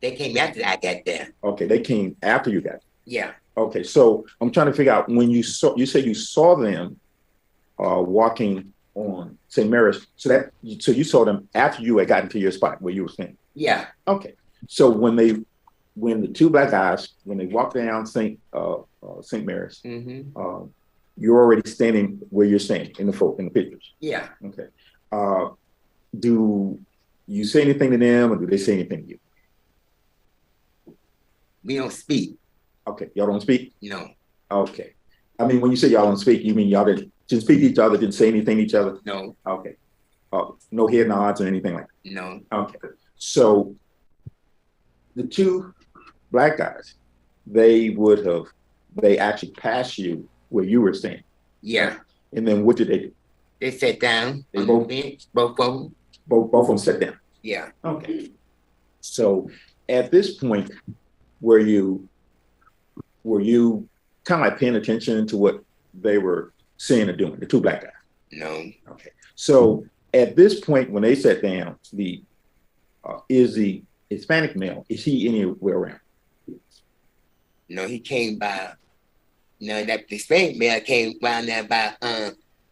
They came after I got there. Okay, they came after you got there. Yeah. Okay, so I'm trying to figure out when you said you saw them walking on St. Mary's. So you saw them after you had gotten to your spot where you were standing. Yeah. Okay, so when the two black guys walked down St. Mary's, Mm-hmm. you're already standing where you're standing in the pictures. Yeah. Okay. Do you say anything to them, or do they say anything to you? We don't speak. Okay, y'all don't speak? No. Okay. I mean, when you say y'all don't speak, you mean y'all didn't speak to each other, didn't say anything to each other? No. Okay. No head nods or anything like that? No. Okay. So the two black guys, they actually passed you where you were standing. Yeah. And then what did they do? They sat down They on both- the bench, both of them. Both of them sat down. Yeah. Okay. So at this point, were you kind of like paying attention to what they were saying or doing, the two black guys? No. Okay. So at this point, when they sat down, is the Hispanic male, is he anywhere around? No, he came by. No, that the Hispanic male came around there about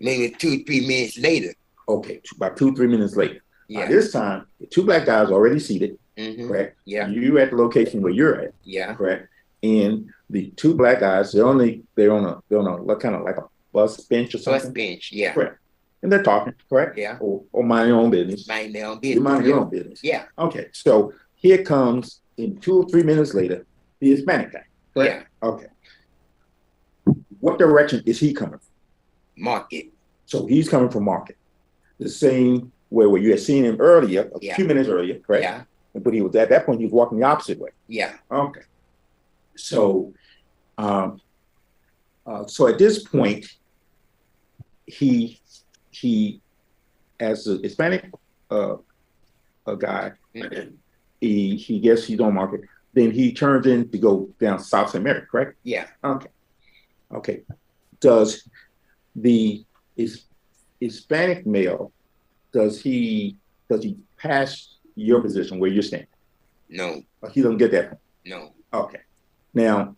maybe 2-3 minutes later. Okay, about 2-3 minutes later. Yeah. This time, the two black guys already seated, Mm-hmm. correct? Yeah. You at the location where you're at, Yeah. correct? And the two black guys, they're on a kind of like a bus bench or Bus something. bench. Yeah. Correct. And they're talking, correct? Yeah. Or mind your own business. Mind their own You business. mind your own business. Yeah. Okay, so here comes, in 2 or 3 minutes later, the Hispanic guy. Correct? Yeah. Okay. What direction is he coming from? Market. So he's coming from Market. The same way where you had seen him earlier, a Yeah. few minutes earlier, correct? Yeah. But he was at that point, he was walking the opposite way. Yeah. Okay. So, so at this point, he as a Hispanic a guy, Mhm. he gets he's on Market. Then he turns in to go down South St. Mary, correct? Yeah. Okay. Okay. does the Hispanic male, does he pass your position where you're standing? No, He doesn't get that. no. Okay. Now,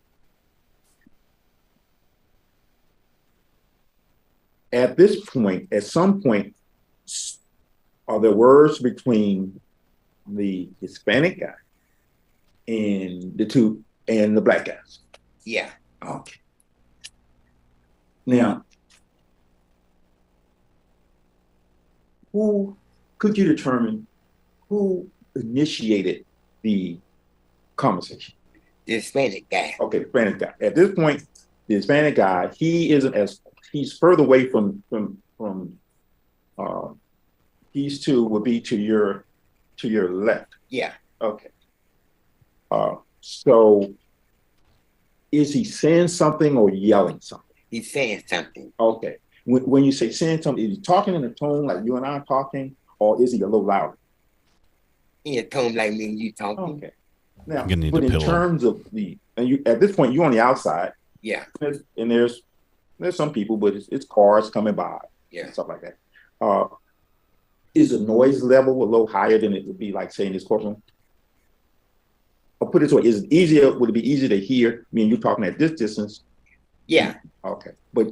at this point, at some point, are there words between the Hispanic guy and the black guys? Yeah. Okay. Now, could you determine who initiated the conversation? The Hispanic guy. Okay, Hispanic guy. At this point, the Hispanic guy, he's further away from these two would be to your left. Yeah. Okay. So is he saying something or yelling something? He's saying something. Okay. When you say saying something, is he talking in a tone like you and I are talking, or is he a little louder? In a tone like me and you talking. Okay. Now, I'm gonna need but a in pillow. terms of at this point, you're on the outside. Yeah. And there's some people, but it's cars coming by. Yeah. And stuff like that. Is the noise level a little higher than it would be like, say, in this courtroom? I'll put it this way: would it be easier to hear me and you talking at this distance? Yeah. Okay. But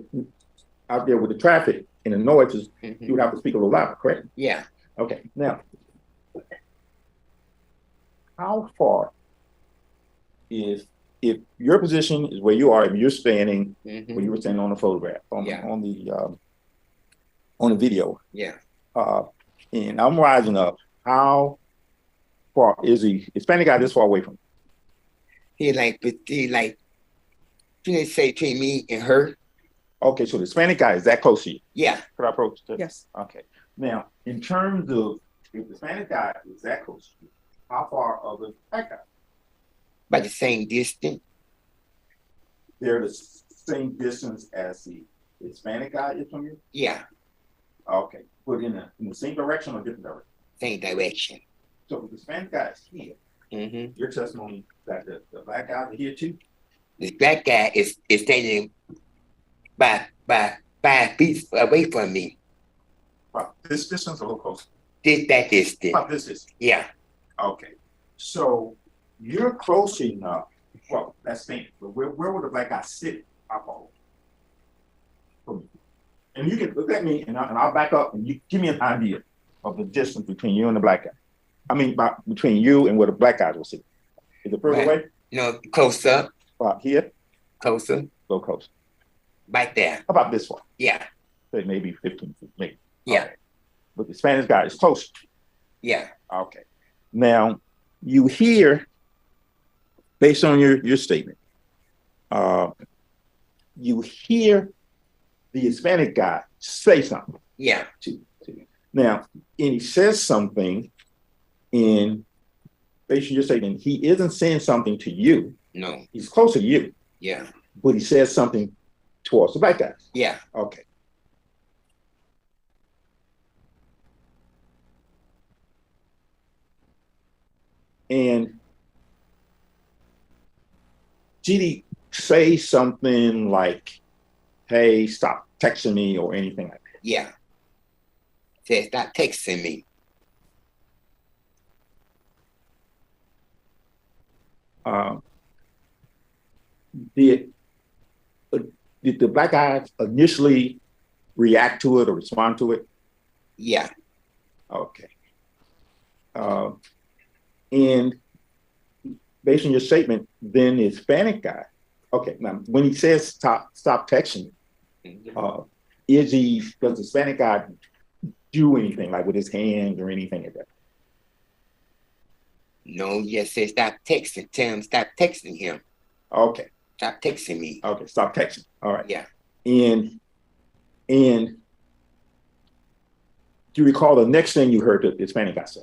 out there with the traffic and the noises, you would have to speak a little louder, correct? Yeah. Okay. Now, how far if your position is where you are, if you're standing where you were standing on the photograph, on the video, Yeah. and I'm rising up, how far is the Hispanic guy this far away from you? Can they say between me and her? Okay, so the Hispanic guy is that close to you? Yeah. Could I approach? Yes. Okay. Now, in terms of if the Hispanic guy is that close to you, how far are the black guys? By the same distance. They're the same distance as the Hispanic guy is from you? Yeah. Okay. But in the same direction or different direction? Same direction. So if the Hispanic guy is here, your testimony that the black guys are here too? The black guy is standing by 5 feet away from me. About this distance or a little closer? That distance. About this distance? Yeah. Okay. So you're close enough. Well, that's standing. But where would the black guy sit? And you can look at me and I'll back up and you give me an idea of the distance between you and the black guy. I mean, between you and where the black guys will sit. Is it further away? No, closer. Here? Closer. Go close. Right there. How about this one? Yeah. Say maybe 15 feet, maybe. Yeah. Okay. But the Spanish guy is close. Yeah. Okay. Now, you hear, based on your statement, you hear the Hispanic guy say something. Yeah. To you. Now, and he says something based on your statement, he isn't saying something to you. No. He's close to you. Yeah. But he says something towards the black guys. Yeah. Okay. And did he say something like, hey, stop texting me or anything like that? Yeah. Said stop texting me. Did the black guys initially react to it or respond to it? Yeah. Okay. And based on your statement, then the Hispanic guy, okay, now when he says stop texting, does the Hispanic guy do anything like with his hands or anything like that? No, just say stop texting. Tell him stop texting him. Okay. Stop texting me. Okay, stop texting. All right. Yeah. And do you recall the next thing you heard the Hispanic guy say?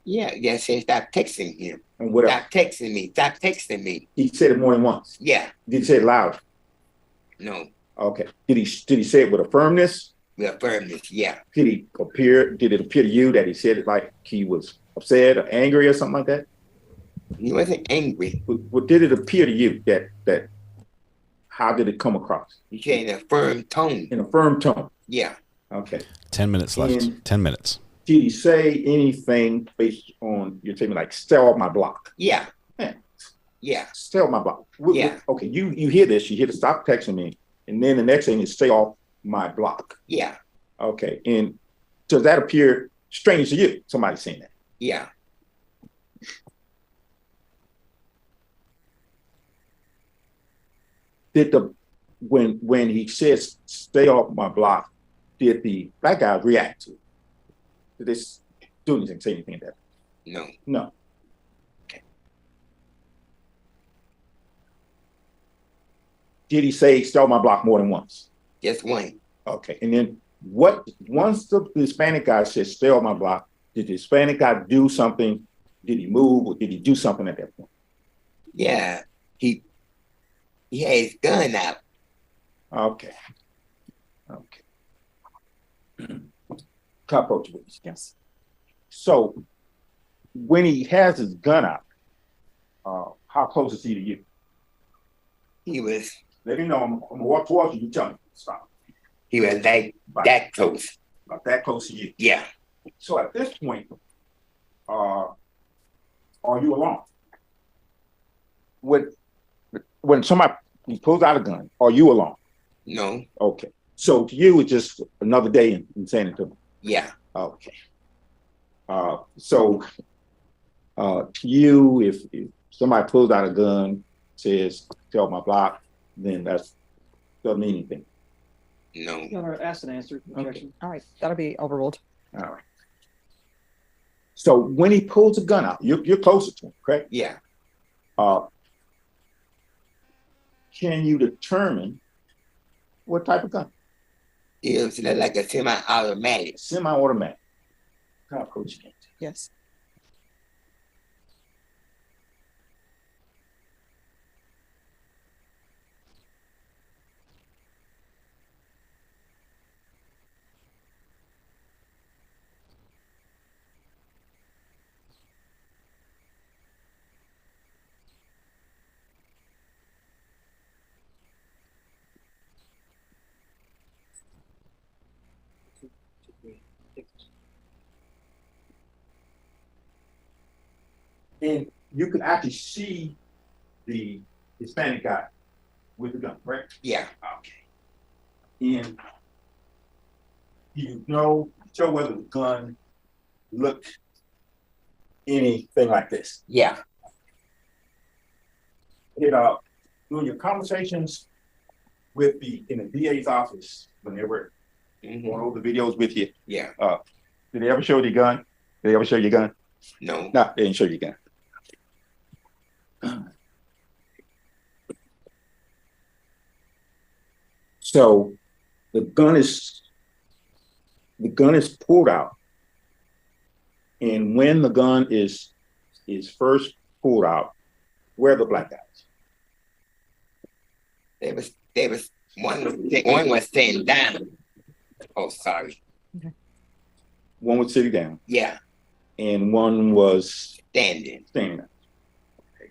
Yeah, say stop texting him. And what else? Stop texting me. Stop texting me. He said it more than once. Yeah. Did he say it loud? No. Okay. Did he say it with a firmness? With a firmness, yeah. Did it appear to you that he said it like he was upset or angry or something like that? He wasn't angry. But did it appear to you that How did it come across? He said in a firm tone. In a firm tone. Yeah. Okay. 10 minutes left. And 10 minutes. did he say anything based on your statement like stay off my block? Yeah. Yeah. Yeah. Stay off my block. Yeah. Okay, you hear this, you hear the stop texting me, and then the next thing is stay off my block. Yeah. Okay. And does that appear strange to you? Somebody saying that? Yeah. Did the when he says stay off my block, did the black guys react to it? Did they do anything, say anything like that? No. No. Okay. Did he say stay off my block more than once? Just one. Okay. And then once the Hispanic guy said stay off my block, did the Hispanic guy do something? Did he move or did he do something at that point? Yeah. He had his gun out. Okay. Okay. Cop approach, please. Yes. So when he has his gun out, how close is he to you? He was Let me know. I'm gonna walk towards you. You tell me. Stop. he was like that close. About that close to you. Yeah. So at this point, are you alone? When somebody pulls out a gun, are you alone? No. Okay. So to you, it's just another day in San Antonio. Yeah. Okay. So to you, if somebody pulls out a gun, says tell my block, then that's doesn't mean anything. No. Your Honor, asked and answered. Objection. All right, that'll be overruled. All right. So when he pulls a gun out, you're closer to him, correct? Yeah. Can you determine what type of gun? It was like a semi-automatic. Semi-automatic. Cop coach again. Yes. And you can actually see the Hispanic guy with the gun, correct? Yeah. Okay. And you know whether the gun looked anything like this. Yeah. During your conversations with in the DA's office, when they were going over the videos with you, Yeah. Did they ever show the gun? Did they ever show your gun? No. No, they didn't show your gun. So the gun is pulled out, and when the gun is first pulled out, where are the black guys? They was one was sitting down. Oh, sorry. One was sitting down, Yeah. and one was Standing. standing up. Okay.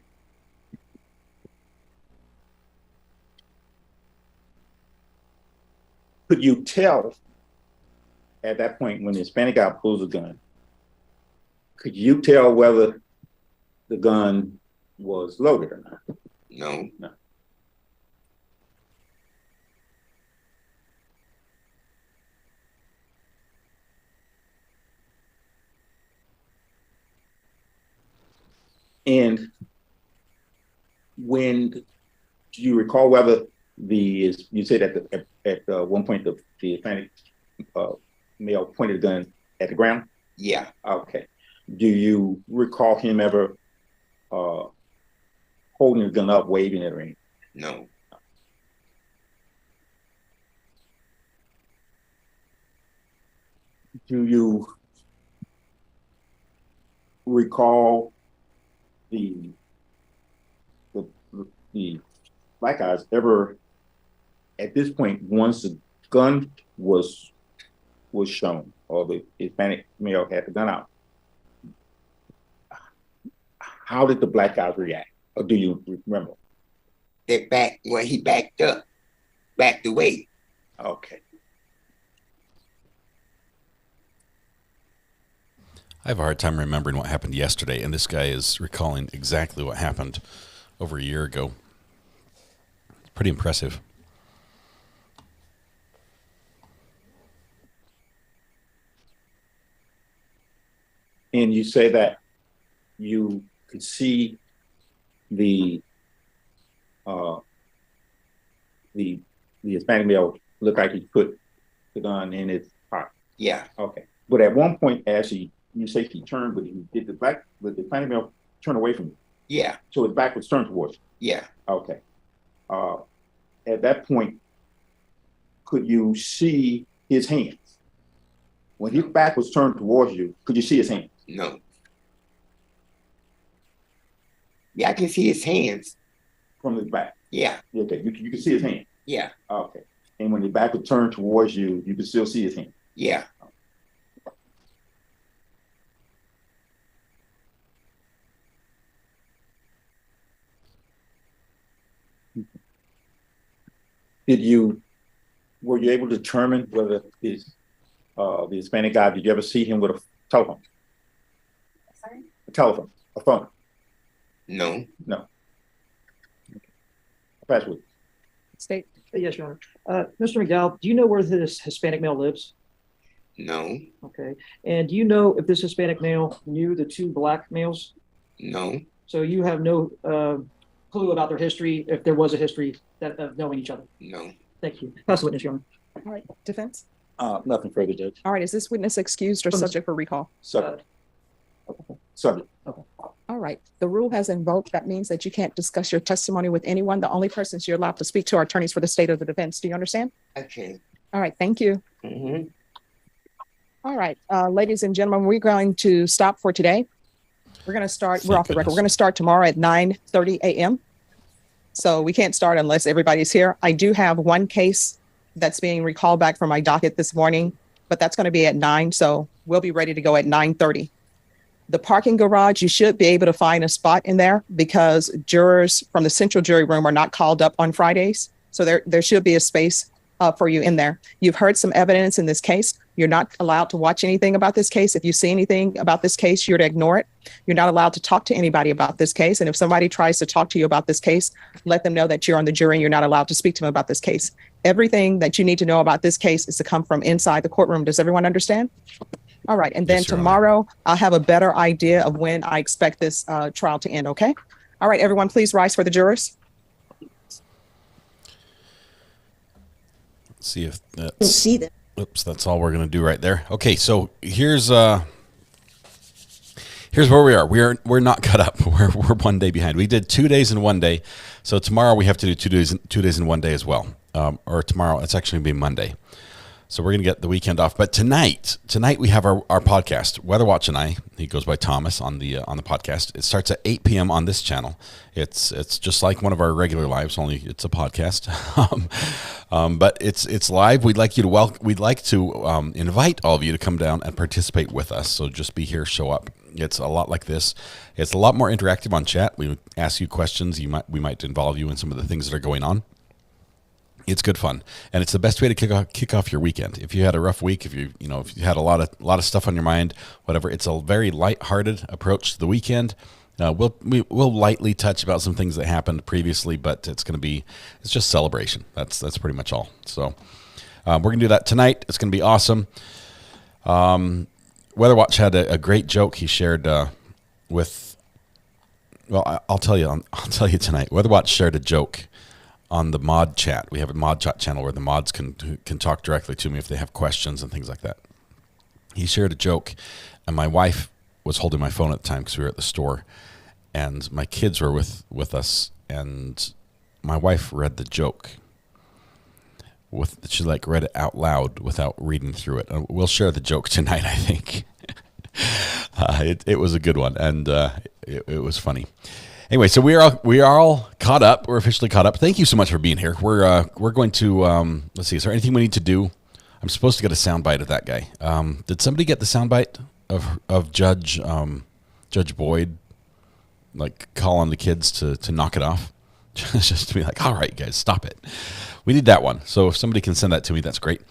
Could you tell at that point when the Hispanic guy pulls a gun, could you tell whether the gun was loaded or not? No. No. And do you recall whether you said at one point the Hispanic male pointed a gun at the ground? Yeah. Okay. Do you recall him ever holding the gun up, waving it or anything? No. Do you recall the black guys ever at this point, once the gun was shown or the Hispanic male had the gun out, how did the black guys react? Or do you remember? that back when he backed away. Okay. I have a hard time remembering what happened yesterday, and this guy is recalling exactly what happened over a year ago. It's pretty impressive. And you say that you could see the Hispanic male look like he put the gun in his pocket. Yeah. Okay. But at one point, actually, you say he turned, but he did the Hispanic male turn away from you. Yeah. So his back was turned towards you. Yeah. Okay. At that point, could you see his hands? When his back was turned towards you, could you see his hands? No. Yeah, I can see his hands. From his back? Yeah. Okay, you can see his hand? Yeah. Okay. And when the back was turned towards you, you could still see his hand? Yeah. Were you able to determine whether the Hispanic guy, did you ever see him with a telephone? Sorry? A telephone, a phone? No. No. Okay. Pass with. State. Yes, Your Honor. Mr. McDowell, do you know where this Hispanic male lives? No. Okay. And do you know if this Hispanic male knew the two black males? No. So you have no clue about their history, if there was a history of knowing each other? No. Thank you. Pass the witness, Your Honor. All right, defense. Nothing further, Judge. All right, is this witness excused or subject for recall? Subject. Subject. All right, the rule has invoked. That means that you can't discuss your testimony with anyone. The only persons you're allowed to speak to are attorneys for the state of the defense. Do you understand? Okay. All right, thank you. Mm-hmm. All right, ladies and gentlemen, we're going to stop for today. We're going to start, we're off the record. We're going to start tomorrow at 9:30 a.m. So we can't start unless everybody's here. I do have one case that's being recalled back from my docket this morning, but that's going to be at 9. So we'll be ready to go at 9:30. The parking garage, you should be able to find a spot in there because jurors from the central jury room are not called up on Fridays. So there should be a space for you in there. You've heard some evidence in this case. You're not allowed to watch anything about this case. If you see anything about this case, you're to ignore it. You're not allowed to talk to anybody about this case. And if somebody tries to talk to you about this case, let them know that you're on the jury and you're not allowed to speak to them about this case. Everything that you need to know about this case is to come from inside the courtroom. Does everyone understand? All right. And then tomorrow, I'll have a better idea of when I expect this trial to end. Okay. All right, everyone, please rise for the jurors. Let's see if that's, oops, that's all we're going to do right there. Okay. So here's where we are. We're not cut up. We're 1 day behind. We did 2 days in 1 day. So tomorrow we have to do 2 days in 1 day as well. Or tomorrow, it's actually going to be Monday. So we're going to get the weekend off. But tonight we have our podcast, Weather Watch and I. He goes by Thomas on the podcast. It starts at 8 p.m. on this channel. It's just like one of our regular lives, only it's a podcast. But it's live. We'd like to invite all of you to come down and participate with us. So just be here, show up. It's a lot like this. It's a lot more interactive on chat. We ask you questions. We might involve you in some of the things that are going on. It's good fun, and it's the best way to kick off your weekend. If you had a rough week, if you had a lot of stuff on your mind, whatever, it's a very lighthearted approach to the weekend. We'll lightly touch about some things that happened previously, but it's just celebration. That's pretty much all. So we're gonna do that tonight. It's gonna be awesome. Weather Watch had a great joke he shared with. Well, I'll tell you tonight. Weather Watch shared a joke on the mod chat. We have a mod chat channel where the mods can talk directly to me if they have questions and things like that. He shared a joke, and my wife was holding my phone at the time because we were at the store, and my kids were with us, and my wife read the joke. She read it out loud without reading through it. We'll share the joke tonight, I think. It was a good one, and it was funny. Anyway, so we are all caught up. We're officially caught up. Thank you so much for being here. We're going to let's see. Is there anything we need to do? I'm supposed to get a soundbite of that guy. Did somebody get the soundbite of Judge Boyd, like calling the kids to knock it off? just to be like, all right, guys, stop it. We need that one. So if somebody can send that to me, that's great.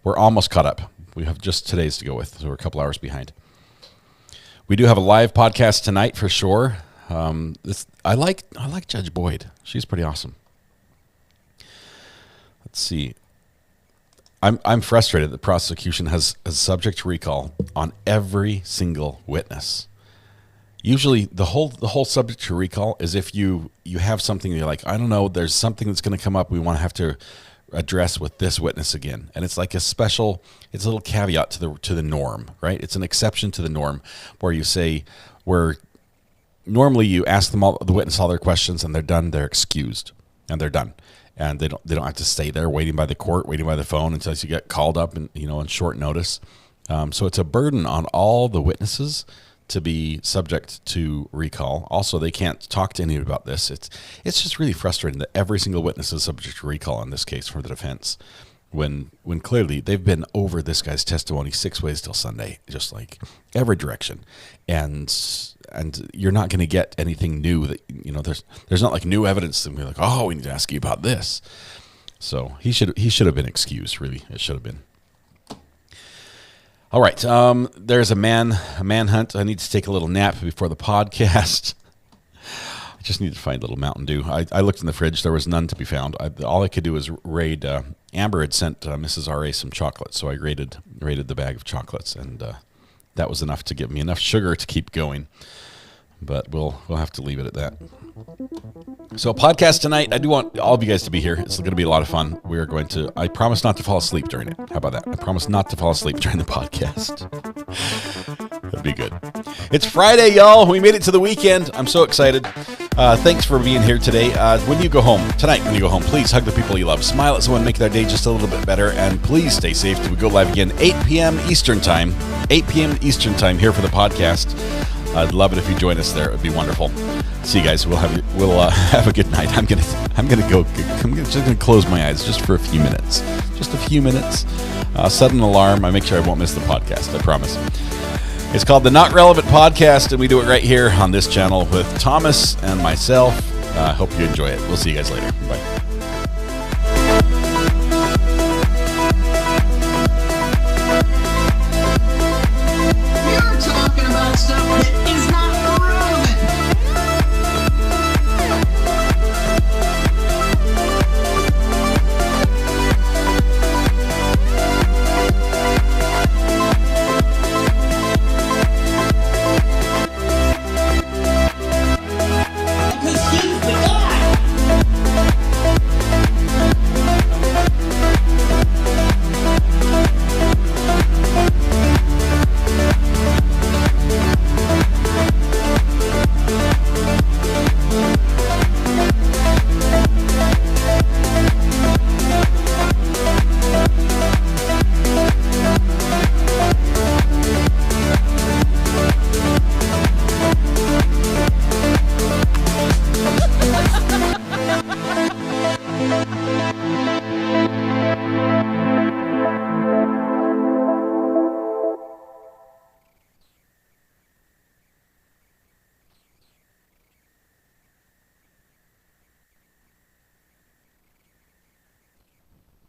We're almost caught up. We have just today's to go with, so we're a couple hours behind. We do have a live podcast tonight for sure. I like Judge Boyd. She's pretty awesome. Let's see. I'm frustrated that the prosecution has subject to recall on every single witness. Usually the whole subject to recall is if you have something you're like, I don't know, there's something that's going to come up we want to have to address with this witness again. And it's like it's a little caveat to the norm, right? It's an exception to the norm where you say where normally you ask the witness all their questions and they're done, they're excused and they're done. And they don't have to stay there waiting by the court, waiting by the phone until you get called up and on short notice. So it's a burden on all the witnesses to be subject to recall. Also, they can't talk to anyone about this. It's just really frustrating that every single witness is subject to recall in this case for the defense, when clearly they've been over this guy's testimony 6 ways till Sunday, just like every direction, and you're not going to get anything new that there's not like new evidence and we're like, oh, we need to ask you about this. So he should have been excused. Really, it should have been. All right, there's a manhunt. I need to take a little nap before the podcast. I just need to find a little Mountain Dew. I looked in the fridge. There was none to be found. All I could do was raid. Amber had sent Mrs. R.A. some chocolates, so I raided the bag of chocolates, and that was enough to give me enough sugar to keep going. But we'll have to leave it at that. So podcast tonight, I do want all of you guys to be here. It's going to be a lot of fun. I promise not to fall asleep during it. How about that? I promise not to fall asleep during the podcast. That'd be good. It's Friday, y'all. We made it to the weekend. I'm so excited. Thanks for being here today. When you go home, please hug the people you love. Smile at someone, make their day just a little bit better. And please stay safe till we go live again, 8 p.m. Eastern time. 8 p.m. Eastern time here for the podcast. I'd love it if you join us there. It would be wonderful. See you guys. We'll have a good night. I'm just gonna close my eyes just for a few minutes. Just a few minutes. Set an alarm. I make sure I won't miss the podcast. I promise. It's called the Not Relevant Podcast, and we do it right here on this channel with Thomas and myself. Hope you enjoy it. We'll see you guys later. Bye.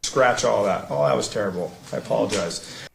Scratch all that. Oh, that was terrible. I apologize.